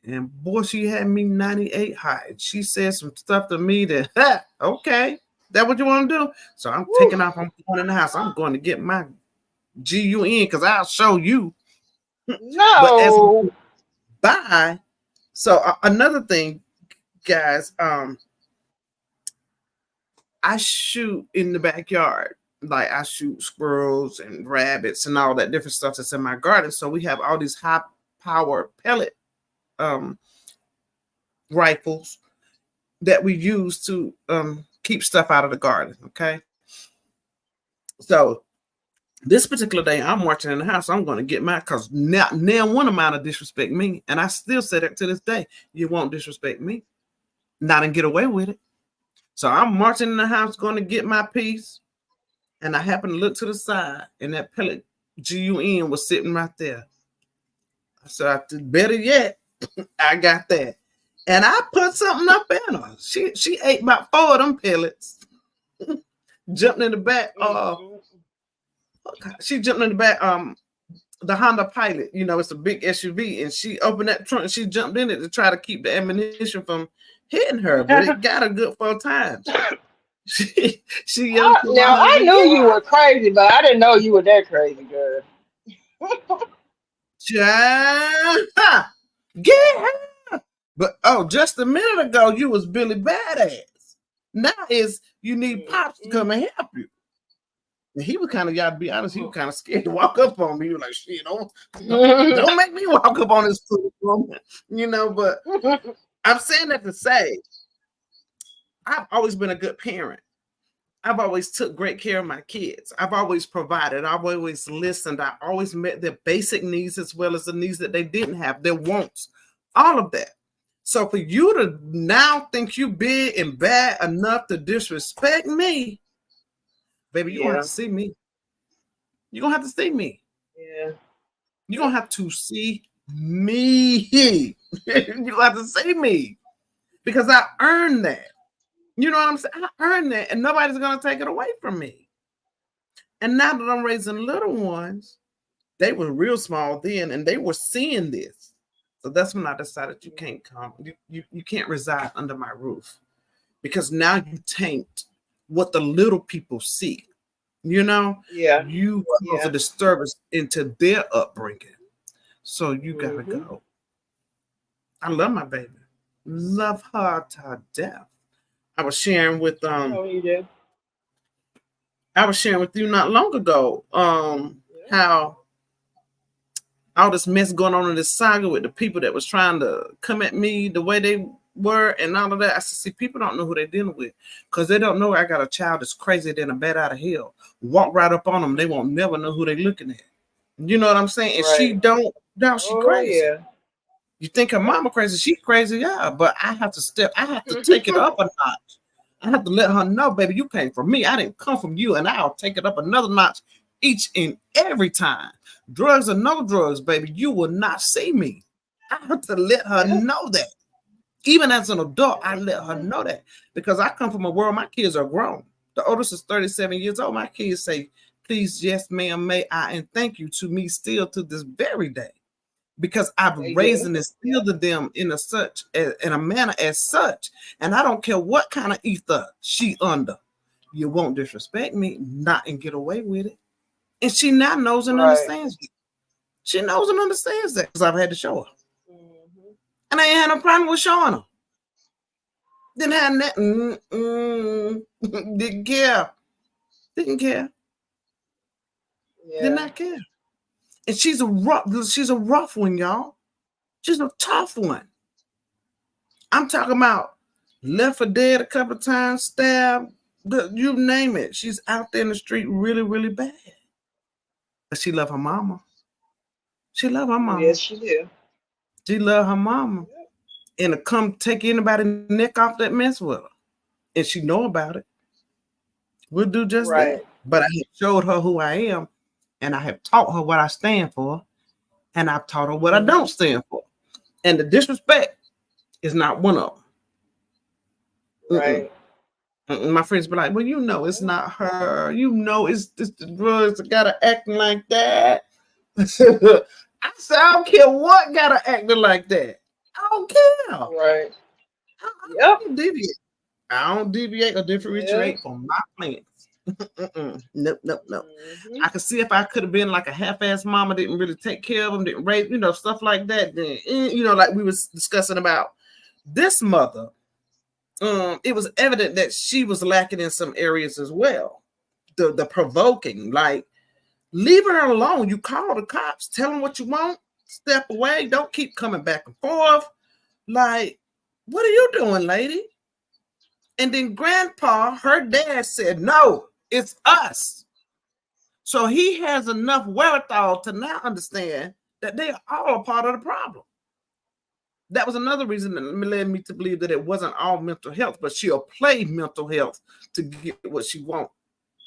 Speaker 1: And boy, she had me 98 high. She said some stuff to me that, okay, that what you want to do? So I'm taking off. I'm going in the house. I'm going to get my GUN because I'll show you. But as
Speaker 2: No.
Speaker 1: bye. So another thing, guys, I shoot in the backyard. Like I shoot squirrels and rabbits and all that different stuff that's in my garden. So we have all these high power pellet rifles that we use to keep stuff out of the garden. Okay. So this particular day, I'm marching in the house. I'm going to get mad because now one of mine to disrespect me. And I still say that to this day. You won't disrespect me. Not and get away with it. So I'm marching in the house going to get my piece. And I happen to look to the side and that pellet GUN was sitting right there. So better yet, I got that. And I put something up in her. She ate about 4 of them pellets. Jumped in the back. She jumped in the back. The Honda Pilot, you know, it's a big SUV, and she opened that trunk and she jumped in it to try to keep the ammunition from hitting her, but it got her good 4 times. She
Speaker 2: now I knew you were crazy, but I didn't know you were that crazy, girl.
Speaker 1: Get her. But just a minute ago you was Billy Badass. Now is you need Pops to come and help you. And he was kind of, y'all to be honest, he was kind of scared to walk up on me. He was like, shit, don't make me walk up on this foot, you know. But I'm saying that to say, I've always been a good parent. I've always took great care of my kids. I've always provided. I've always listened. I always met their basic needs as well as the needs that they didn't have, their wants, all of that. So for you to now think you big and bad enough to disrespect me, baby, you're going to have to see me. You're going to have to see me.
Speaker 2: Yeah.
Speaker 1: You're going to have to see me. You're going to have to see me. Because I earned that. You know what I'm saying? I earned that, and nobody's going to take it away from me. And now that I'm raising little ones, they were real small then, and they were seeing this. So that's when I decided you can't come. You can't reside under my roof. Because now you taint what the little people see. You know?
Speaker 2: Yeah.
Speaker 1: You cause a disturbance into their upbringing. So you got to go. I love my baby. Love her to death. I was sharing with
Speaker 2: you
Speaker 1: I was sharing with you not long ago how all this mess going on in this saga with the people that was trying to come at me the way they were and all of that. I said, see, people don't know who they're dealing with because they don't know I got a child that's crazier than a bat out of hell. Walk right up on them. They won't never know who they're looking at. You know what I'm saying? And she don't doubt she crazy. Yeah. You think her mama crazy? She crazy, yeah. But I have to take it up a notch. I have to let her know, baby, you came from me. I didn't come from you, and I'll take it up another notch each and every time. Drugs or no drugs, baby, you will not see me. I have to let her know that. Even as an adult, I let her know that because I come from a world, my kids are grown. The oldest is 37 years old. My kids say, please, yes, ma'am, may I, and thank you to me still to this very day. Because I've raised and instilled in them in a manner as such, and I don't care what kind of ether she under. You won't disrespect me, not and get away with it. And she now knows and understands it. She knows and understands that because I've had to show her, and I ain't had no problem with showing her. Didn't have that. Didn't care. Didn't care. Yeah. Did not care. And she's a rough one, y'all. She's a tough one. I'm talking about left for dead a couple of times, stabbed, you name it. She's out there in the street really, really bad. But she love her mama. She love her mama.
Speaker 2: Yes, she do.
Speaker 1: She love her mama. And to come take anybody's neck off that mess with her. And she know about it. We'll do just that. But I showed her who I am. And I have taught her what I stand for, and I've taught her what I don't stand for. And the disrespect is not one of them. Right. My friends be like, well, you know, it's not her. You know, it's just the drugs that got her acting like that. I said, I don't care what got her acting like that. I don't care.
Speaker 2: Right.
Speaker 1: I
Speaker 2: Yep.
Speaker 1: don't deviate. I don't deviate or differentiate
Speaker 2: Yep.
Speaker 1: from my plans. Nope, nope, nope.
Speaker 2: Mhm.
Speaker 1: I could see if I could have been like a half-ass mama, didn't really take care of them, didn't raise, stuff like that. Then, like we was discussing about this mother. It was evident that she was lacking in some areas as well. The provoking, like leave her alone. You call the cops, tell them what you want, step away. Don't keep coming back and forth. Like, what are you doing, lady? And then grandpa, her dad said, no, it's us. So he has enough wherewithal to now understand that they are all a part of the problem. That was another reason that led me to believe that it wasn't all mental health, but she'll play mental health to get what she wants.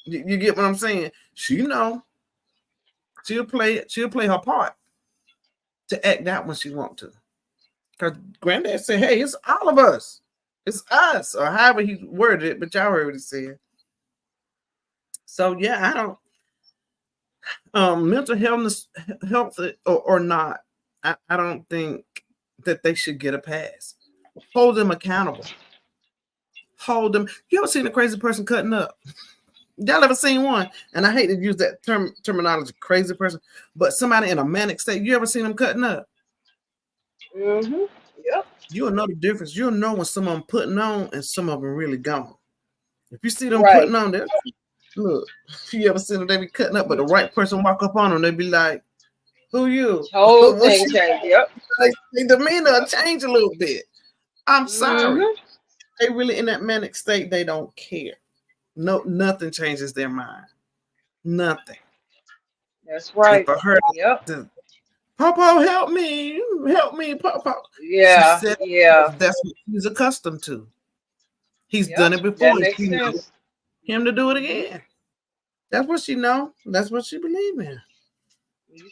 Speaker 1: You get what I'm saying? She'll play her part to act out when she wants to. Because granddad said, hey, it's all of us. It's us, or however he worded it, but y'all heard what he said. So yeah, I don't mental health or not, I don't think that they should get a pass. Hold them accountable. Hold them. You ever seen a crazy person cutting up? Y'all ever seen one? And I hate to use that terminology, crazy person, but somebody in a manic state. You ever seen them cutting up?
Speaker 2: Mm-hmm. Yep.
Speaker 1: You'll know the difference. You'll know when some of them putting on and some of them really gone. If you see them
Speaker 2: Right.
Speaker 1: putting on, look. If you ever seen them, they be cutting up, but the right person walk up on them, they be like, "Who you?"
Speaker 2: Whole thing changed. Yep.
Speaker 1: Their demeanor change a little bit. I'm sorry.
Speaker 2: Mhm.
Speaker 1: They really in that manic state. They don't care. No, nothing changes their mind. Nothing.
Speaker 2: That's right.
Speaker 1: And for her,
Speaker 2: Yep.
Speaker 1: Popo, help me, Popo.
Speaker 2: Yeah.
Speaker 1: She said
Speaker 2: Yeah.
Speaker 1: that's what he's accustomed to. He's
Speaker 2: Yep.
Speaker 1: done it before.
Speaker 2: That makes
Speaker 1: She knows
Speaker 2: sense.
Speaker 1: him to do it again. That's what she know. That's what she believe in.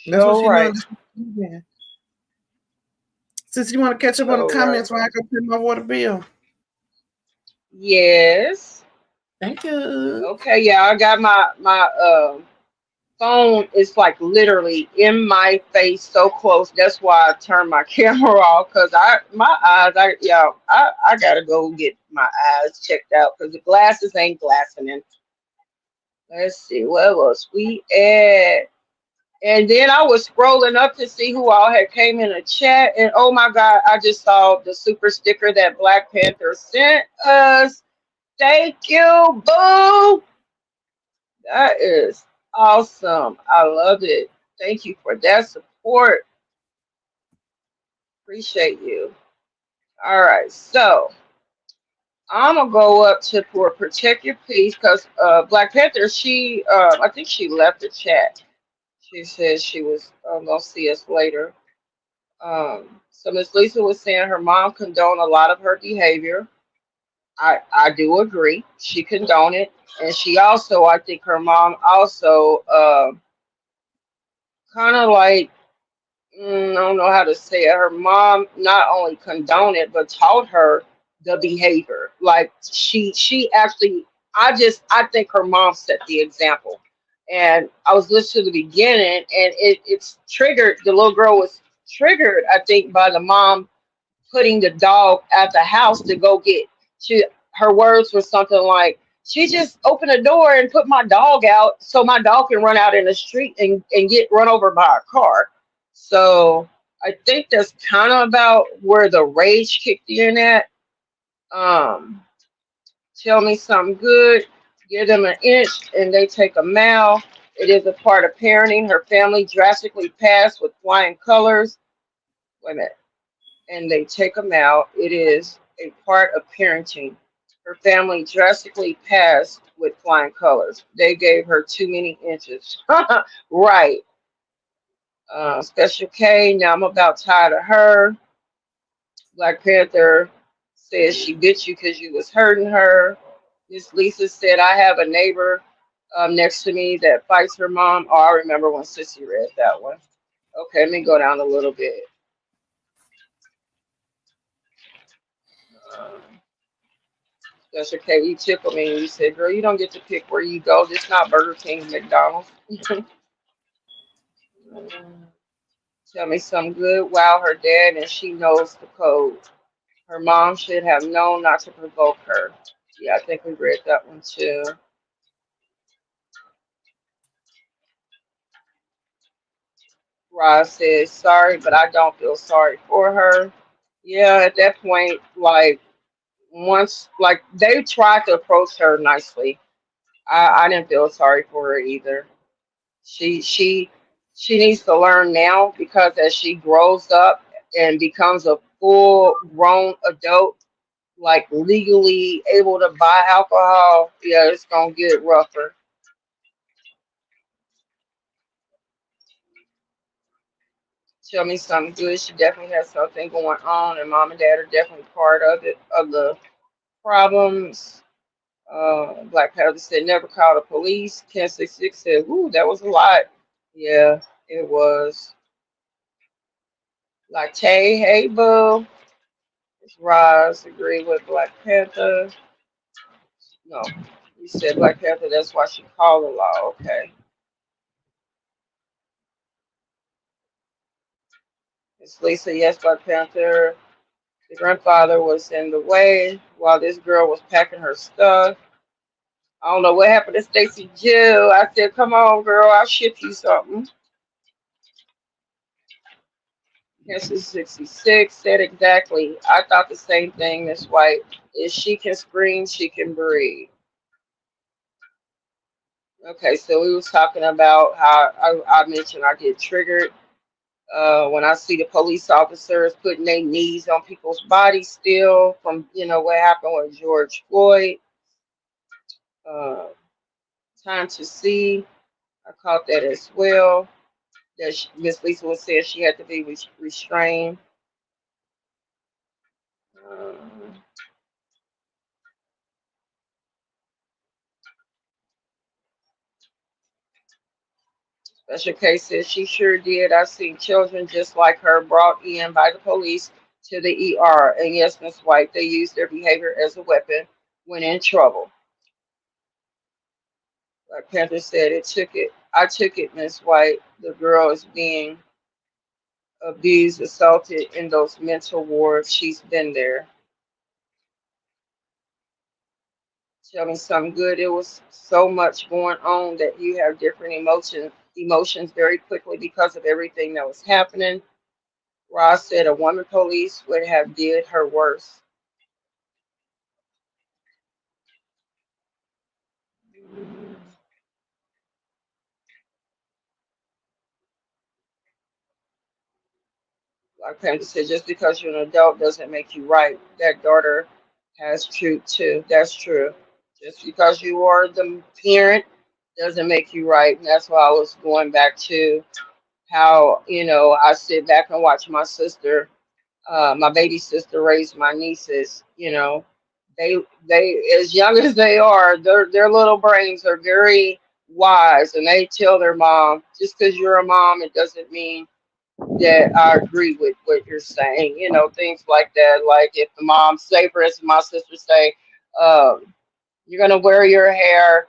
Speaker 1: That's what she
Speaker 2: right.
Speaker 1: knows. Since you want to catch up on the comments while I go pay my water bill.
Speaker 2: Yes.
Speaker 1: Thank you.
Speaker 2: Okay. Yeah, I got my phone is like literally in my face, so close. That's why I turned my camera off because I gotta go get my eyes checked out because the glasses ain't glassing in. Let's see, where was we at? And then I was scrolling up to see who all had came in the chat, and oh my God, I just saw the super sticker that Black Panther sent us. Thank you, boo. That is awesome. I love it. Thank you for that support. Appreciate you. All right, so I'm gonna go up to for Protect Your Peace because Black Panther, she I think she left the chat. She said she was gonna see us later. So Miss Lisa was saying her mom condoned a lot of her behavior. I do agree. She condoned it, and she also, I think her mom also kind of like I don't know how to say it. Her mom not only condoned it but taught her the behavior. Like she actually, I think her mom set the example. And I was listening to the beginning, and it's triggered. The little girl was triggered, I think, by the mom putting the dog at the house to go get. Her words were something like, she just opened the door and put my dog out so my dog can run out in the street and get run over by a car. So I think that's kind of about where the rage kicked in at. Tell me something good, give them an inch, and they take a mile. It is a part of parenting. Her family drastically passed with flying colors. Wait a minute. And they take them out. It is a part of parenting. Her family drastically passed with flying colors. They gave her too many inches. Right. Special K, now I'm about tired of her. Black Panther says she bit you because you was hurting her. Miss Lisa said, I have a neighbor next to me that fights her mom. Oh, I remember when Sissy read that one. Okay, let me go down a little bit. Special K, you tickled me and you said, girl, you don't get to pick where you go. This not Burger King, McDonald's. Tell me something good. Wow, her dad and she knows the code. Her mom should have known not to provoke her. Yeah, I think we read that one too. Roz says, sorry, but I don't feel sorry for her. Yeah, at that point, like, once, like, they tried to approach her nicely. I didn't feel sorry for her either. She she she needs to learn now because as she grows up and becomes a full grown adult, like legally able to buy alcohol, yeah, it's gonna get rougher. Tell me something good. She definitely has something going on, and mom and dad are definitely part of it, of the problems. Black Panther said never call the police. Ken 66 said, "Ooh, that was a lot." Yeah, it was. Like, hey, boo. It's Roz. Agree with Black Panther. No, you said Black Panther. That's why she called the law. Okay. It's Lisa. Yes, Black Panther. The grandfather was in the way while this girl was packing her stuff. I don't know what happened to Stacy Jill. I said, come on, girl. I'll ship you something. Kansas 66 said exactly. I thought the same thing, Miss White. If she can scream, she can breathe. Okay, so we was talking about how I mentioned I get triggered when I see the police officers putting their knees on people's bodies still from, what happened with George Floyd. Uh, Time to see. I caught that as well. That Miss Lisa was saying she had to be restrained. Um, Special case says she sure did. I've seen children just like her brought in by the police to the ER. And yes, Miss White, they use their behavior as a weapon when in trouble. Like Panther said, I took it, Miss White. The girl is being abused, assaulted in those mental wards. She's been there. Tell me something good. It was so much going on that you have different emotions very quickly because of everything that was happening. Ross said a woman police would have did her worse. Like Panther said, just because you're an adult doesn't make you right. That daughter has truth too. That's true. Just because you are the parent doesn't make you right. And that's why I was going back to how, I sit back and watch my sister, my baby sister raise my nieces. They as young as they are, their little brains are very wise, and they tell their mom, just because you're a mom, it doesn't mean that I agree with what you're saying. Things like that. Like if the mom say, for instance, my sister say, you're gonna wear your hair.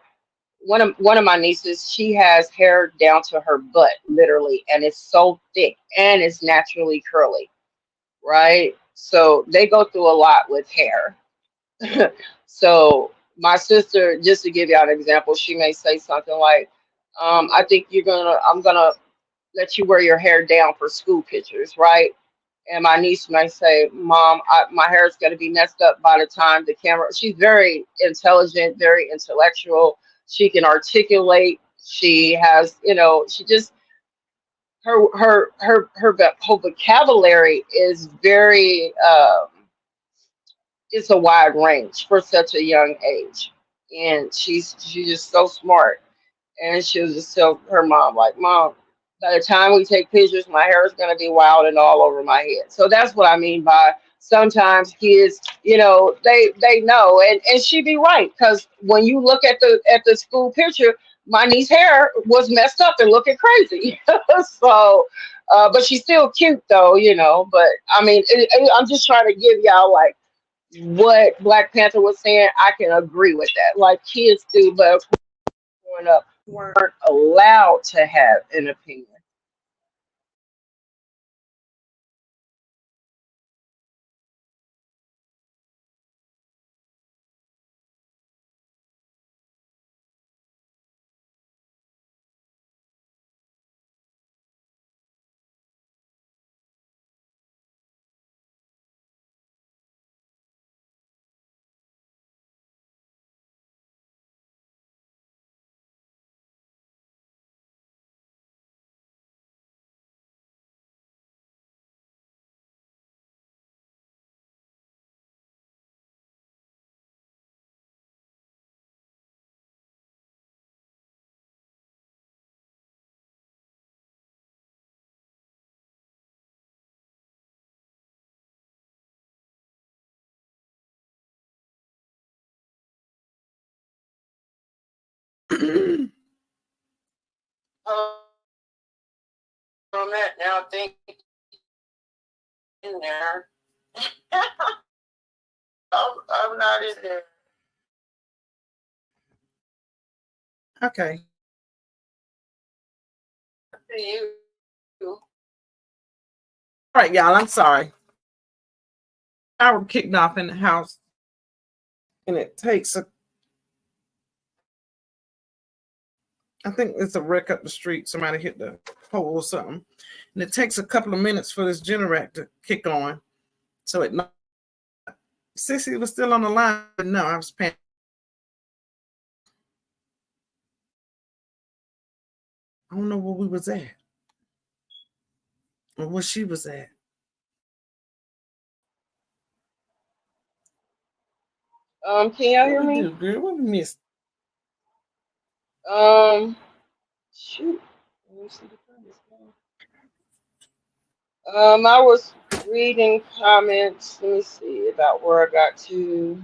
Speaker 2: One of my nieces, she has hair down to her butt, literally, and it's so thick and it's naturally curly, right? So they go through a lot with hair. So my sister, just to give you an example, she may say something like, I think I'm gonna let you wear your hair down for school pictures, right? And my niece might say, Mom, my hair is going to be messed up by the time the camera. She's very intelligent, very intellectual. She can articulate. She has, she just, her vocabulary is very, it's a wide range for such a young age. And she's just so smart. And she'll just tell her mom, like, Mom, by the time we take pictures, my hair is going to be wild and all over my head. So that's what I mean by sometimes kids, they know. And she be right. Because when you look at the school picture, my niece's hair was messed up and looking crazy. So, but she's still cute though, But I mean, I'm just trying to give y'all like what Black Panther was saying. I can agree with that. Like kids do, but growing up weren't allowed to have an opinion. On that now, think in there. I'm not in there.
Speaker 1: Okay.
Speaker 2: You.
Speaker 1: All right, y'all. I'm sorry. I was kicked off in the house, and it takes I think it's a wreck up the street. Somebody hit the pole or something, and it takes a couple of minutes for this generator to kick on. So it. Sissy was still on the line, but no, I was paying. I don't know where we was at or where she was at.
Speaker 2: Can y'all hear
Speaker 1: What we
Speaker 2: me?
Speaker 1: do, girl? What we missed?
Speaker 2: Shoot. Let me see the comments now. I was reading comments. Let me see about where I got to.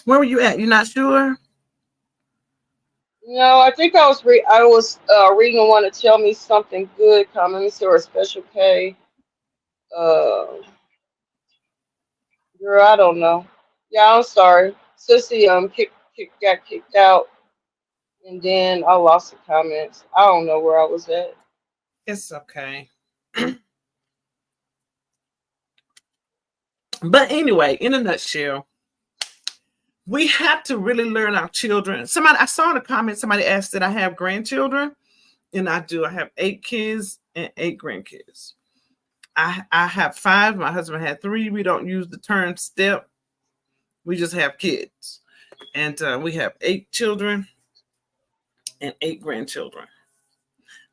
Speaker 1: Where were you at? You not sure?
Speaker 2: No, I think I was reading one to tell me something good coming. Or a special K. Girl, I don't know. Yeah, I'm sorry. Sissy got kicked out, and then I lost the comments. I don't know where I was at.
Speaker 1: It's okay. But anyway, in a nutshell, we have to really learn our children. I saw in the comments, somebody asked that I have grandchildren, and I do. I have 8 kids and 8 grandkids. I have 5. My husband had 3. We don't use the term step. We just have kids. And we have 8 children and 8 grandchildren.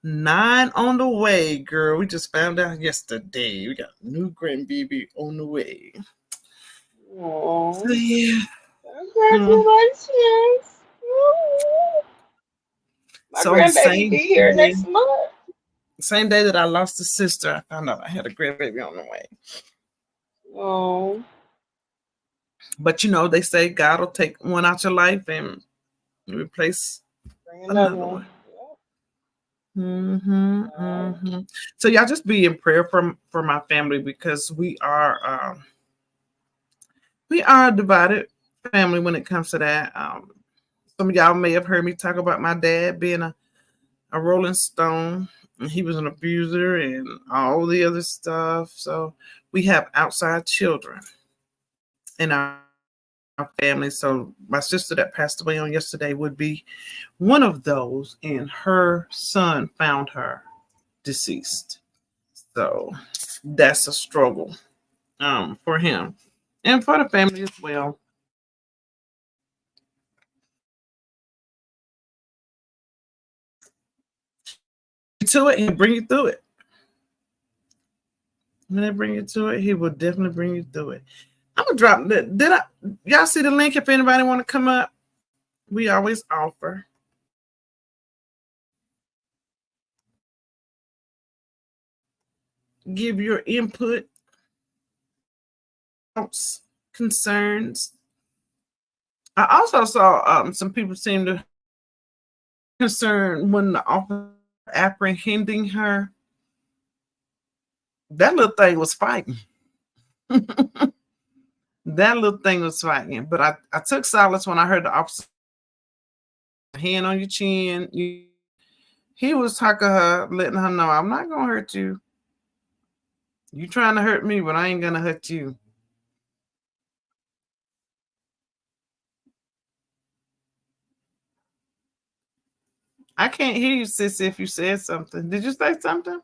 Speaker 1: 9 on the way, girl. We just found out yesterday. We got a new grandbaby on the way.
Speaker 2: Aww.
Speaker 1: So, yeah.
Speaker 2: Congratulations. My
Speaker 1: So
Speaker 2: grandbaby be here next month.
Speaker 1: Same day that I lost a sister, I found out I had a grandbaby on the way.
Speaker 2: Oh.
Speaker 1: But you know, they say God will take one out your life and replace another one. So y'all just be in prayer for my family, because we are a divided family when it comes to that. Some of y'all may have heard me talk about my dad being a Rolling Stone, and he was an abuser and all the other stuff. So we have outside children in our family. So my sister that passed away on yesterday would be one of those, and her son found her deceased. So that's a struggle for him and for the family as well. To it and bring you through it. When I bring you to it, he will definitely bring you through it. I'm gonna drop that. Y'all see the link if anybody want to come up? We always offer. Give your input, thoughts, concerns. I also saw some people seem to concern when the officer apprehending her. That little thing was fighting. That little thing was fighting. But I took solace when I heard the officer hand on your chin. He was talking to her, letting her know, I'm not gonna hurt you. You trying to hurt me, but I ain't gonna hurt you. I can't hear you, sis, if you said something. Did you say something?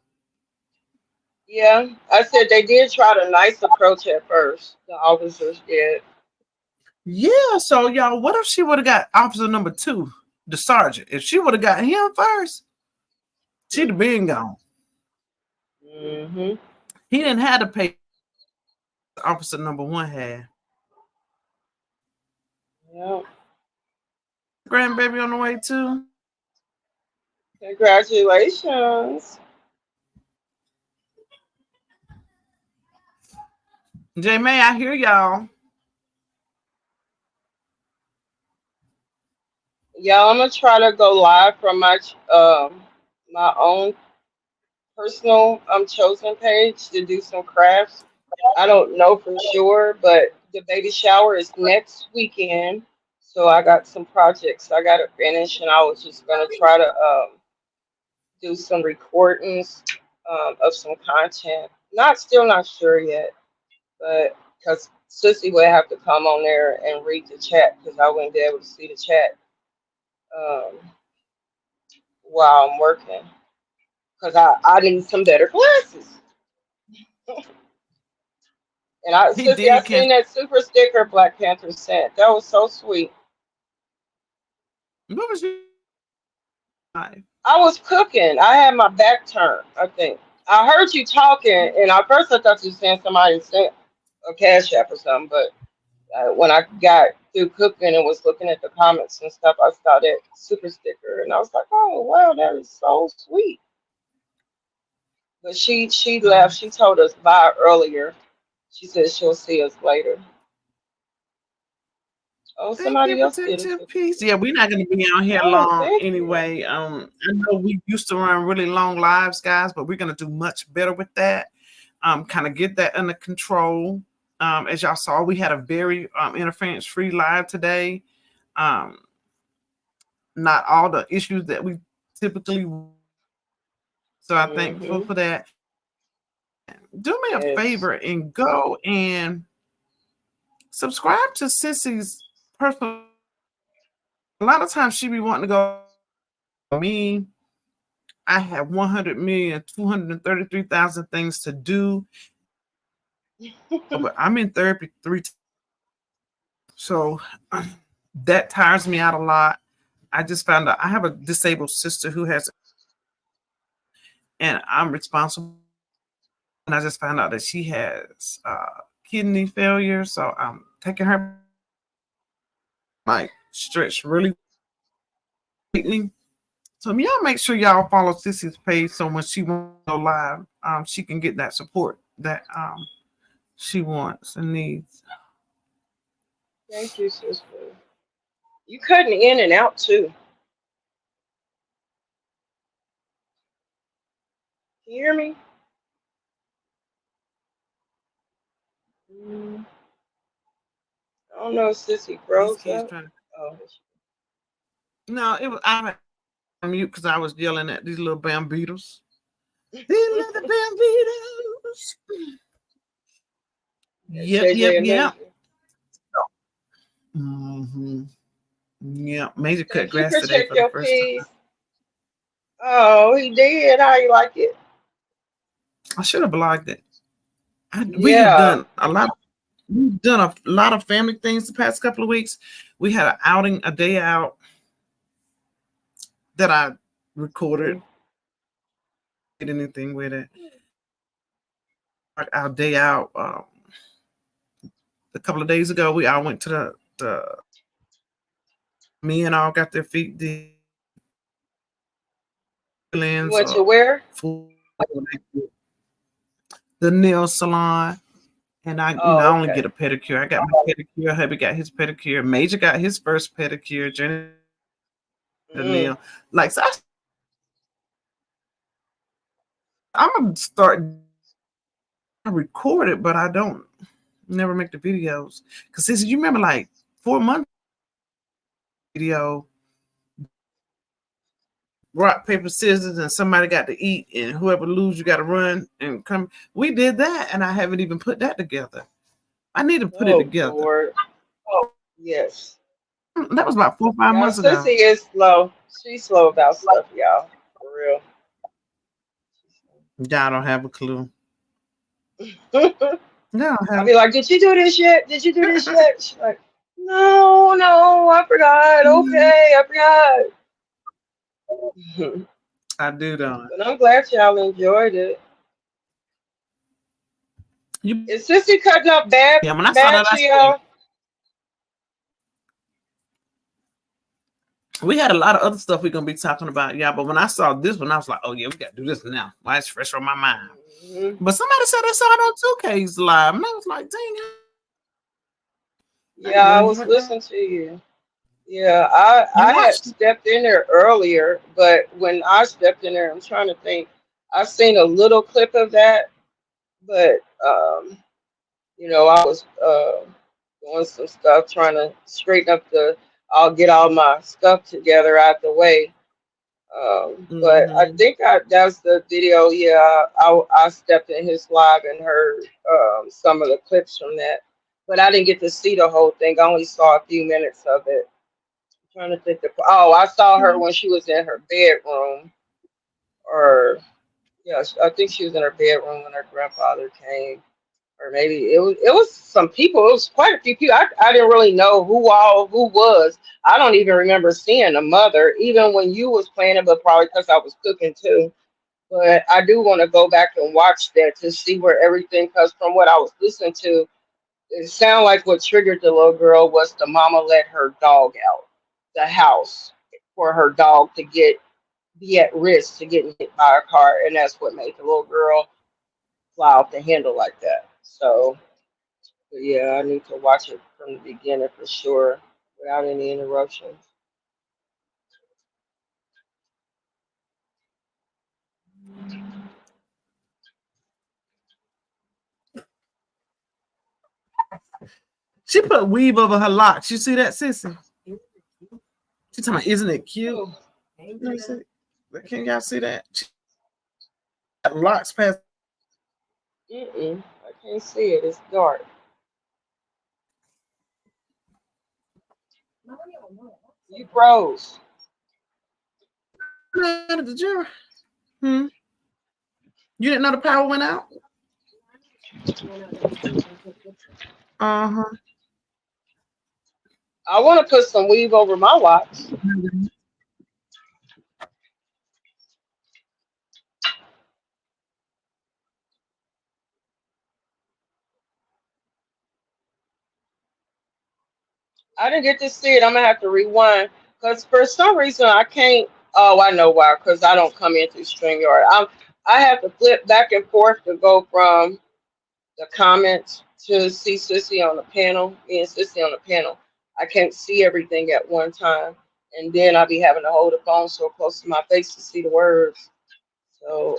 Speaker 2: Yeah, I said they did try the nice approach at first. The officers did.
Speaker 1: Yeah, so y'all, what if she would have got officer number 2, the sergeant? If she would have got him first, she'd have been gone.
Speaker 2: Mm-hmm.
Speaker 1: He didn't have to pay officer number 1 had.
Speaker 2: Yeah.
Speaker 1: Grandbaby on the way too.
Speaker 2: Congratulations.
Speaker 1: J May, I hear y'all.
Speaker 2: Yeah, I'm gonna try to go live from my own personal chosen page to do some crafts. I don't know for sure, but the baby shower is next weekend, so I got some projects I gotta finish, and I was just gonna try to do some recordings of some content. Still not sure yet, but because Sissy would have to come on there and read the chat because I wouldn't be able to see the chat um, while I'm working because I need some better glasses. And
Speaker 1: He
Speaker 2: Sissy, I
Speaker 1: did cancel.
Speaker 2: seen that super sticker Black Panther sent. That was so sweet.
Speaker 1: What was your life?
Speaker 2: I was cooking. I had my back turned, I think. I heard you talking, and at first I thought you were saying somebody sent a cash app or something, but when I got through cooking and was looking at the comments and stuff, I saw that super sticker, and I was like, "Oh wow, that is so sweet." But she left. She told us bye earlier. She said she'll see us later. Oh,
Speaker 1: Thank you,
Speaker 2: somebody else did
Speaker 1: protect
Speaker 2: it.
Speaker 1: your peace. Yeah, we're not gonna be on here
Speaker 2: Oh,
Speaker 1: long
Speaker 2: thank you.
Speaker 1: anyway. I know we used to run really long lives, guys, but we're gonna do much better with that. Kind of get that under control. As y'all saw, we had a very interference-free live today. Not all the issues that we typically. So I'm thankful for that. Do me a
Speaker 2: Yes.
Speaker 1: favor and go and subscribe to Sissy's personal. A lot of times she be wanting to go. Me, I have 100,233,000 things to do, but I'm in therapy 3 times. So that tires me out a lot. I just found out I have a disabled sister who has, and I'm responsible. And I just found out that she has kidney failure. So I'm taking her like stretch really quickly. So y'all make sure y'all follow Sissy's page so when she wants to go live, she can get that support that she wants and needs.
Speaker 2: Thank you, sister. You cutting in and out too. Can you hear me? I don't know if Sissy
Speaker 1: These
Speaker 2: froze
Speaker 1: kids
Speaker 2: up.
Speaker 1: trying to.
Speaker 2: Oh,
Speaker 1: No, it was I on mute because I was yelling at these little bambitos. These little bambitos. Yep.
Speaker 2: JJ
Speaker 1: Mm-hmm. Yeah, Major cut
Speaker 2: Thank you,
Speaker 1: grass today
Speaker 2: protect
Speaker 1: for the
Speaker 2: your
Speaker 1: first time.
Speaker 2: peace. Oh, he did. How you like it?
Speaker 1: I should have blogged it. We have
Speaker 2: Yeah.
Speaker 1: done a lot. We've done a lot of family things the past couple of weeks. We had an outing, a day out that I recorded. Did anything with it? Our day out. A couple of days ago, we all went to the. Me and all got their feet deep.
Speaker 2: You went to where?
Speaker 1: The nail salon. And I only get a pedicure. I got my pedicure. Hubby got his pedicure. Major got his first pedicure. Jenny, the nail. Like, so I'm gonna start. I record it, but I don't never make the videos. Cause since you remember, like 4 months video, rock paper scissors, and somebody got to eat, and whoever lose, you got to run and come. We did that, and I haven't even put that together. I need to put it together.
Speaker 2: Lord. Oh, yes.
Speaker 1: That was about 4 or 5 months ago.
Speaker 2: Sissy is slow. She's slow about stuff, y'all. For real.
Speaker 1: Y'all don't have a clue.
Speaker 2: No, I'll be like, did you do this yet? Did you do this yet? She's like, no, I forgot. Okay, I forgot.
Speaker 1: I do though.
Speaker 2: But I'm glad y'all enjoyed it. Is Sissy cutting up bad?
Speaker 1: Yeah, when I saw that, We had a lot of other stuff we're gonna be talking about, y'all. But when I saw this one, I was like, oh yeah, we gotta do this now. Why it's fresh on my mind.
Speaker 2: Mhm.
Speaker 1: But somebody said they saw it on 2K's live, and I was like, dang it.
Speaker 2: Yeah, I was listening to you. Yeah, I had
Speaker 1: watched it?
Speaker 2: stepped in there earlier, but when I stepped in there, I'm trying to think. I seen a little clip of that, but I was doing some stuff, trying to straighten up I'll get all my stuff together out the way. But I think that's the video. Yeah, I stepped in his live and heard some of the clips from that, but I didn't get to see the whole thing. I only saw a few minutes of it. Trying to think I saw her when she was in her bedroom, or yes, I think she was in her bedroom when her grandfather came, or maybe it was some people. It was quite a few people. I didn't really know who was. I don't even remember seeing the mother, even when you was playing it, but probably because I was cooking too. But I do want to go back and watch that to see where everything. Because from what I was listening to, it sounded like what triggered the little girl was the mama let her dog out the house for her dog to be at risk to getting hit by a car, and that's what made the little girl fly off the handle like that. So, but yeah, I need to watch it from the beginning for sure without any interruptions.
Speaker 1: She put weave over her locks. You see that, sissy? She talking about, isn't it cute?
Speaker 2: Oh,
Speaker 1: Let me see. Can y'all see that? She got locks past.
Speaker 2: I can't see it. It's dark. You froze.
Speaker 1: The jury. You didn't know the power went out? Uh-huh.
Speaker 2: I want to put some weave over my locks. I didn't get to see it. I'm gonna have to rewind because for some reason I can't. Oh, I know why. Because I don't come in through StreamYard. I have to flip back and forth to go from the comments to see Sissy on the panel. Me and Sissy on the panel. I can't see everything at one time, and then I'll be having to hold the phone so close to my face to see the words. So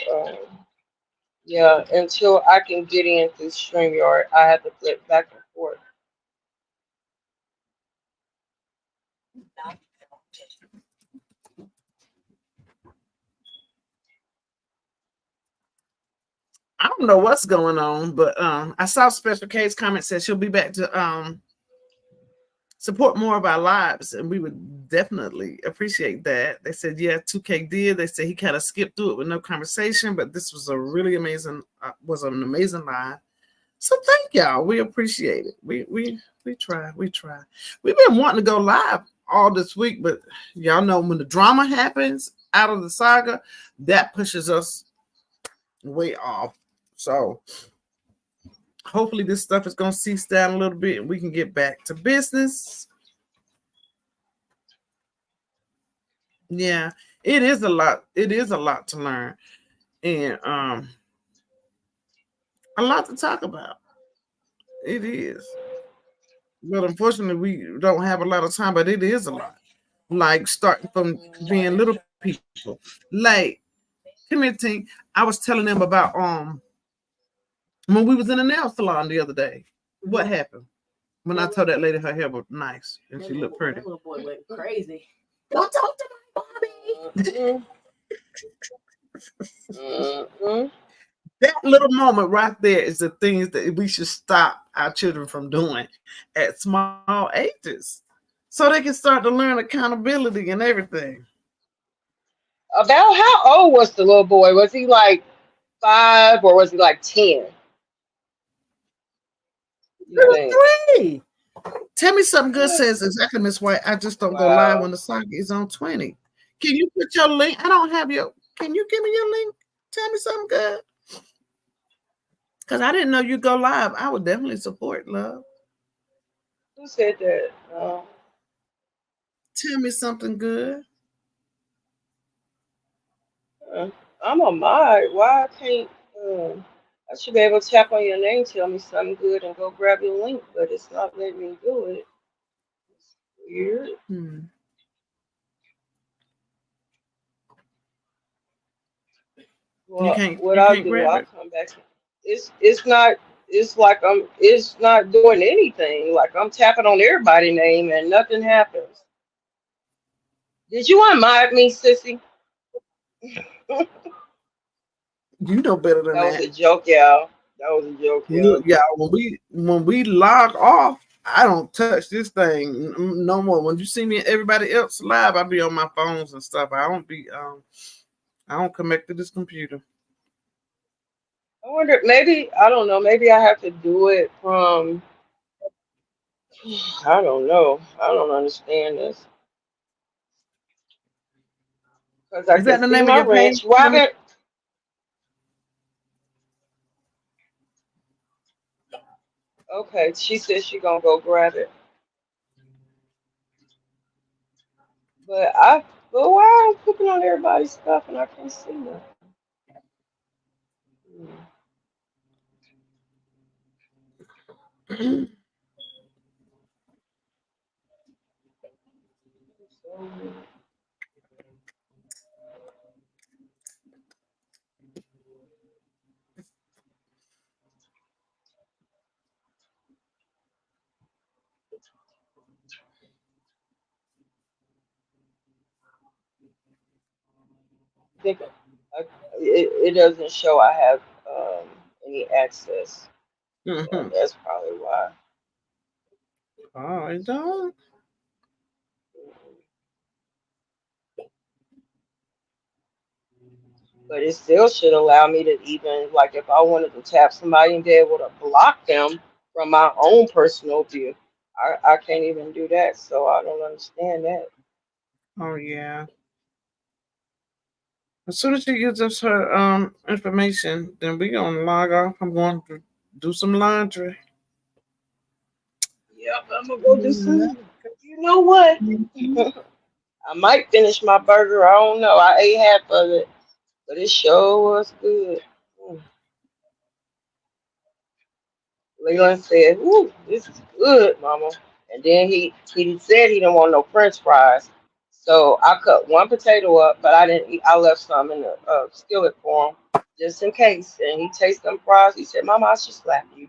Speaker 2: yeah, until I can get in through StreamYard, I have to flip back and forth.
Speaker 1: I don't know what's going on, but I saw Special K's comment said she'll be back to support more of our lives, and we would definitely appreciate that. They said, yeah, 2K did. They said he kind of skipped through it with no conversation, but this was a really amazing, was an amazing live. So thank y'all. We appreciate it. We try. We've been wanting to go live all this week, but y'all know when the drama happens out of the saga, that pushes us way off. So hopefully this stuff is going to cease down a little bit and we can get back to business. Yeah, it is a lot. It is a lot to learn and a lot to talk about. It is. But unfortunately, we don't have a lot of time, but it is a lot. Like starting from being little people. Like, come here, Tink. I was telling them about when we was in a nail salon the other day. What happened? When I told that lady her hair was nice and she looked pretty.
Speaker 9: That little boy went crazy.
Speaker 1: Don't talk to my Bobby. That little moment right there is the things that we should stop our children from doing at small ages, so they can start to learn accountability and everything.
Speaker 2: About how old was the little boy? Was he like 5 or was he like 10?
Speaker 1: Three. Tell me something good says exactly, Miss White. I just don't go live when the saga is on 20. Can you put your link? I don't have your. Can you give me your link? Tell me something good. Because I didn't know you'd go live. I would definitely support, love.
Speaker 2: Who said that?
Speaker 1: tell me something good.
Speaker 2: I'm a mod. Why I can't? I should be able to tap on your name, tell me something good, and go grab your link, but it's not letting me do it. It's weird.
Speaker 1: Hmm.
Speaker 2: Well, what
Speaker 1: You
Speaker 2: I'll
Speaker 1: can't
Speaker 2: do,
Speaker 1: grab
Speaker 2: I'll
Speaker 1: it.
Speaker 2: come back. It's not. It's like it's not doing anything. Like I'm tapping on everybody's name and nothing happens. Did you unmod me, sissy? That
Speaker 1: You know better than
Speaker 2: was
Speaker 1: that.
Speaker 2: a joke, y'all. That was a joke, y'all.
Speaker 1: Look, yeah, when we log off, I don't touch this thing no more. When you see me and everybody else live, I be on my phones and stuff. I don't connect to this computer.
Speaker 2: I wonder, maybe I don't know. Maybe I have to do it from. I don't know. I don't understand this because I
Speaker 1: Is
Speaker 2: can
Speaker 1: that the
Speaker 2: see
Speaker 1: name of
Speaker 2: my
Speaker 1: your page?
Speaker 2: wrench. Robin. Okay, she said she gonna go grab it, but but why I'm cooking on everybody's stuff and I can't see nothing? So, I think it doesn't show I have any access. So
Speaker 1: Mhm.
Speaker 2: that's probably why.
Speaker 1: Oh, I don't.
Speaker 2: But it still should allow me to even, like, if I wanted to tap somebody and be able to block them from my own personal view, I can't even do that. So I don't understand that.
Speaker 1: Oh yeah. As soon as she gives us her information, then we gonna log off. I'm going to do some laundry.
Speaker 2: Yep, I'm gonna go do some. You know what? I might finish my burger. I don't know. I ate half of it, but it sure was good. Mm. Leland said, "Ooh, this is good, Mama." And then he said he didn't want no French fries, so I cut one potato up, but I didn't eat. I left some in the skillet for him just in case. And he tasted them fries. He said, "Mama, I should slap you."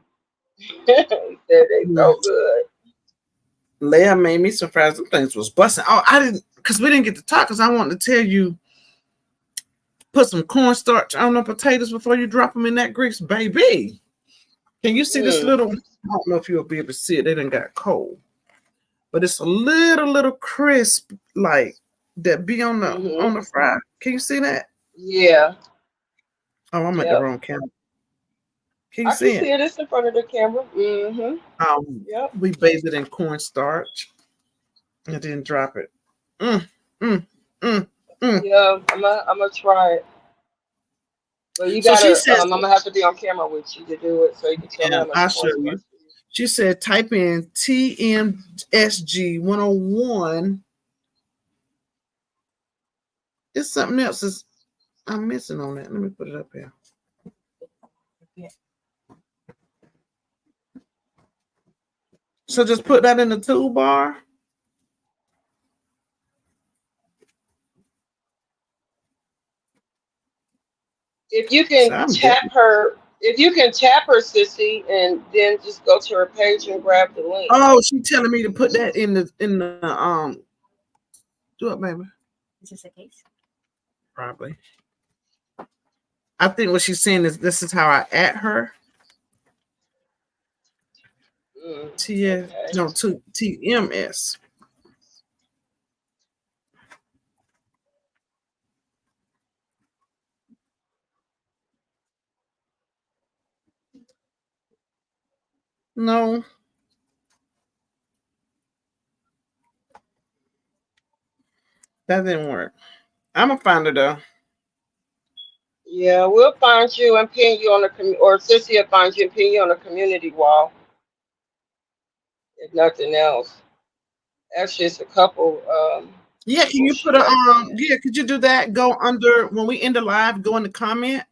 Speaker 2: He said they so good.
Speaker 1: Leah made me some fries. Them things was busting. Oh, I didn't, because we didn't get to talk. Because I wanted to tell you, put some cornstarch on the potatoes before you drop them in that grease, baby. Can you see this
Speaker 2: Mm.
Speaker 1: little? I don't know if you'll be able to see it. They done got cold, but it's a little crisp, like that be on
Speaker 2: Mhm.
Speaker 1: the fry. Can you see that?
Speaker 2: Yeah.
Speaker 1: Oh, I'm at the
Speaker 2: Yep.
Speaker 1: wrong camera. Can you
Speaker 2: I can
Speaker 1: see
Speaker 2: see
Speaker 1: it?
Speaker 2: it. It's in front of the camera. Mhm. Yep.
Speaker 1: We bathed it in cornstarch and then drop it. Mm, mm, mm, mm.
Speaker 2: Yeah. I'm gonna try it. But you
Speaker 1: So she
Speaker 2: gotta.
Speaker 1: says,
Speaker 2: I'm gonna have to be on camera with you to do it, so you can tell me
Speaker 1: yeah,
Speaker 2: how much
Speaker 1: I'll show you.
Speaker 2: cornstarch.
Speaker 1: She said, type in TMSG 101. It's something else is I'm missing on that. Let me put it up here. So just put that in the toolbar.
Speaker 2: If you
Speaker 1: So
Speaker 2: can
Speaker 1: I'm
Speaker 2: tap
Speaker 1: definitely.
Speaker 2: her, sissy, and then just go to her page and grab the link.
Speaker 1: Oh, she telling me to put that in the do it, baby.
Speaker 7: Is this a case?
Speaker 1: Probably. I think what she's saying is this is how I at her.
Speaker 2: Okay.
Speaker 1: TMS. No, that didn't work. I'm gonna find her though.
Speaker 2: Yeah, we'll find you and pin you on the or Sissy will find you and pin you on the community wall. If nothing else. Actually, it's a couple.
Speaker 1: Yeah, can you put a yeah, could you do that? Go under when we end the live, go in the comment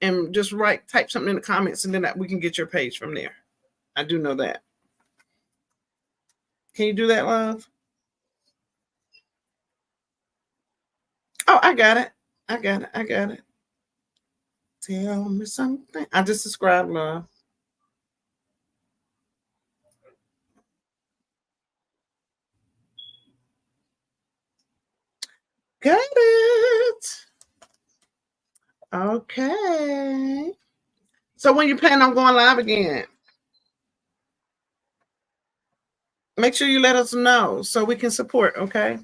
Speaker 1: and just type something in the comments, and then we can get your page from there. I do know that. Can you do that, love? Oh, I got it. I got it. Tell me something. I just subscribed, love. Got it. Okay. So when you plan on going live again, make sure you let us know so we can support, okay?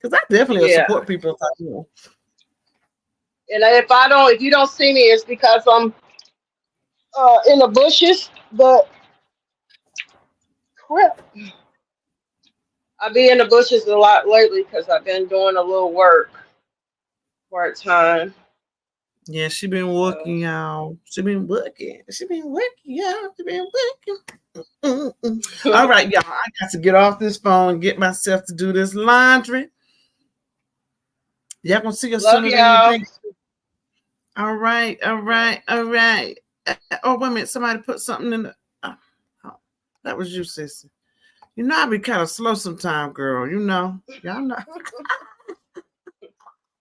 Speaker 1: Because I definitely will support people.
Speaker 2: And if you don't see me, it's because I'm in the bushes. But crap, I've been in the bushes a lot lately because I've been doing a little work part time.
Speaker 1: Yeah, she been working, y'all. She been working, y'all. All right, y'all. I got to get off this phone and get myself to do this laundry. Y'all gonna see us sooner than you think. All right. Oh, wait a minute. Somebody put something in the. That was you, sissy. You know I be kind of slow sometimes, girl. You know, y'all know.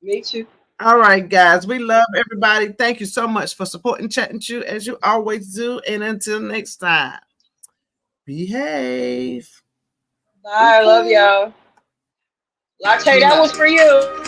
Speaker 2: Me too.
Speaker 1: All right, guys. We love everybody. Thank you so much for supporting Chatting Chew as you always do. And until next time, behave.
Speaker 2: Bye. I love y'all. Latte, that was for you.